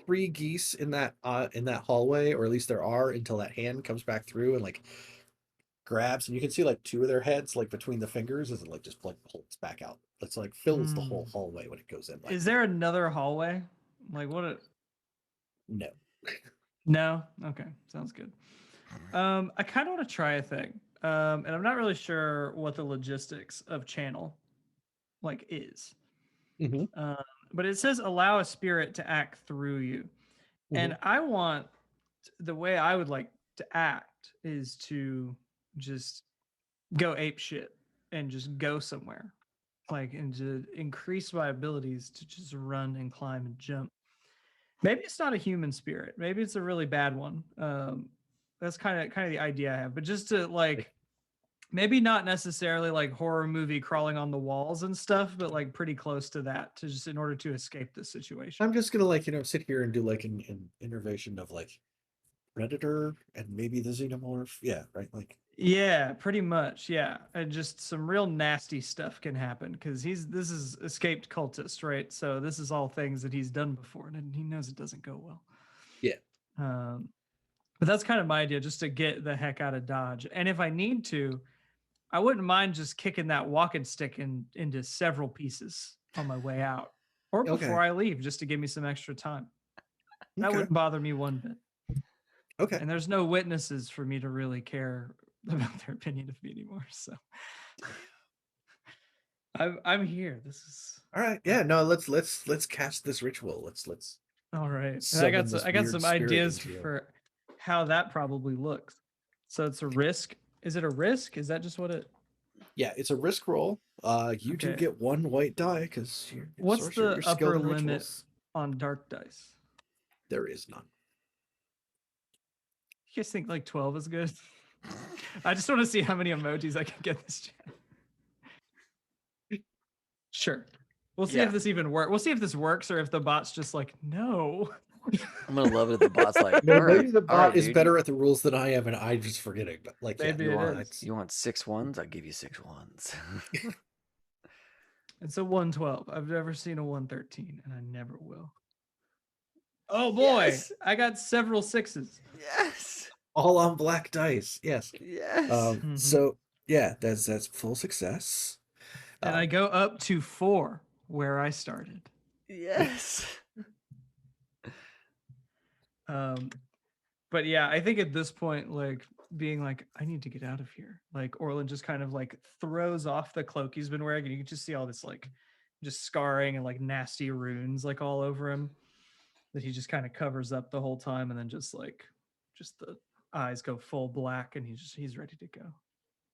3 geese in that hallway, or at least there are until that hand comes back through and like grabs, and you can see like 2 of their heads like between the fingers as it like just like pulls back out. It's like fills the whole hallway when it goes in. Like, Is there another hallway? Like what? no? No. Okay, sounds good. I kind of want to try a thing, and I'm not really sure what the logistics of channel like is. Mm-hmm. But it says allow a spirit to act through you, and I want the way I would like to act is to just go ape shit and just go somewhere, like, and to increase my abilities to just run and climb and jump. Maybe it's not a human spirit. Maybe it's a really bad one. That's kind of the idea I have. But just to like, maybe not necessarily like horror movie crawling on the walls and stuff, but like pretty close to that, to just in order to escape this situation. I'm just gonna like sit here and do like an innervation of like Predator and maybe the Xenomorph. Yeah, right. Like, Yeah, pretty much. Yeah, and just some real nasty stuff can happen because this is escaped cultist, right? So this is all things that he's done before, and he knows it doesn't go well. yeah. But that's kind of my idea, just to get the heck out of Dodge. And if I need to, I wouldn't mind just kicking that walking stick into several pieces on my way out. Or Okay. before I leave, just to give me some extra time. That Okay. wouldn't bother me one bit. Okay. And there's no witnesses for me to really care about their opinion of me anymore. So I'm here. This is All right. Yeah. No. Let's cast this ritual. Let's all right. And summon this I got weird some spirit ideas into you. for how that probably looks. So it's a risk. Is it a risk? Is that just what it? Yeah, it's a risk roll. You do Okay. get one white die because you're What's sorcerer, the you're skilled upper in limit rituals. on dark dice? There is none. You guys think like 12 is good? I just want to see how many emojis I can get this chat. Sure. We'll see Yeah. if this even works. We'll see if this works or if the bot's just like, no. I'm gonna love it if the bot's like, No, all right, maybe the all bot right, is dude, better at the rules than I am, and I'm just forgetting. But like, Maybe yeah, it is. you want 6 ones? I'll give you 6 ones. It's a 112. I've never seen a 113, and I never will. Oh boy, Yes. I got several sixes. Yes. all on black dice. Yes. Yes. Mhm. So yeah, that's full success. And I go up to 4 where I started. Yes. But yeah, I think at this point, like being like, I need to get out of here. Like Orlin just kind of like throws off the cloak he's been wearing, and you can just see all this like just scarring and like nasty runes like all over him that he just kind of covers up the whole time, and then just the eyes go full black, and he's ready to go.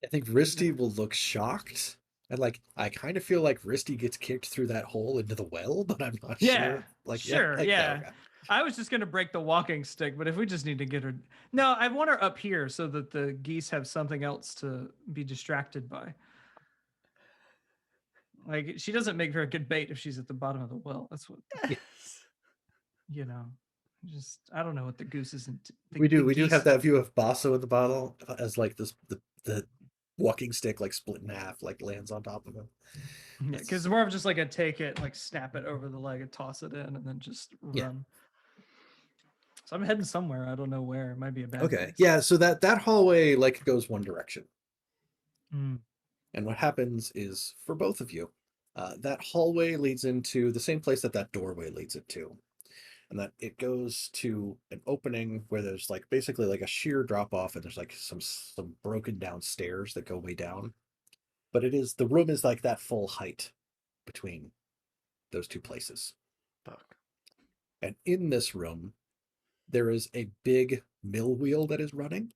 I think Risty will look shocked. And like, I kind of feel like Risty gets kicked through that hole into the well, but I'm not sure. Like, sure, like, yeah. okay. I was just gonna break the walking stick, but if we just need to get her, no, I want her up here so that the geese have something else to be distracted by. Like she doesn't make very good bait if she's at the bottom of the well. That's what Yes. you know. Just I don't know what the goose is. We do geese- have that view of Basso in the bottle as like this the walking stick like split in half, like lands on top of him. Yeah, because more of just like a take it, like snap it over the leg and toss it in, and then just run. Yeah. So I'm heading somewhere. I don't know where. It might be a bad Okay. place. Yeah, so that hallway like goes one direction. Mm. And what happens is for both of you, that hallway leads into the same place that doorway leads it to. And that it goes to an opening where there's like basically like a sheer drop off, and there's like some broken down stairs that go way down. But the room is like that full height between those two places. Fuck. And in this room, there is a big mill wheel that is running.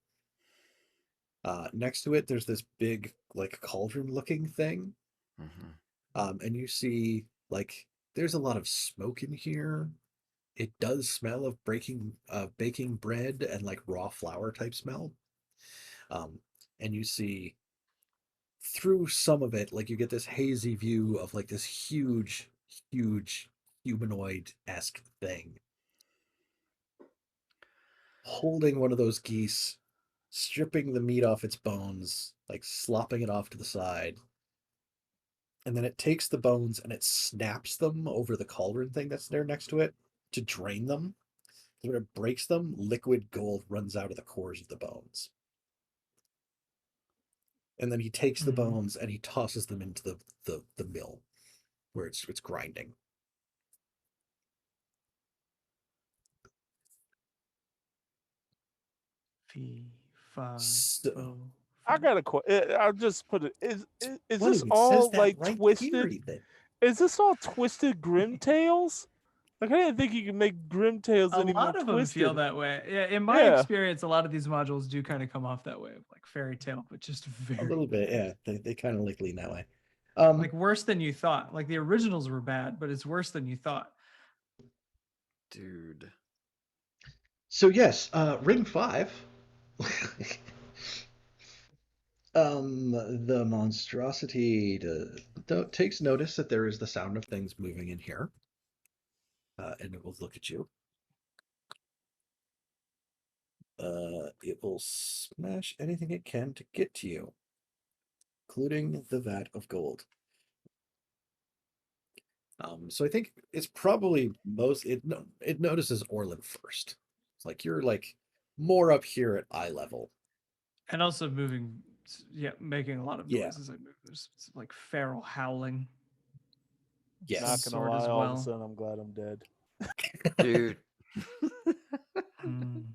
Next to it, there's this big like cauldron looking thing. Mm-hmm. And you see like there's a lot of smoke in here. It does smell of baking bread and like raw flour type smell. And you see through some of it, like you get this hazy view of like this huge humanoid-esque thing holding one of those geese, stripping the meat off its bones, like slopping it off to the side. And then it takes the bones and it snaps them over the cauldron thing that's there next to it to drain them. When it breaks them, liquid gold runs out of the cores of the bones. And then he takes the bones and he tosses them into the mill where it's grinding. Fee, fi, So- fo, I fi. got a question. I'll just put it. Is Funny, this it all says that like right twisted? here, Ethan. Is this all twisted grim tales? Like I didn't think you could make grim tales A any more lot of them twisted. feel that way. Yeah, in my Yeah. experience, a lot of these modules do kind of come off that way, like fairy tale, but just A very little bit, yeah. They kind of like lean that way. like worse than you thought. Like the originals were bad, but it's worse than you thought. Dude. So yes, ring 5. The monstrosity takes notice that there is the sound of things moving in here, and it will look at you. It will smash anything it can to get to you, including the vat of gold. So I think it's probably it notices Orlin first. It's like you're like more up here at eye level. And also moving, yeah, making a lot of Yeah. noises. I move. There's like feral howling. Yes. Not Some gonna sword as lie, all of a well. sudden I'm glad I'm dead. Dude. Mm.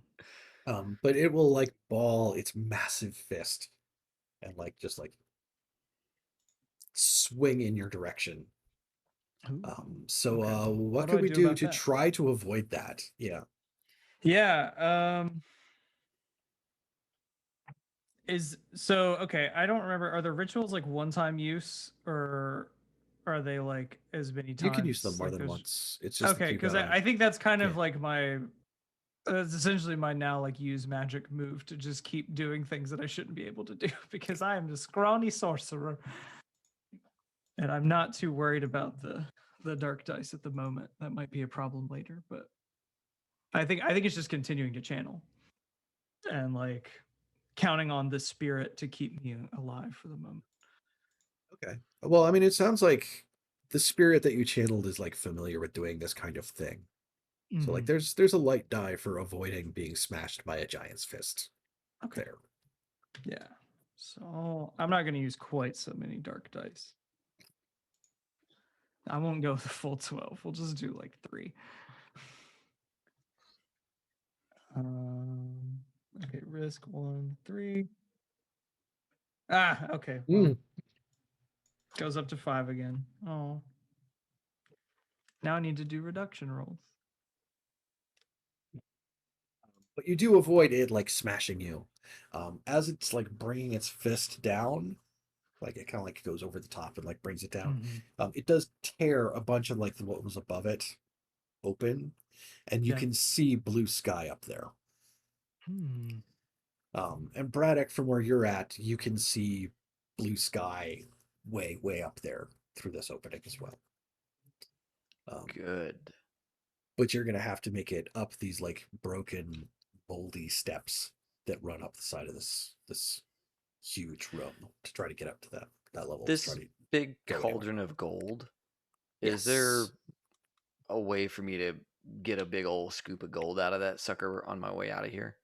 But it will like ball its massive fist and like just like swing in your direction. Ooh. So Okay. what What do could I we do do about to that? try to avoid that? Yeah. Yeah. Okay, I don't remember. Are the rituals like one-time use, or are they like as many times? You can use them more like than there's- once. It's just that Okay, you because gotta I think that's kind of yeah. like that's essentially my now like use magic move to just keep doing things that I shouldn't be able to do because I am the scrawny sorcerer. And I'm not too worried about the dark dice at the moment. That might be a problem later, but I think it's just continuing to channel and like counting on the spirit to keep me alive for the moment. Okay. Well, I mean, it sounds like the spirit that you channeled is like familiar with doing this kind of thing. So like Mhm. there's a light die for avoiding being smashed by a giant's fist. Okay. There. Yeah. So I'm not going to use quite so many dark dice. I won't go the full 12. We'll just do like 3. Okay, risk 1, 3. Okay. Well, goes up to 5 again. Oh. Now I need to do reduction rolls. But you do avoid it like smashing you. As it's like bringing its fist down, like it kind of like goes over the top and like brings it down. Mhm. It does tear a bunch of like what was above it open, and you Okay. can see blue sky up there. Hmm. And Braddock, from where you're at, you can see blue sky way up there through this opening as well. Good. But you're gonna have to make it up these like broken, moldy steps that run up the side of this huge room to try to get up to that level. To try This to big go anywhere. cauldron of gold. Yes. Is there a way for me to get a big old scoop of gold out of that sucker on my way out of here?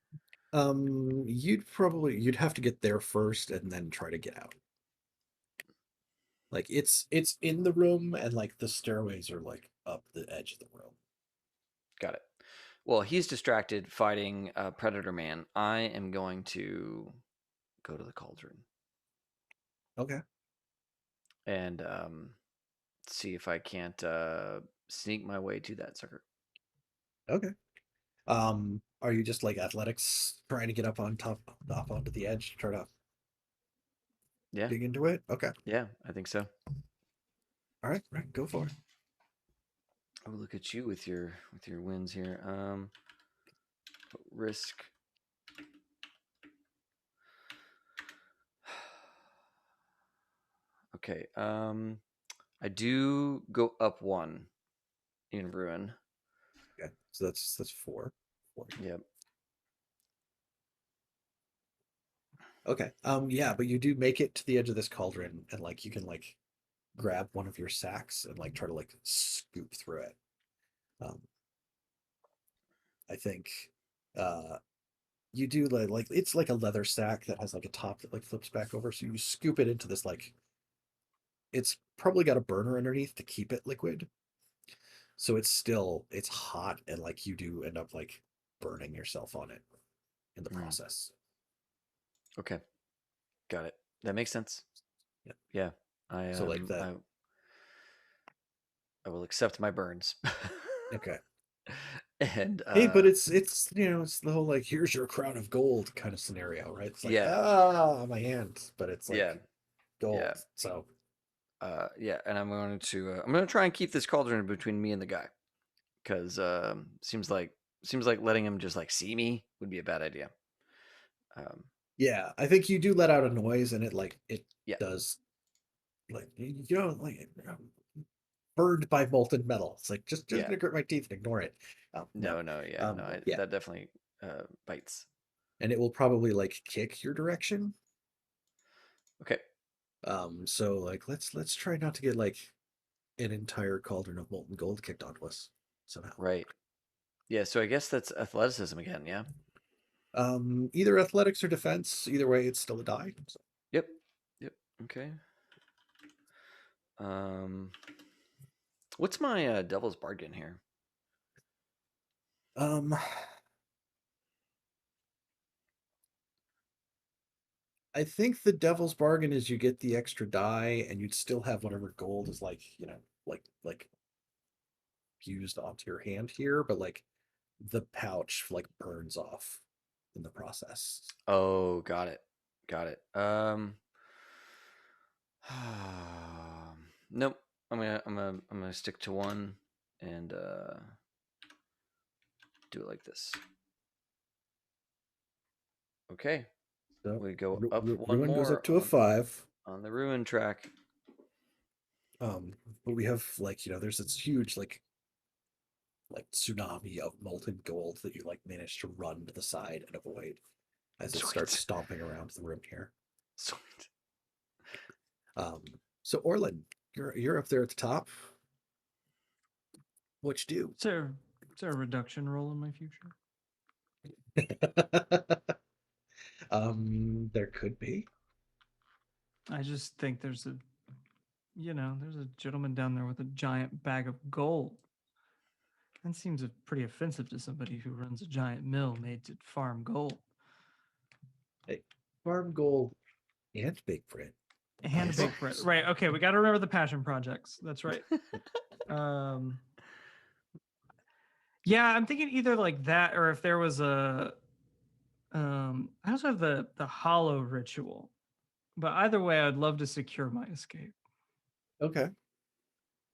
You'd have to get there first and then try to get out. Like it's in the room and like the stairways are like up the edge of the room. Got it. Well, he's distracted fighting Predator Man. I am going to go to the cauldron Okay. and see if I can't sneak my way to that sucker. Okay. Are you just like athletics trying to get up onto the edge to try to Yeah. dig into it? Okay. Yeah, I think so. All right, go for it. Oh, look at you with your wins here. Risk. Okay. I do go up 1 in ruin. Okay. So that's 4. Yep. Okay. Yeah, but you do make it to the edge of this cauldron and like you can like grab one of your sacks and like try to like scoop through it. I think you do like it's like a leather sack that has like a top that like flips back over, so you scoop it into this like it's probably got a burner underneath to keep it liquid. So it's hot and like you do end up like burning yourself on it in the process. Okay. Got it. That makes sense. Yeah. Yeah. I So like that. I will accept my burns. Okay. And Hey, but it's it's the whole like here's your crown of gold kind of scenario, right? It's like my hand, but it's like gold. Yeah. So yeah, and I'm going to try and keep this cauldron between me and the guy, because seems like letting him just like see me would be a bad idea. yeah, I think you do let out a noise and it Yeah. does like burned by molten metal. It's like just gonna grit my teeth and ignore it. No, yeah, that definitely bites. and it will probably like kick your direction. Okay. So like let's try not to get like an entire cauldron of molten gold kicked onto us somehow. Right. Yeah, so I guess that's athleticism again, yeah? Either athletics or defense. Either way, it's still a die. So. Yep. Okay. What's my devil's bargain here? I think the devil's bargain is you get the extra die, and you'd still have whatever gold is like like fused onto your hand here, but like the pouch like burns off in the process. Oh, got it. Got it. Nope. I'm gonna stick to one and do it like this. Okay. So We go up one ruin goes more up to a 5. on the ruin track. But we have like there's this huge like tsunami of molten gold that you like manage to run to the side and avoid as it starts Sweet. stomping around the room here. Sweet. So Orlin, you're up there at the top. What you Is there a reduction roll in my future? do? There could be. I just think there's a gentleman down there with a giant bag of gold. That seems pretty offensive to somebody who runs a giant mill made to farm gold. Hey, farm gold and bake bread. And bake bread. Right. Okay, we got to remember the passion projects. That's right. Yeah, I'm thinking either like that, or if there was a I also have the hollow ritual. But either way, I'd love to secure my escape. Okay.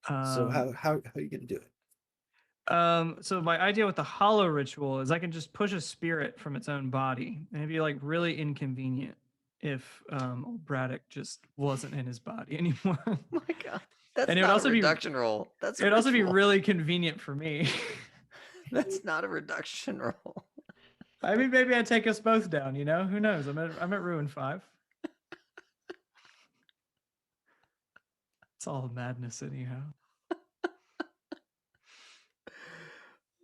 So how are you gonna do it? So my idea with the hollow ritual is I can just push a spirit from its own body, and it'd be like really inconvenient if old Braddock just wasn't in his body anymore. Oh my god. That's And it would not also a be- reduction roll. That's a It'd also be ritual. really convenient for me. That's not a reduction roll. I mean, maybe I'd take us both down. Who knows? I'm at Ruin 5. It's all madness, anyhow.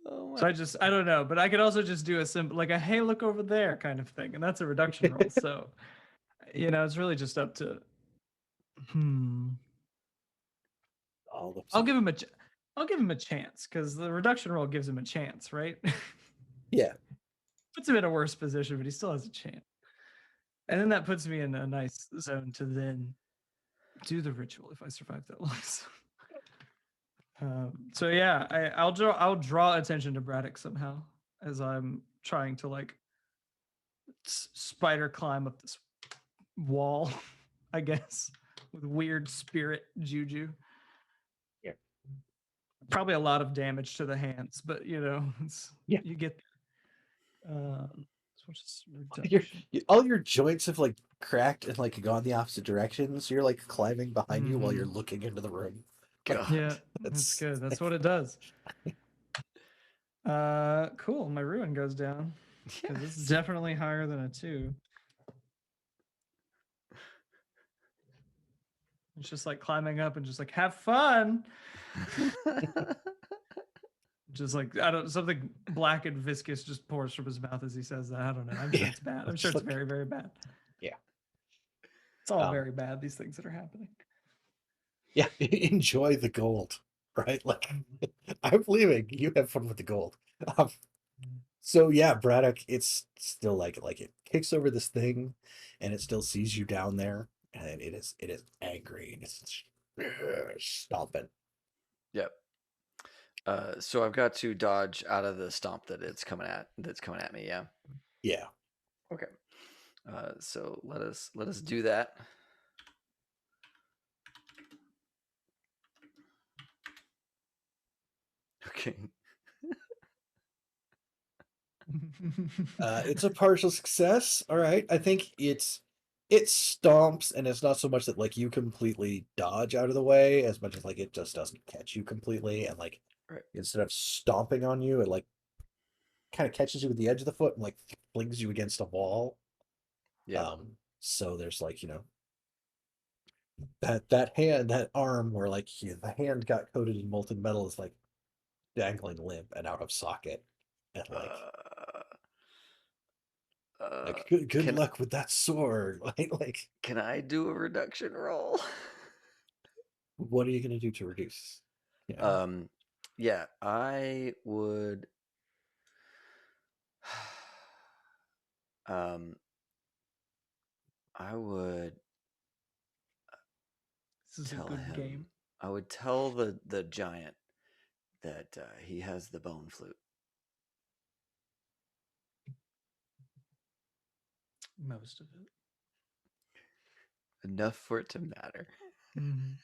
Oh my. So I don't know, but I could also just do a simple, like a hey, look over there kind of thing, and that's a reduction roll. So, it's really just up to. I'll give him a chance because the reduction roll gives him a chance, right? Yeah. Puts him in a worse position, but he still has a chance. And then that puts me in a nice zone to then do the ritual if I survive that loss. So yeah, I'll draw attention to Braddock somehow as I'm trying to like spider climb up this wall, I guess, with weird spirit juju. Yeah. Probably a lot of damage to the hands, but Yeah. you get. All your joints have like cracked and like gone the opposite directions. You're like climbing behind you while you're looking into the room. God. Yeah, that's good. That's what it does. Cool. My ruin goes down. Because this is definitely higher than a 2. It's just like climbing up and just like have fun. Just like something black and viscous just pours from his mouth as he says that. I don't know. I'm sure it's bad. I'm sure it's very, very bad. Yeah. It's all very bad, these things that are happening. Yeah, enjoy the gold, right? Like, I'm leaving. You have fun with the gold. So yeah, Braddock, it's still like it kicks over this thing, and it still sees you down there, and it is angry and it's stomping. Yep. So I've got to dodge out of the stomp that's coming at me. Yeah. Yeah. Okay. So let us do that. Okay. It's a partial success. All right. I think it stomps, and it's not so much that like you completely dodge out of the way as much as like it just doesn't catch you completely, and like instead of stomping on you, it like kind of catches you with the edge of the foot and like flings you against a wall. Yeah. So there's like that arm where like the hand got coated in molten metal is like dangling limp and out of socket, and like good luck with that sword. Like can I do a reduction roll? What are you gonna do to reduce? Yeah. Yeah, I would. I would This is a tell good him. game. I would tell the giant that he has the bone flute. Most of it. Enough for it to matter. Mhm.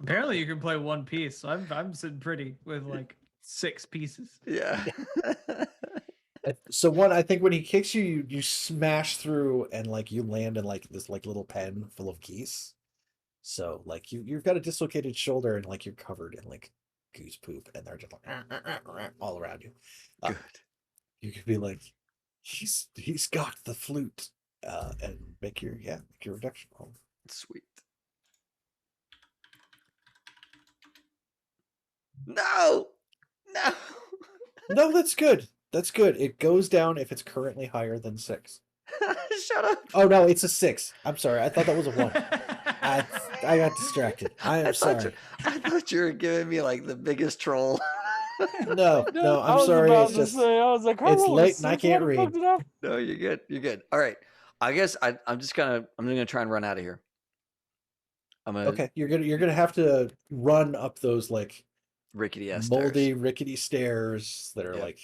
Apparently, you can play one piece. So I'm sitting pretty with like 6 pieces. Yeah. So one, I think when he kicks you, you smash through and like you land in like this like little pen full of keys. So like you've got a dislocated shoulder and like you're covered in like goose poop and they're just like all around you. Good. You could be like, he's got the flute, and make your reduction roll. Sweet. No. No. No, that's good. That's good. It goes down if it's currently higher than 6. Shut up. Oh no, it's a 6. I'm sorry. I thought that was a 1. I got distracted. I am sorry. I thought you were giving me like the biggest troll. No, I I'm was sorry. about It's to just say, I was like, I it's rolled a late and I 6. Why can't the fuck read. did I- No, you're good. You're good. All right. I guess I'm gonna try and run out of here. I'm gonna Okay, you're gonna have to run up those like rickety ass moldy, stairs. rickety stairs that are Yep. like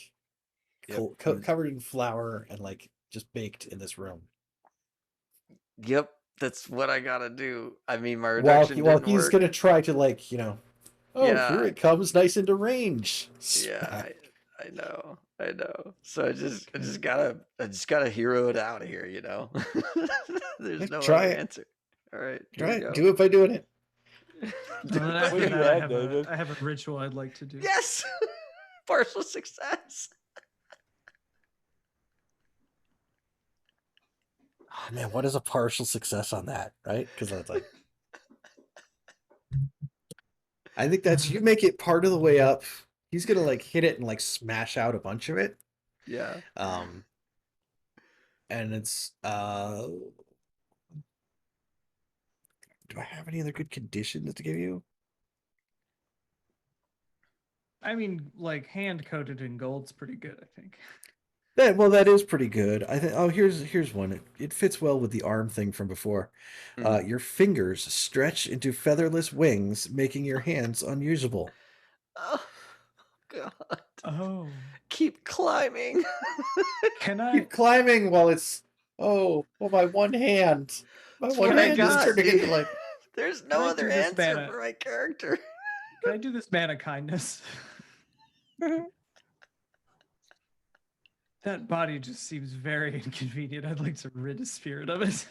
Yep. covered in flour and like just baked in this room. Yep. That's what I gotta do. I mean, my While reduction didn't he's work. gonna try to like oh, here Yeah. it comes, nice into range. Yeah. I know. I know. So I just gotta hero it out of here. You know. There's no Try other it. answer. All right. Try Here it. we Do it by doing it. And then after What do you that, add, David? I have a ritual I'd like to do. Yes. Partial success. Oh man, what is a partial success on that, right? Because that's like, I think that's you make it part of the way up. He's gonna like hit it and like smash out a bunch of it. Yeah. And it's do I have any other good conditions to give you? I mean, like hand coated in gold's pretty good, I think. That is pretty good. I think. Oh, here's one. It fits well with the arm thing from before. Your fingers stretch into featherless wings, making your hands unusable. Oh God. Oh. Keep climbing. Can I Keep climbing while it's my one hand. My That's one what I hand is got, turning dude. into like There's Can no I other do this, answer Vanna? for my character. can I do this man of kindness? That body just seems very inconvenient. I'd like to rid his spirit of it.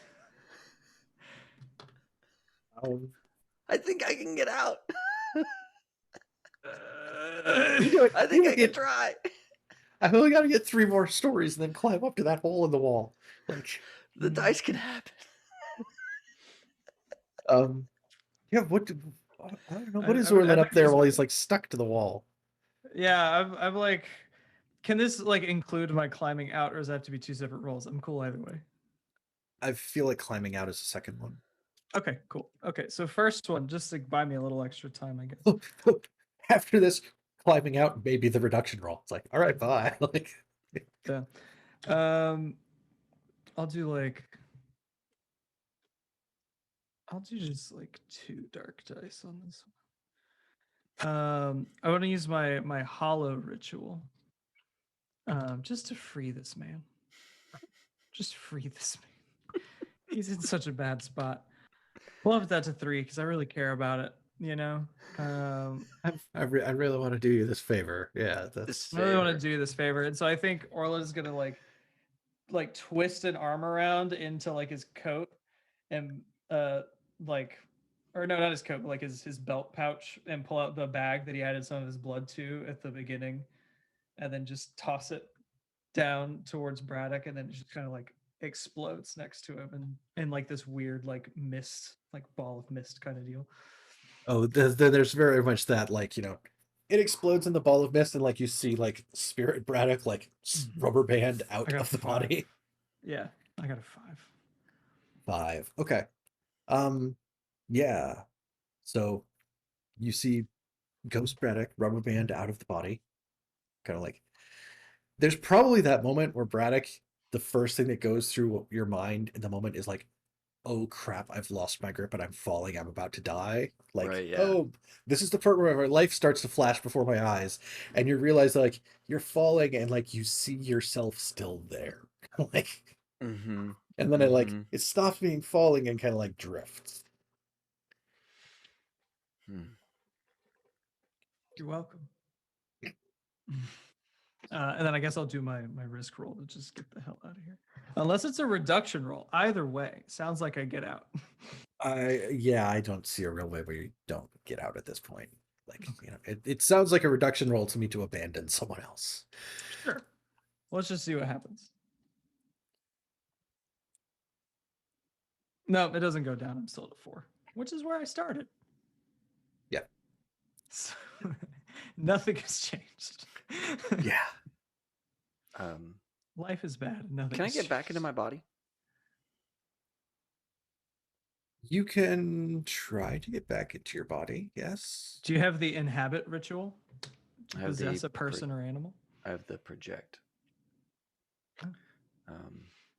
I think I can get out. do it. I think I can try. I've only got to get 3 more stories and then climb up to that hole in the wall. Like The dice can happen. yeah, what I don't know. What is I'd Orlin like up there to- while he's like stuck to the wall? Yeah, I'm like, can this like include my climbing out, or does that have to be 2 separate rolls? I'm cool either way. I feel like climbing out is the second one. Okay, cool. Okay, so first one, just to buy me a little extra time, I guess. After this, climbing out may be the reduction roll. It's like, all right, bye. Like, Yeah. I'll do just like 2 dark dice on this one. I want to use my hollow ritual. Just to free this man. Just free this man. He's in such a bad spot. We'll up that to 3 because I really care about it, you know? I really want to do you this favor. Yeah, that's I really want to do this favor. And so I think Orla is gonna like twist an arm around into like his coat and like or no, not his coat, but like his belt pouch and pull out the bag that he added some of his blood to at the beginning, and then just toss it down towards Braddock, and then it just kind of like explodes next to him and in like this weird like mist, like ball of mist kind of deal. oh, there's very much that like it explodes in the ball of mist and like you see like Spirit Braddock like rubber band out got of the 5. body. Yeah, I got a 5. 5. Okay. Yeah. So you see Ghost Braddock, rubber band out of the body. Kind of like, there's probably that moment where Braddock, the first thing that goes through your mind in the moment is like, oh crap, I've lost my grip and I'm falling, I'm about to die. Like, Right, yeah. oh, this is the part where my life starts to flash before my eyes, and you realize like you're falling and like you see yourself still there. Like, Mm-hmm. and then it stops being falling and kind of like drifts. You're welcome. And then I guess I'll do my risk roll to just get the hell out of here. Unless it's a reduction roll. Either way, sounds like I get out. I don't see a real way where you don't get out at this point. Like, it sounds like a reduction roll to me to abandon someone else. Sure. Let's just see what happens. No, it doesn't go down. I'm still at a 4, which is where I started. Yeah. So, nothing has changed. Yeah. Life is bad. Nothing. Can I get back into my body? You can try to get back into your body, yes. Do you have the inhabit ritual? I have Possess a person or animal? I have the project. Oh.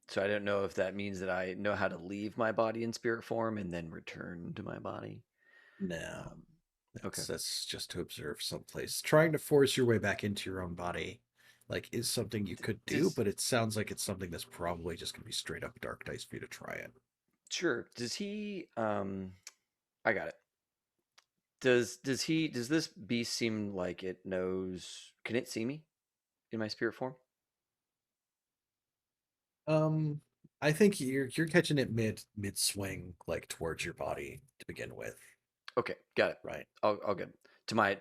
So I don't know if that means that I know how to leave my body in spirit form and then return to my body. No. Okay. That's just to observe someplace. Trying to force your way back into your own body, like, is something you could do, but it sounds like it's something that's probably just gonna be straight up dark dice for you to try it. Sure. Does he I got it. Does this beast seem like it knows, can it see me in my spirit form? I think you're catching it mid swing, like towards your body to begin with. Okay, got it. Right. I'll get to my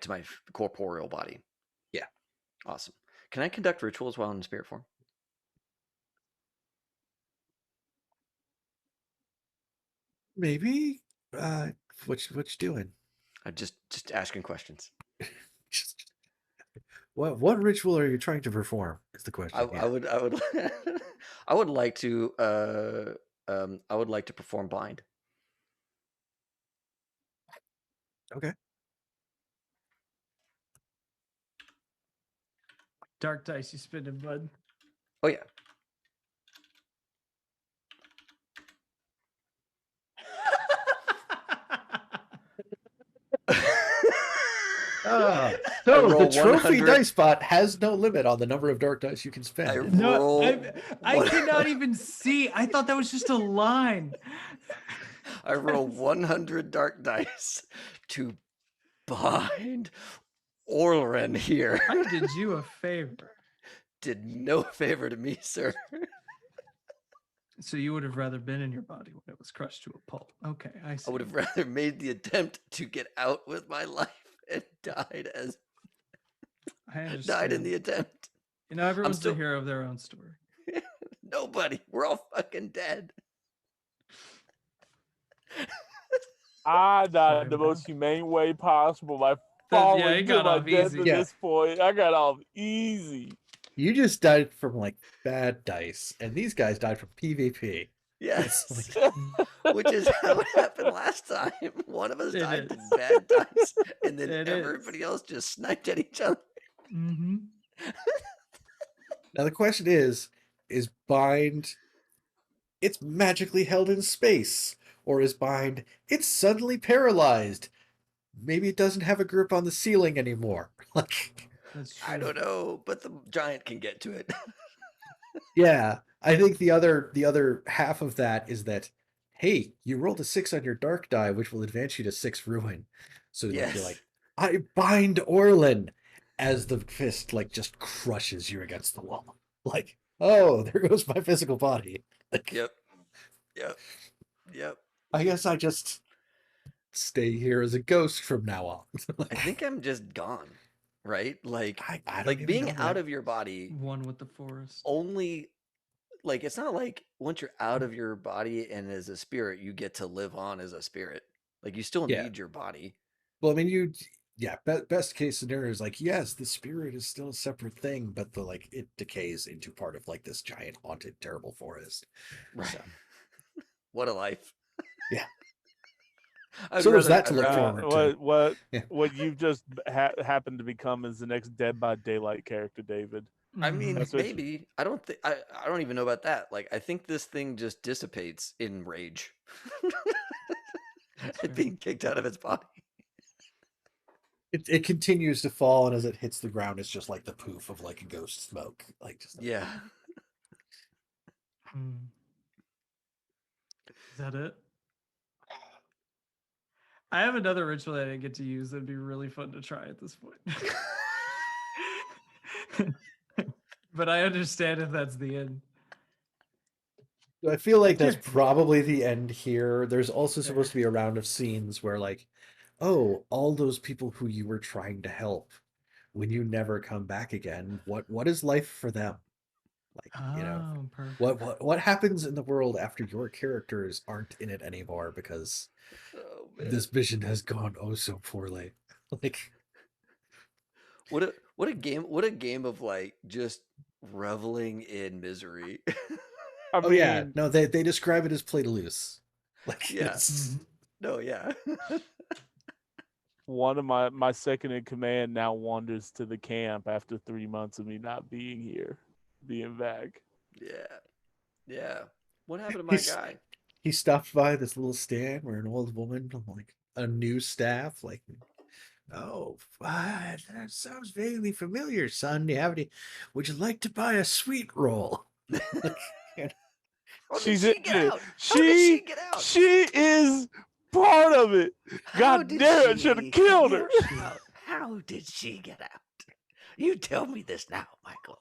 corporeal body. Yeah. Awesome. Can I conduct rituals while in spirit form? Maybe. What you doing? I'm just asking questions. What ritual are you trying to perform? Is the question. I would I would like to perform bind. Okay. Dark dice you spinning, bud. Oh yeah. So the roll trophy 100. dice bot has no limit on the number of dark dice you can spend. No, I could not even see. I thought that was just a line. I roll 100 dark dice to bind Orlin here. I did you a favor. Did no favor to me, sir. So you would have rather been in your body when it was crushed to a pulp. Okay, I see. I would have rather made the attempt to get out with my life and died in the attempt. You know, everyone's the hero of their own story. Nobody. We're all fucking dead. I died the most humane way possible. I fallen to my death at this point. I got off easy. You just died from like bad dice, and these guys died from PvP. Yes. Which is how it happened last time. One of us died from bad dice, and then everybody else just sniped at each other. Mm-hmm. Now the question is bind, it's magically held in space, or is bind, it's suddenly paralyzed? Maybe it doesn't have a grip on the ceiling anymore. Like, I don't know, but the giant can get to it. Yeah, I think the other half of that is that, hey, you rolled a 6 on your dark die, which will advance you to 6 ruin. So you're like, I bind Orlin, as the fist like just crushes you against the wall. Like, oh, there goes my physical body. Like, Yep. I guess I just stay here as a ghost from now on. I think I'm just gone. Right? Like, I don't like even being know, out man. of your body. One with the forest. Only, like, it's not like once you're out of your body and as a spirit, you get to live on as a spirit. Like, you still need your body. Well, I mean, best case scenario is like, yes, the spirit is still a separate thing, but it decays into part of like this giant haunted terrible forest. Right. So. What a life. Yeah. I'd So there's rather- that to I'd look rather- forward to. what Yeah. what you've just happened to become is the next Dead by Daylight character, David. I mean, That's what maybe. I don't think. I don't even know about that. Like, I think this thing just dissipates in rage. That's It fair. being kicked out of its body. It continues to fall, and as it hits the ground, it's just like the poof of like a ghost smoke. Like just Yeah. Is that it? I have another ritual that I didn't get to use that'd be really fun to try at this point. But I understand if that's the end. I feel like that's Okay. probably the end here. There's also supposed to Fair. be a round of scenes where, like, oh, all those people who you were trying to help, when you never come back again, what is life for them? Like, Oh, perfect. what happens in the world after your characters aren't in it anymore because Oh man. this vision has gone oh so poorly? Like, What a game of like just reveling in misery. I oh mean, yeah, no, they describe it as play to lose. Like, Yeah. it's, No, yeah. one of my second in command now wanders to the camp after 3 months of me not being here, being back. Yeah. Yeah. What happened to my He's- guy? he stopped by this little stand where an old woman, like a new staff, like, oh, that sounds vaguely familiar, son. Do you have any? Would you like to buy a sweet roll? How She's did she in get it. out? How did she get out? She is part of it. How God did damn it, she should have killed get her. out? How did she get out? You tell me this now, Michael.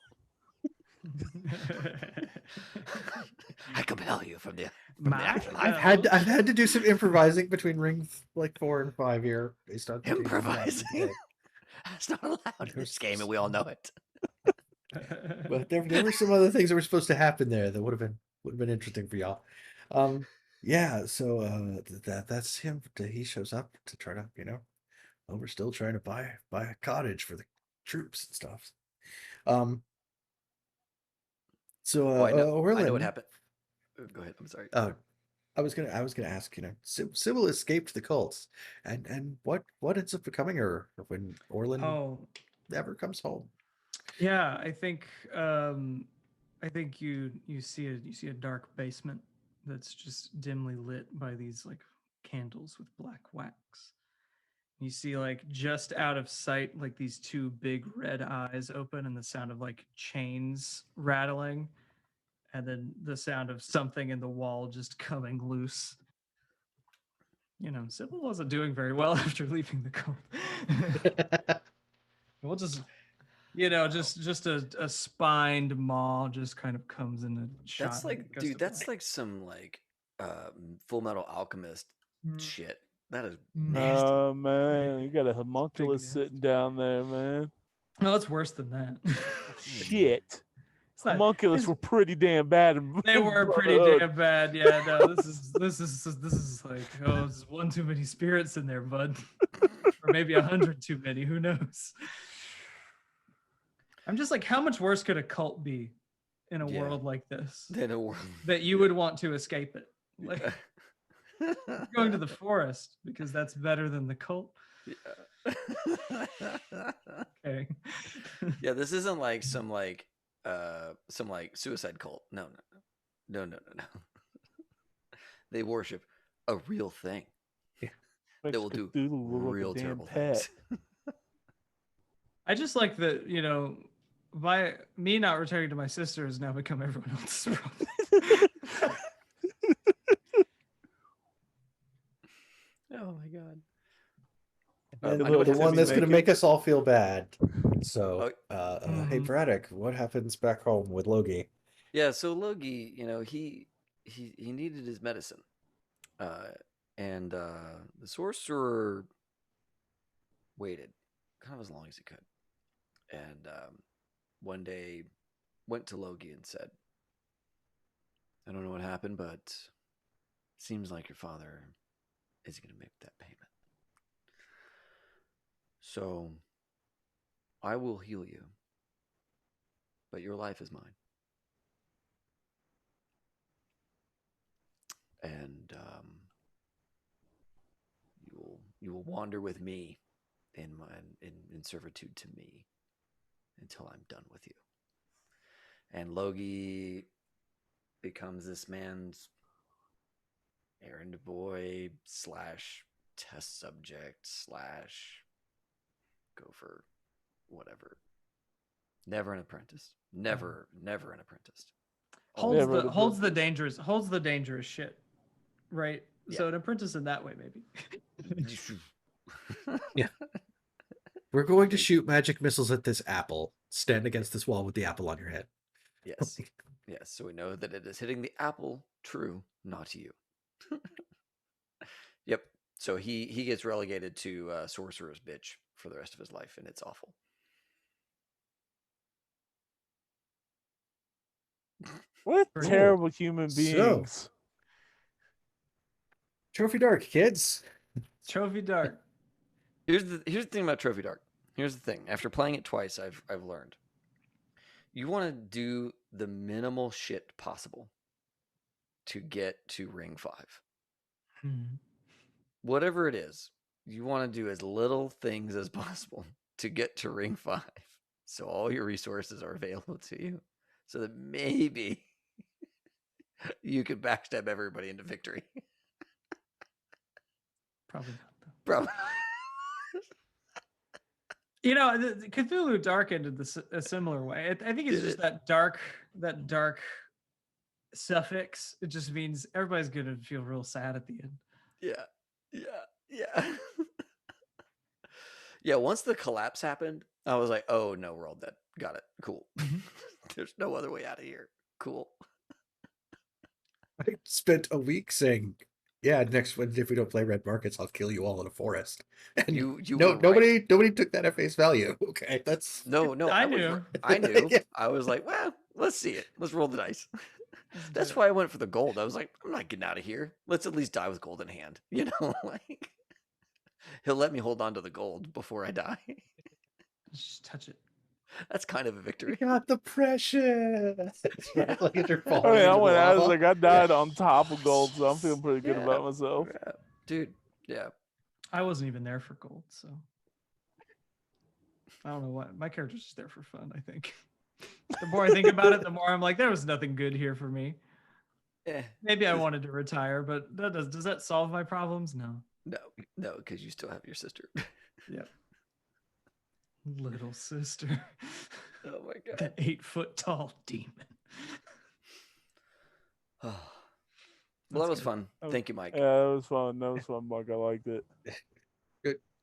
I compel you from the afterlife. I've had to do some improvising between rings like 4 and 5 here based on the changes that happened Improvising? today. That's not allowed in this game, and we all know it. But there were some other things that were supposed to happen there that would have been interesting for y'all. Yeah, so that's him. He shows up to try to, well, we're still trying to buy a cottage for the troops and stuff. So Oh, I know what Orlin, happened. Go ahead. I'm sorry. I was gonna ask, Sybil escaped the cults, and what ends up becoming her when Orlin Oh, ever comes home? yeah. I think you see a dark basement that's just dimly lit by these like candles with black wax. You see like just out of sight like these two big red eyes open and the sound of like chains rattling and then the sound of something in the wall just coming loose. Sybil wasn't doing very well after leaving the cult. We'll just just a spined maw just kind of comes in a shot. That's in a like, gust dude, of that's light. like some like Full Metal Alchemist Mm. shit. That is Mm. nasty. Oh man, you got a Big homunculus nasty. sitting down there, man. No, it's worse than that. Shit. It's not- Homunculus it's- were pretty damn bad. In They were pretty Brotherhood. damn bad. Yeah, no, this is like, oh, there's one too many spirits in there, bud. Or maybe 100 too many, who knows? I'm just like, how much worse could a cult be in a Yeah. world like this Then a world. that you would want to escape it? Like going to the forest because that's better than the cult. Okay. Yeah, this isn't like some suicide cult. No. They worship a real thing Makes that will do Cthulhu look like a real damn terrible pet. things. I just like that, by me not returning to my sister has now become everyone else's problem. Oh my god. And I know what the happens one to that's me, gonna Megan. make us all feel bad. So, hey Mhm. Braddock, what happens back home with Logie? Yeah, so Logie, he needed his medicine. And the sorcerer waited kind of as long as he could. And one day went to Logie and said, I don't know what happened, but it seems like your father is going to make that payment. So I will heal you, but your life is mine. And will wander with me in servitude to me until I'm done with you. And Logi becomes this man's errand boy / test subject / gopher, whatever. Never an apprentice. Never an apprentice. Holds Never the the holds the dangerous shit, right? Yeah. So an apprentice in that way, maybe. Yeah. We're going to shoot magic missiles at this apple. Stand against this wall with the apple on your head. Yes. Yes. So we know that it is hitting the apple. True, not you. Yep. So he gets relegated to sorcerer's bitch for the rest of his life, and it's awful. What Cool. terrible human So- beings. Trophy Dark, kids. Trophy Dark. Here's the thing about Trophy Dark. Here's the thing. After playing it twice, I've learned. You want to do the minimal shit possible to get to ring 5. Whatever it is, you want to do as little things as possible to get to ring 5. So all your resources are available to you. So that maybe you could backstab everybody into victory. Probably not though. Bro. You know, the Cthulhu Dark ended a similar way. I think it's Did just it? that dark suffix. It just means everybody's gonna feel real sad at the end. Yeah. Yeah, once the collapse happened, I was like, oh no, we're all dead. Got it. Cool. There's no other way out of here. Cool. I spent a week saying, yeah, next Wednesday if we don't play Red Markets, I'll kill you all in a forest. And You no, were right. nobody took that at face value. Okay, that's No, I was knew. r- I knew. Yeah. I was like, well, let's see it. Let's roll the dice. Let's do That's it. why I went for the gold. I was like, I'm not getting out of here. Let's at least die with gold in hand. You know, like he'll let me hold on to the gold before I die. Just touch it. That's kind of a victory. got the precious. Yeah. Like as you're I falling mean, I into the went out, I was lava. like, I died on top of gold, so I'm feeling pretty good Yeah. about myself. Yeah. Dude, yeah. I wasn't even there for gold, so I don't know what. My character's just there for fun, I think. The more I think about it, the more I'm like, there was nothing good here for me. Eh, Maybe I wanted to retire, but does that solve my problems? No. no, because you still have your sister. Yep. Little sister. Oh my The god. 8-foot tall demon. Well, That's that was good. fun. Oh, Thank you, Mike. Yeah, that was fun. That was fun, Mike. I liked it.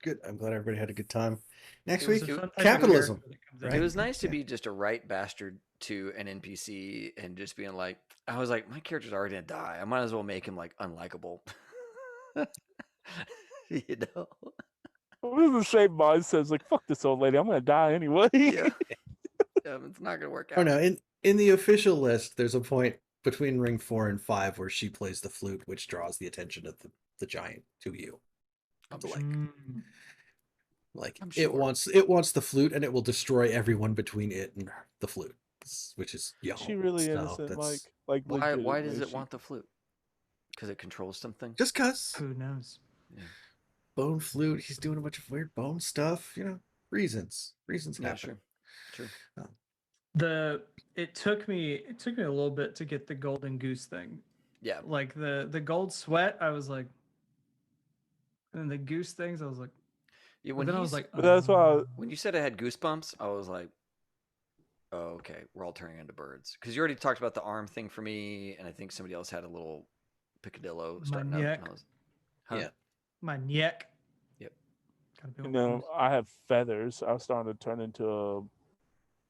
Good. I'm glad everybody had a good time. Next It was week, a fun type of capitalism. character that comes right? It in. was nice to Yeah. be just a right bastard to an NPC and just being like, I was like, my character's already gonna die. I might as well make him like unlikable. You know? It was the same mindset. It's like, fuck this old lady. I'm gonna die anyway. Yeah. It's not gonna work out. Oh no, in the official list, there's a point between ring 4 and 5 where she plays the flute, which draws the attention of the giant to you. I'm So, sure. like I'm it sure. wants the flute, and it will destroy everyone between it and the flute, which is She really so innocent, that's Mike. Like, Why does legitimately, it want the flute? Because it controls something? just cause Who knows? Yeah. bone flute. He's doing a bunch of weird bone stuff. Reasons Yeah, happen. sure. It took me a little bit to get the golden goose thing. Yeah. Like the gold sweat, I was like, and the goose things, I was like, Yeah, but when then I was he's- like, But that's why oh. when you said I had goosebumps, I was like, oh, okay, we're all turning into birds. Because you already talked about the arm thing for me, and I think somebody else had a little picadillo starting up. neck. And I was, huh? Yeah. My neck. Yep. Gotta be you on know, goose. I have feathers. I was starting to turn into a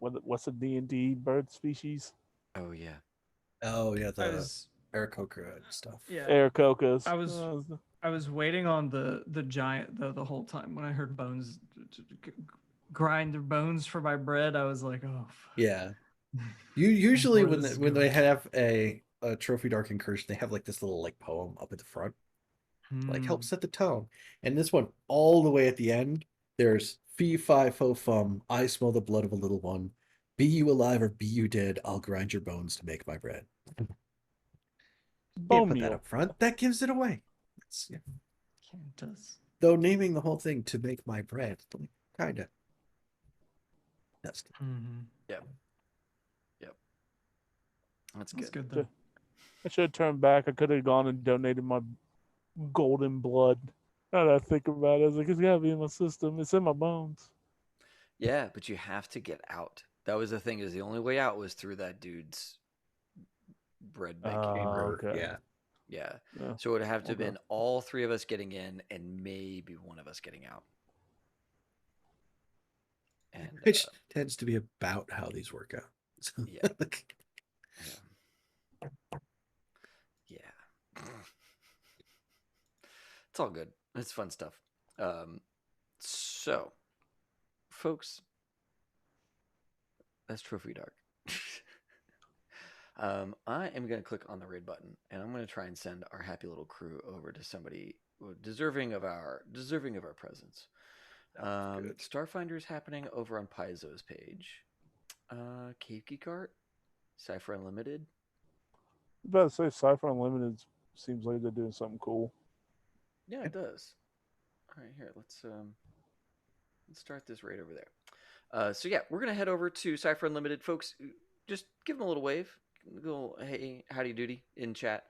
what's a D&D bird species? Oh, yeah. Oh yeah, I the was Aarakocra stuff. yeah. Aarakocras. I was waiting on the giant the whole time. When I heard bones grind their bones for my bread, I was like, oh. Fuck. Yeah. You usually Where when this is when they going. have a trophy dark incursion, they have like this little like poem up at the front, like help set the tone. And this one, all the way at the end, there's fee fi fo fum. I smell the blood of a little one. Be you alive or be you dead, I'll grind your bones to make my bread. Can't Bone put that meal. up front. That gives it away. Yeah, it does. Though naming the whole thing to make my bread, kind of. That's Mhm. Yep. That's That's good. good though. I should have turned back. I could have gone and donated my golden blood. Now that I think about it, I was like, it's gotta be in my system. It's in my bones. Yeah, but you have to get out. That was the thing. Is the only way out was through that dude's bread bank. chamber. Okay. Yeah. Yeah. Yeah. So it would have to have Okay. been all three of us getting in and maybe one of us getting out. And Which tends to be about how these work out. So, yeah. Yeah. It's all good. It's fun stuff. So, folks, that's Trophy Dark. I am going to click on the raid button, and I'm going to try and send our happy little crew over to somebody deserving of our presence. good. Starfinder is happening over on Paizo's page. Cave Geek Art, Cypher Unlimited. I was about to say Cypher Unlimited seems like they're doing something cool. Yeah, it does. All right, here let's start this raid over there. So yeah, we're gonna head over to Cypher Unlimited, folks. Just give them a little wave, a little hey, howdy doody in chat.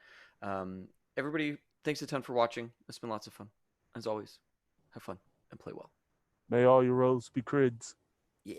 Everybody, thanks a ton for watching. It's been lots of fun, as always. Have fun and play well. May all your roads be crids. Yeah.